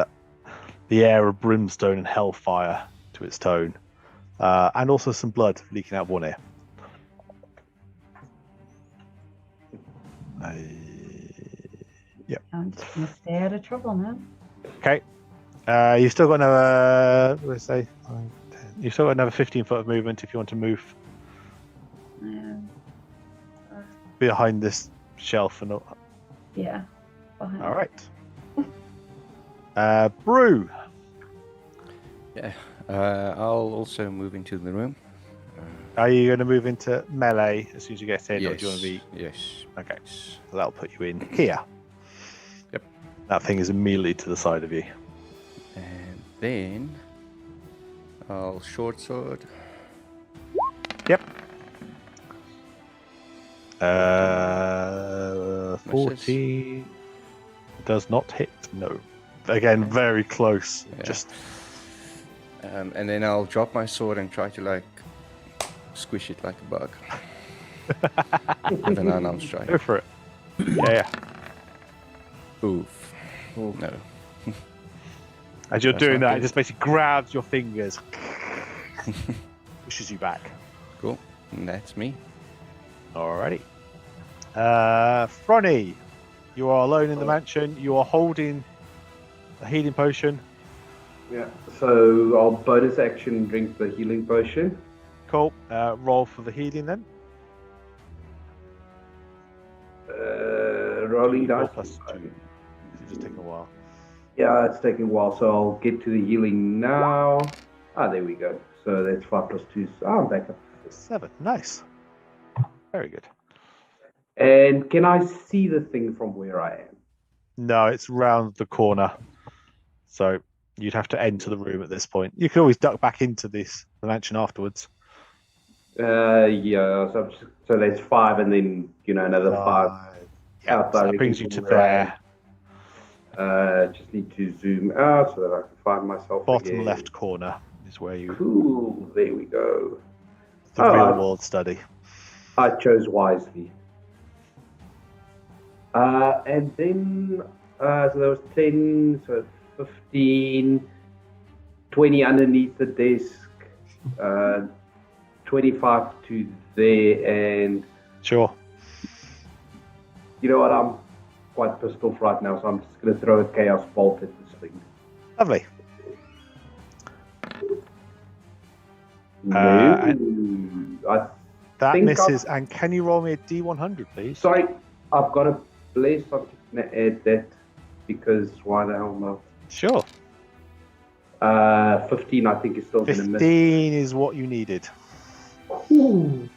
Speaker 9: the air of brimstone and hellfire to its tone, and also some blood leaking out of one ear. Yep.
Speaker 12: I'm just gonna stay out of trouble now.
Speaker 9: Okay. You've still got another. What did I say? 5, 10. You've still got another 15 foot of movement if you want to move behind this shelf and all.
Speaker 12: Yeah. Behind.
Speaker 9: All right. Brew.
Speaker 6: Yeah, I'll also move into the room.
Speaker 9: Are you going to move into melee as soon as you get in, or do you want to be?
Speaker 6: Yes.
Speaker 9: Okay. So that'll put you in here.
Speaker 6: Yep.
Speaker 9: That thing is immediately to the side of you.
Speaker 6: And then I'll short sword.
Speaker 9: Yep. 14 does not hit. No. Again, very close.
Speaker 6: Yeah.
Speaker 9: Just.
Speaker 6: And then I'll drop my sword and try to squish it like a bug. With an unarmed strike.
Speaker 9: Go for it. Yeah.
Speaker 6: Oof. No.
Speaker 9: As you're
Speaker 6: That's
Speaker 9: doing
Speaker 6: not
Speaker 9: that,
Speaker 6: good.
Speaker 9: it just basically grabs your fingers, pushes you back.
Speaker 6: Cool. And that's me.
Speaker 9: Alrighty. Fronny, you are alone in the mansion. You are holding a healing potion.
Speaker 3: Yeah. So I'll bonus action drink the healing potion.
Speaker 9: Cool. Roll for the healing then.
Speaker 3: Rolling
Speaker 9: 2d4
Speaker 3: dice.
Speaker 9: plus 2. It's just taking a while.
Speaker 3: Yeah, it's taking a while, so I'll get to the healing now. There we go. So that's 5 plus 2. So I'm back up.
Speaker 9: 7. Nice. Very good.
Speaker 3: And can I see the thing from where I am?
Speaker 9: No, it's round the corner. So you'd have to enter the room at this point. You can always duck back into the mansion afterwards.
Speaker 3: Yeah. So that's 5, and then another 5.
Speaker 9: Yeah, so that brings you to there.
Speaker 3: Just need to zoom out so that I can find myself
Speaker 9: Bottom
Speaker 3: again.
Speaker 9: left corner is where you.
Speaker 3: Cool. There we go.
Speaker 9: The real world study.
Speaker 3: I chose wisely. And then so there was 10, so 15, 20 underneath the desk, 25 to there, and
Speaker 9: sure.
Speaker 3: You know what? I'm quite pissed off right now, so I'm just going to throw a chaos bolt at this thing.
Speaker 9: Lovely. That misses. And can you roll me a D100, please?
Speaker 3: Sorry, I've got a bless. I'm just going to add that because why the hell not?
Speaker 9: Sure.
Speaker 3: 15, I think, is still going to miss.
Speaker 9: 15 is what you needed.
Speaker 3: Ooh.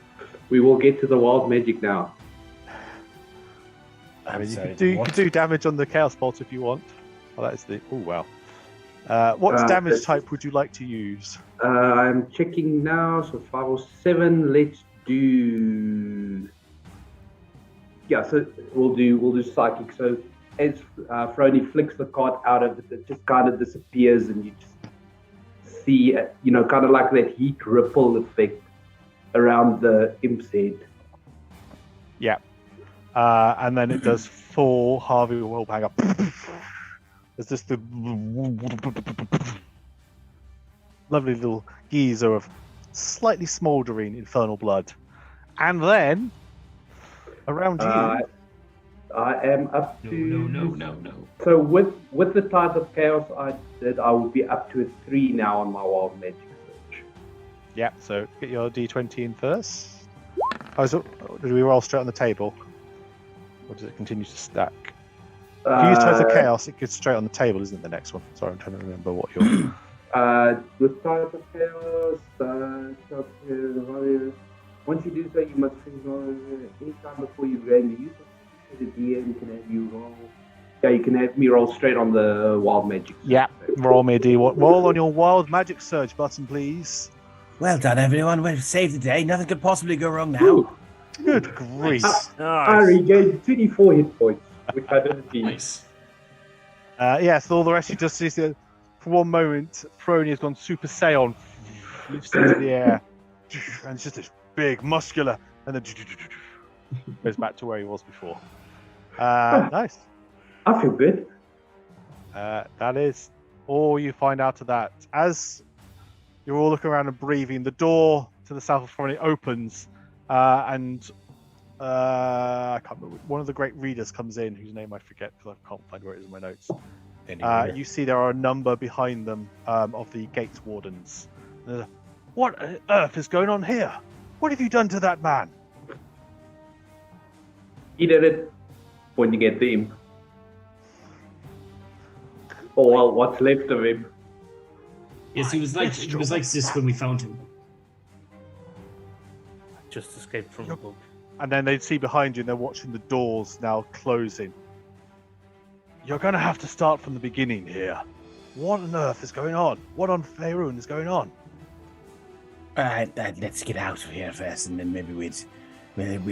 Speaker 3: We will get to the wild magic now.
Speaker 9: I mean, you could do damage on the chaos bolt if you want. Oh, that is the. Oh wow. What damage type would you like to use?
Speaker 3: I'm checking now. So 5 or 7. Let's do. Yeah, so we'll do psychic. So as Frony flicks the card out of it, it just kind of disappears, and you just see, kind of like that heat ripple effect around the imp's head.
Speaker 9: Yeah. And then it does fall. Harvey will hang up. There's just the lovely little geyser of slightly smouldering infernal blood. And then, around you...
Speaker 3: I am up to...
Speaker 7: No.
Speaker 3: So with the type of chaos I did, I will be up to a 3 now on my wild magic search.
Speaker 9: Yeah, so get your D20 in first. Oh, so did we roll straight on the table? Or does it continue to stack? If you use Tides of Chaos, it gets straight on the table, isn't it, the next one? Sorry, I'm trying to remember what you're...
Speaker 3: With Tides of Chaos, once you do so, you must think any time before you gain the use of the DM can have you roll. Yeah, you can have me roll straight on the wild magic.
Speaker 9: Yeah, roll me a D1. Roll on your wild magic surge button, please.
Speaker 8: Well done, everyone. We've saved the day. Nothing could possibly go wrong now.
Speaker 3: Ooh.
Speaker 9: Good grief.
Speaker 3: I regained 24 hit points, which I didn't need.
Speaker 7: Nice.
Speaker 9: So all the rest you just see, for one moment, Frony has gone Super Saiyan, lifts into the air, and it's just this big, muscular, and then goes back to where he was before. Nice.
Speaker 3: I feel good.
Speaker 9: That is all you find out of that. As you're all looking around and breathing, the door to the south of Frony opens, and I can't remember. One of the great readers comes in, whose name I forget because I can't find where it is in my notes. You see there are a number behind them of the gate wardens. What on earth is going on here? What have you done to that man?
Speaker 3: He did it pointing at the imp. Or well, what's left of him.
Speaker 7: Yes, he was like this when we found him.
Speaker 2: Just escaped from the book.
Speaker 9: And then they see behind you and they're watching the doors now closing. You're going to have to start from the beginning here. What on earth is going on? What on Faerun is going on?
Speaker 8: All right, let's get out of here first, and then maybe we'll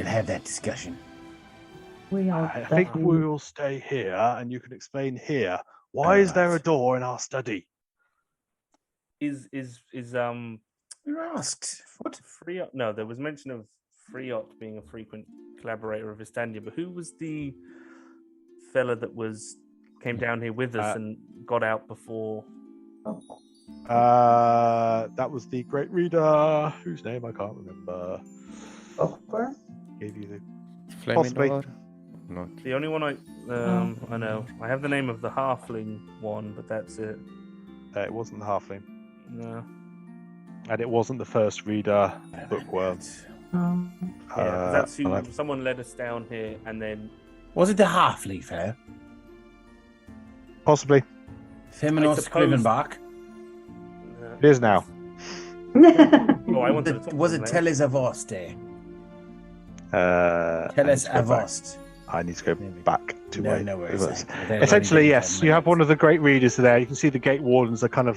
Speaker 8: have that discussion.
Speaker 9: I think we will stay here, and you can explain here. Why is there a door in our study?
Speaker 2: Is
Speaker 8: You're asked. What?
Speaker 2: Freot? No, there was mention of Freot being a frequent collaborator of Fistandia, but who was the fella that came down here with us and got out before?
Speaker 9: That was the great reader whose name I can't remember.
Speaker 3: Where?
Speaker 9: Gave you the Possibly.
Speaker 6: Flaminor? Not.
Speaker 2: The only one I know. I have the name of the halfling one, but that's it.
Speaker 9: It wasn't the halfling,
Speaker 2: No.
Speaker 9: and it wasn't the first reader bookworm.
Speaker 12: Oh.
Speaker 2: Yeah, 'cause that's who
Speaker 9: and I've-
Speaker 2: someone led us down here, and then
Speaker 8: Was it the halfling fair?
Speaker 9: Possibly.
Speaker 8: Feminos
Speaker 2: suppose-
Speaker 8: Scrivenbach?
Speaker 9: It is now.
Speaker 2: oh, I wanted to talk
Speaker 8: Was
Speaker 2: to
Speaker 8: it
Speaker 2: them later.
Speaker 8: Tellus Avoste?
Speaker 9: I
Speaker 8: Tellus
Speaker 9: need to go back.
Speaker 8: Avost.
Speaker 9: I need to go back to
Speaker 8: No,
Speaker 9: my.
Speaker 8: no worries.
Speaker 9: Essentially, yes. You have one of the great readers there. You can see the gate wardens are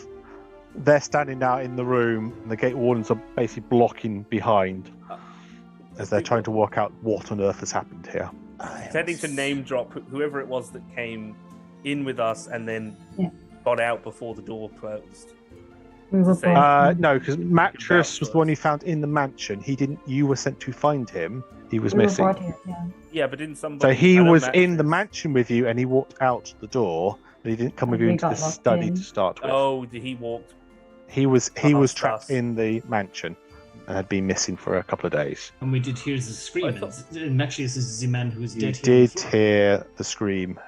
Speaker 9: they're standing now in the room, and the gate wardens are basically blocking behind as they're trying to work out what on earth has happened here.
Speaker 2: Intending to name drop whoever it was that came in with us and then
Speaker 12: Yeah.
Speaker 2: got out before the door closed.
Speaker 12: We were
Speaker 2: Say-
Speaker 12: both.
Speaker 9: No, because Mattress was the one you found in the mansion. He didn't. You were sent to find him. He was
Speaker 12: We were
Speaker 9: missing.
Speaker 12: brought here, yeah.
Speaker 2: Yeah, but didn't somebody?
Speaker 9: So he
Speaker 2: I know
Speaker 9: was in the
Speaker 2: Mattress-
Speaker 9: mansion with you, and he walked out the door. But he didn't come with
Speaker 12: And
Speaker 9: you
Speaker 12: we
Speaker 9: into the
Speaker 12: got locked
Speaker 9: study
Speaker 12: in.
Speaker 9: to start with.
Speaker 2: Oh, he walked.
Speaker 9: He was
Speaker 2: past
Speaker 9: trapped
Speaker 2: us.
Speaker 9: in the mansion and had been missing for a couple of days.
Speaker 7: And we did hear the scream.
Speaker 2: I thought-
Speaker 7: And actually, this is the man who was
Speaker 9: You
Speaker 7: dead here.
Speaker 9: did
Speaker 7: before.
Speaker 9: hear the scream.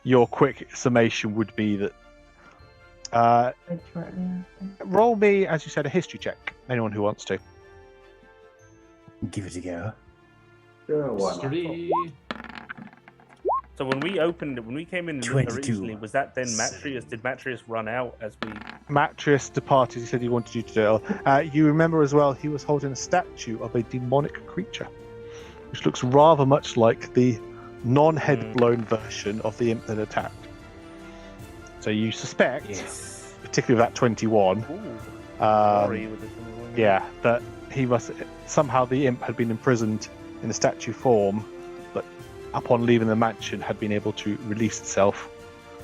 Speaker 9: Your quick summation would be that.
Speaker 12: Quite shortly after.
Speaker 9: Roll me, as you said, a history check. Anyone who wants to.
Speaker 8: Give it a go.
Speaker 3: Sure, why not?
Speaker 7: History.
Speaker 2: So when we came in
Speaker 8: 22.
Speaker 2: originally, was that then Matrius? Did Matrius run out as we?
Speaker 9: Mattress departed. He said he wanted you to do it. You remember as well, he was holding a statue of a demonic creature, which looks rather much like the non-head-blown version of the imp that attacked. So you suspect,
Speaker 8: Yes.
Speaker 9: particularly with that 21,
Speaker 2: Sorry, with this one.
Speaker 9: yeah, that he must somehow the imp had been imprisoned in a statue form, but upon leaving the mansion had been able to release itself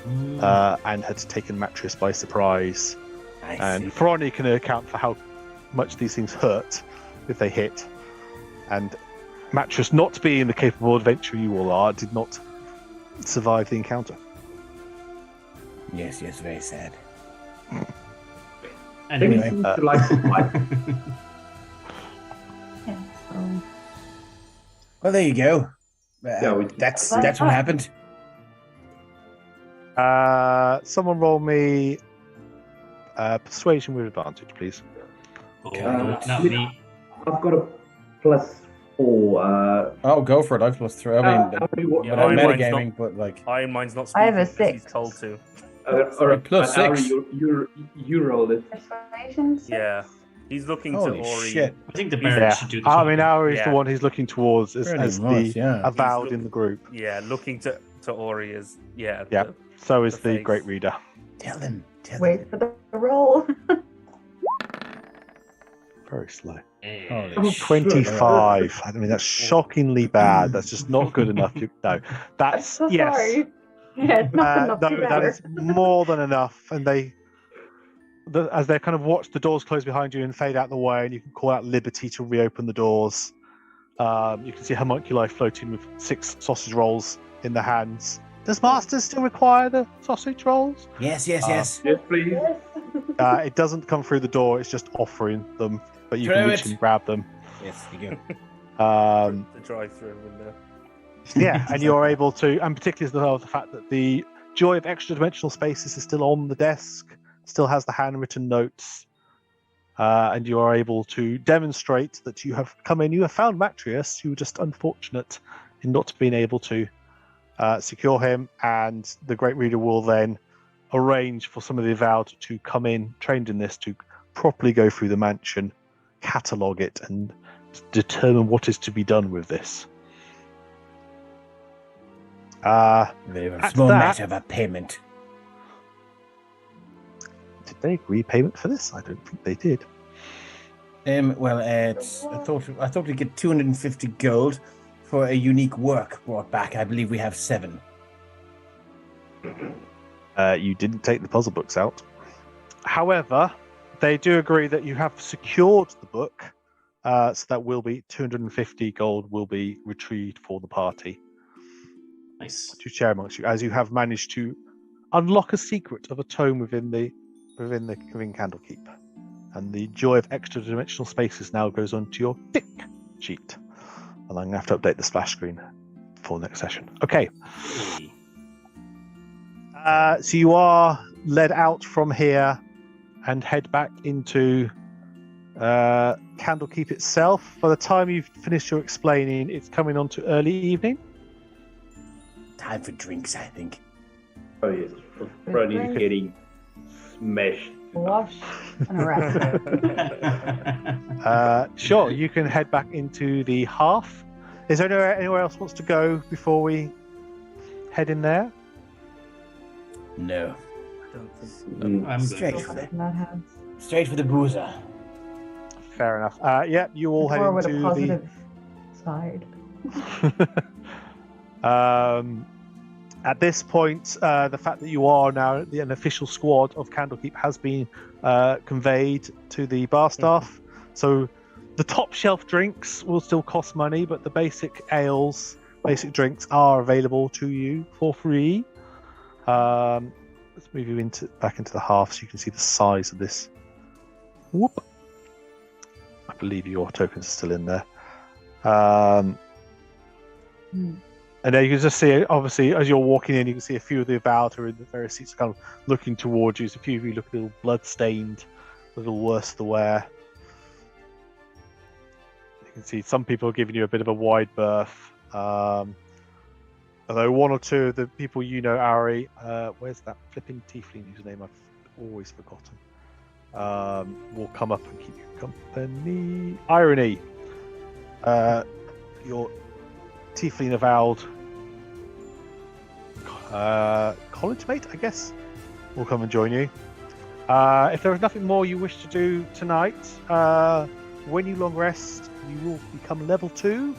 Speaker 9: and had taken Mattress by surprise.
Speaker 8: I
Speaker 9: And
Speaker 8: see.
Speaker 9: Ferroni can account for how much these things hurt if they hit. And Mattress, not being the capable adventurer you all are, did not survive the encounter.
Speaker 8: Yes, very sad.
Speaker 7: Anyway.
Speaker 3: Seems to like survive.
Speaker 12: Yeah, so
Speaker 8: Well, there you go.
Speaker 3: Yeah, we-
Speaker 8: That's what happened.
Speaker 9: Someone roll me persuasion with advantage, please.
Speaker 7: Oh, not me.
Speaker 3: I've got a +4.
Speaker 8: Oh, go for it. I've +3. I mean,
Speaker 2: Yeah,
Speaker 8: not
Speaker 2: Iron Mine's
Speaker 8: metagaming, but like.
Speaker 2: Iron Mind's not
Speaker 12: I have a
Speaker 2: speaking because
Speaker 12: 6.
Speaker 2: he's told to.
Speaker 3: or
Speaker 8: plus
Speaker 3: Ari,
Speaker 8: 6.
Speaker 3: you rolled it.
Speaker 12: persuasion. 6?
Speaker 2: Yeah, he's looking
Speaker 8: Holy
Speaker 2: to Ori.
Speaker 8: shit.
Speaker 7: I think the Baron
Speaker 9: Yeah,
Speaker 7: should do the
Speaker 9: I mean, Ari is the
Speaker 2: Yeah.
Speaker 9: one he's looking towards as
Speaker 8: Pretty
Speaker 9: the
Speaker 8: much, yeah.
Speaker 9: avowed
Speaker 2: He's
Speaker 9: in the group.
Speaker 2: Yeah, looking to Ori as
Speaker 9: Yeah.
Speaker 2: the-
Speaker 9: So is
Speaker 2: the
Speaker 9: the
Speaker 2: face.
Speaker 9: great reader.
Speaker 8: Tell them.
Speaker 12: Wait for the roll.
Speaker 9: Very slow.
Speaker 7: Hey.
Speaker 8: Holy
Speaker 9: 25. I mean, that's shockingly bad. That's just not good enough. No,
Speaker 12: I'm
Speaker 9: that's
Speaker 12: so
Speaker 9: yes.
Speaker 12: sorry. Yeah, it's not enough
Speaker 9: No,
Speaker 12: to
Speaker 9: that
Speaker 12: better.
Speaker 9: is more than enough. And as they kind of watch the doors close behind you and fade out the way, and you can call out Liberty to reopen the doors. You can see homunculi floating with 6 sausage rolls in their hands. Does Master still require the sausage rolls?
Speaker 8: Yes.
Speaker 3: Yes, please.
Speaker 9: It doesn't come through the door. It's just offering them, but you
Speaker 8: Throw
Speaker 9: can reach
Speaker 8: it.
Speaker 9: and grab them.
Speaker 8: Yes, you go.
Speaker 2: the drive-through window.
Speaker 9: Yeah, and you're able to, and particularly the fact that the Joy of Extra Dimensional Spaces is still on the desk, still has the handwritten notes, and you are able to demonstrate that you have come in. You have found Matrius. You were just unfortunate in not being able to secure him, and the Great Reader will then arrange for some of the Avowed to come in, trained in this, to properly go through the mansion, catalogue it, and determine what is to be done with this.
Speaker 8: Very well.
Speaker 9: At
Speaker 8: Small
Speaker 9: that-
Speaker 8: matter of a payment.
Speaker 9: Did they agree payment for this? I don't think they did.
Speaker 8: Well, I thought we'd get 250 gold for a unique work brought back. I believe we have 7.
Speaker 9: You didn't take the puzzle books out. However, they do agree that you have secured the book, so that will be 250 gold will be retrieved for the party
Speaker 7: Nice.
Speaker 9: to share amongst you, as you have managed to unlock a secret of a tome within Candlekeep, and the Joy of Extra Dimensional Spaces now goes onto your tick sheet. And I'm going to have to update the splash screen for next session. Okay. So you are led out from here and head back into Candlekeep itself. By the time you've finished your explaining, it's coming on to early evening.
Speaker 8: Time for drinks, I think.
Speaker 3: Oh yes, Brony's getting smashed.
Speaker 12: Wash and arrested.
Speaker 9: Sure, you can head back into the hearth. Is there anywhere else wants to go before we head in there?
Speaker 8: No.
Speaker 13: I don't think so.
Speaker 7: I'm
Speaker 8: Straight
Speaker 7: good.
Speaker 8: for the
Speaker 12: That has
Speaker 8: straight for the boozer.
Speaker 9: Fair enough. Yeah, you all head
Speaker 12: or with a
Speaker 9: into
Speaker 12: positive side.
Speaker 9: the. At this point, the fact that you are now an official squad of Candlekeep has been conveyed to the bar staff. So the top shelf drinks will still cost money, but the basic ales, basic drinks are available to you for free. Let's move you back into the hearth so you can see the size of this. Whoop. I believe your tokens are still in there. And then you can just see, obviously, as you're walking in, you can see a few of the Avowed who are in the various seats kind of looking towards you. So a few of you look a little blood-stained, a little worse to wear. You can see some people are giving you a bit of a wide berth. Although one or two of the people you know, Ari, where's that flipping tiefling whose name I've always forgotten, will come up and keep you company. Irony. Your tiefling Avowed college mate, I guess, will come and join you. If there is nothing more you wish to do tonight, when you long rest, you will become level 2.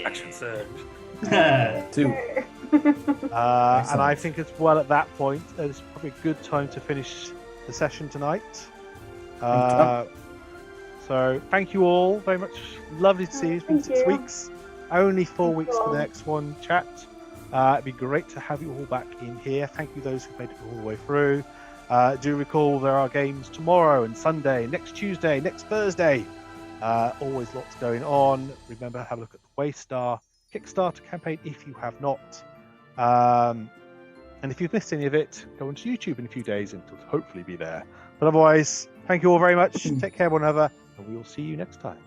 Speaker 2: Action surge.
Speaker 8: 2.
Speaker 9: And I think as well at that point, it's probably a good time to finish the session tonight. So thank you all very much. Lovely to see you. It's been 6 weeks. Only 4 weeks for the next one, chat. It'd be great to have you all back in here. Thank you those who made it all the way through. Do recall there are games tomorrow and Sunday, next Tuesday, next Thursday. Always lots going on. Remember, have a look at the Waystar Kickstarter campaign if you have not. And if you've missed any of it, go onto YouTube in a few days and it'll hopefully be there. But otherwise, thank you all very much. Take care of one another, and we will see you next time.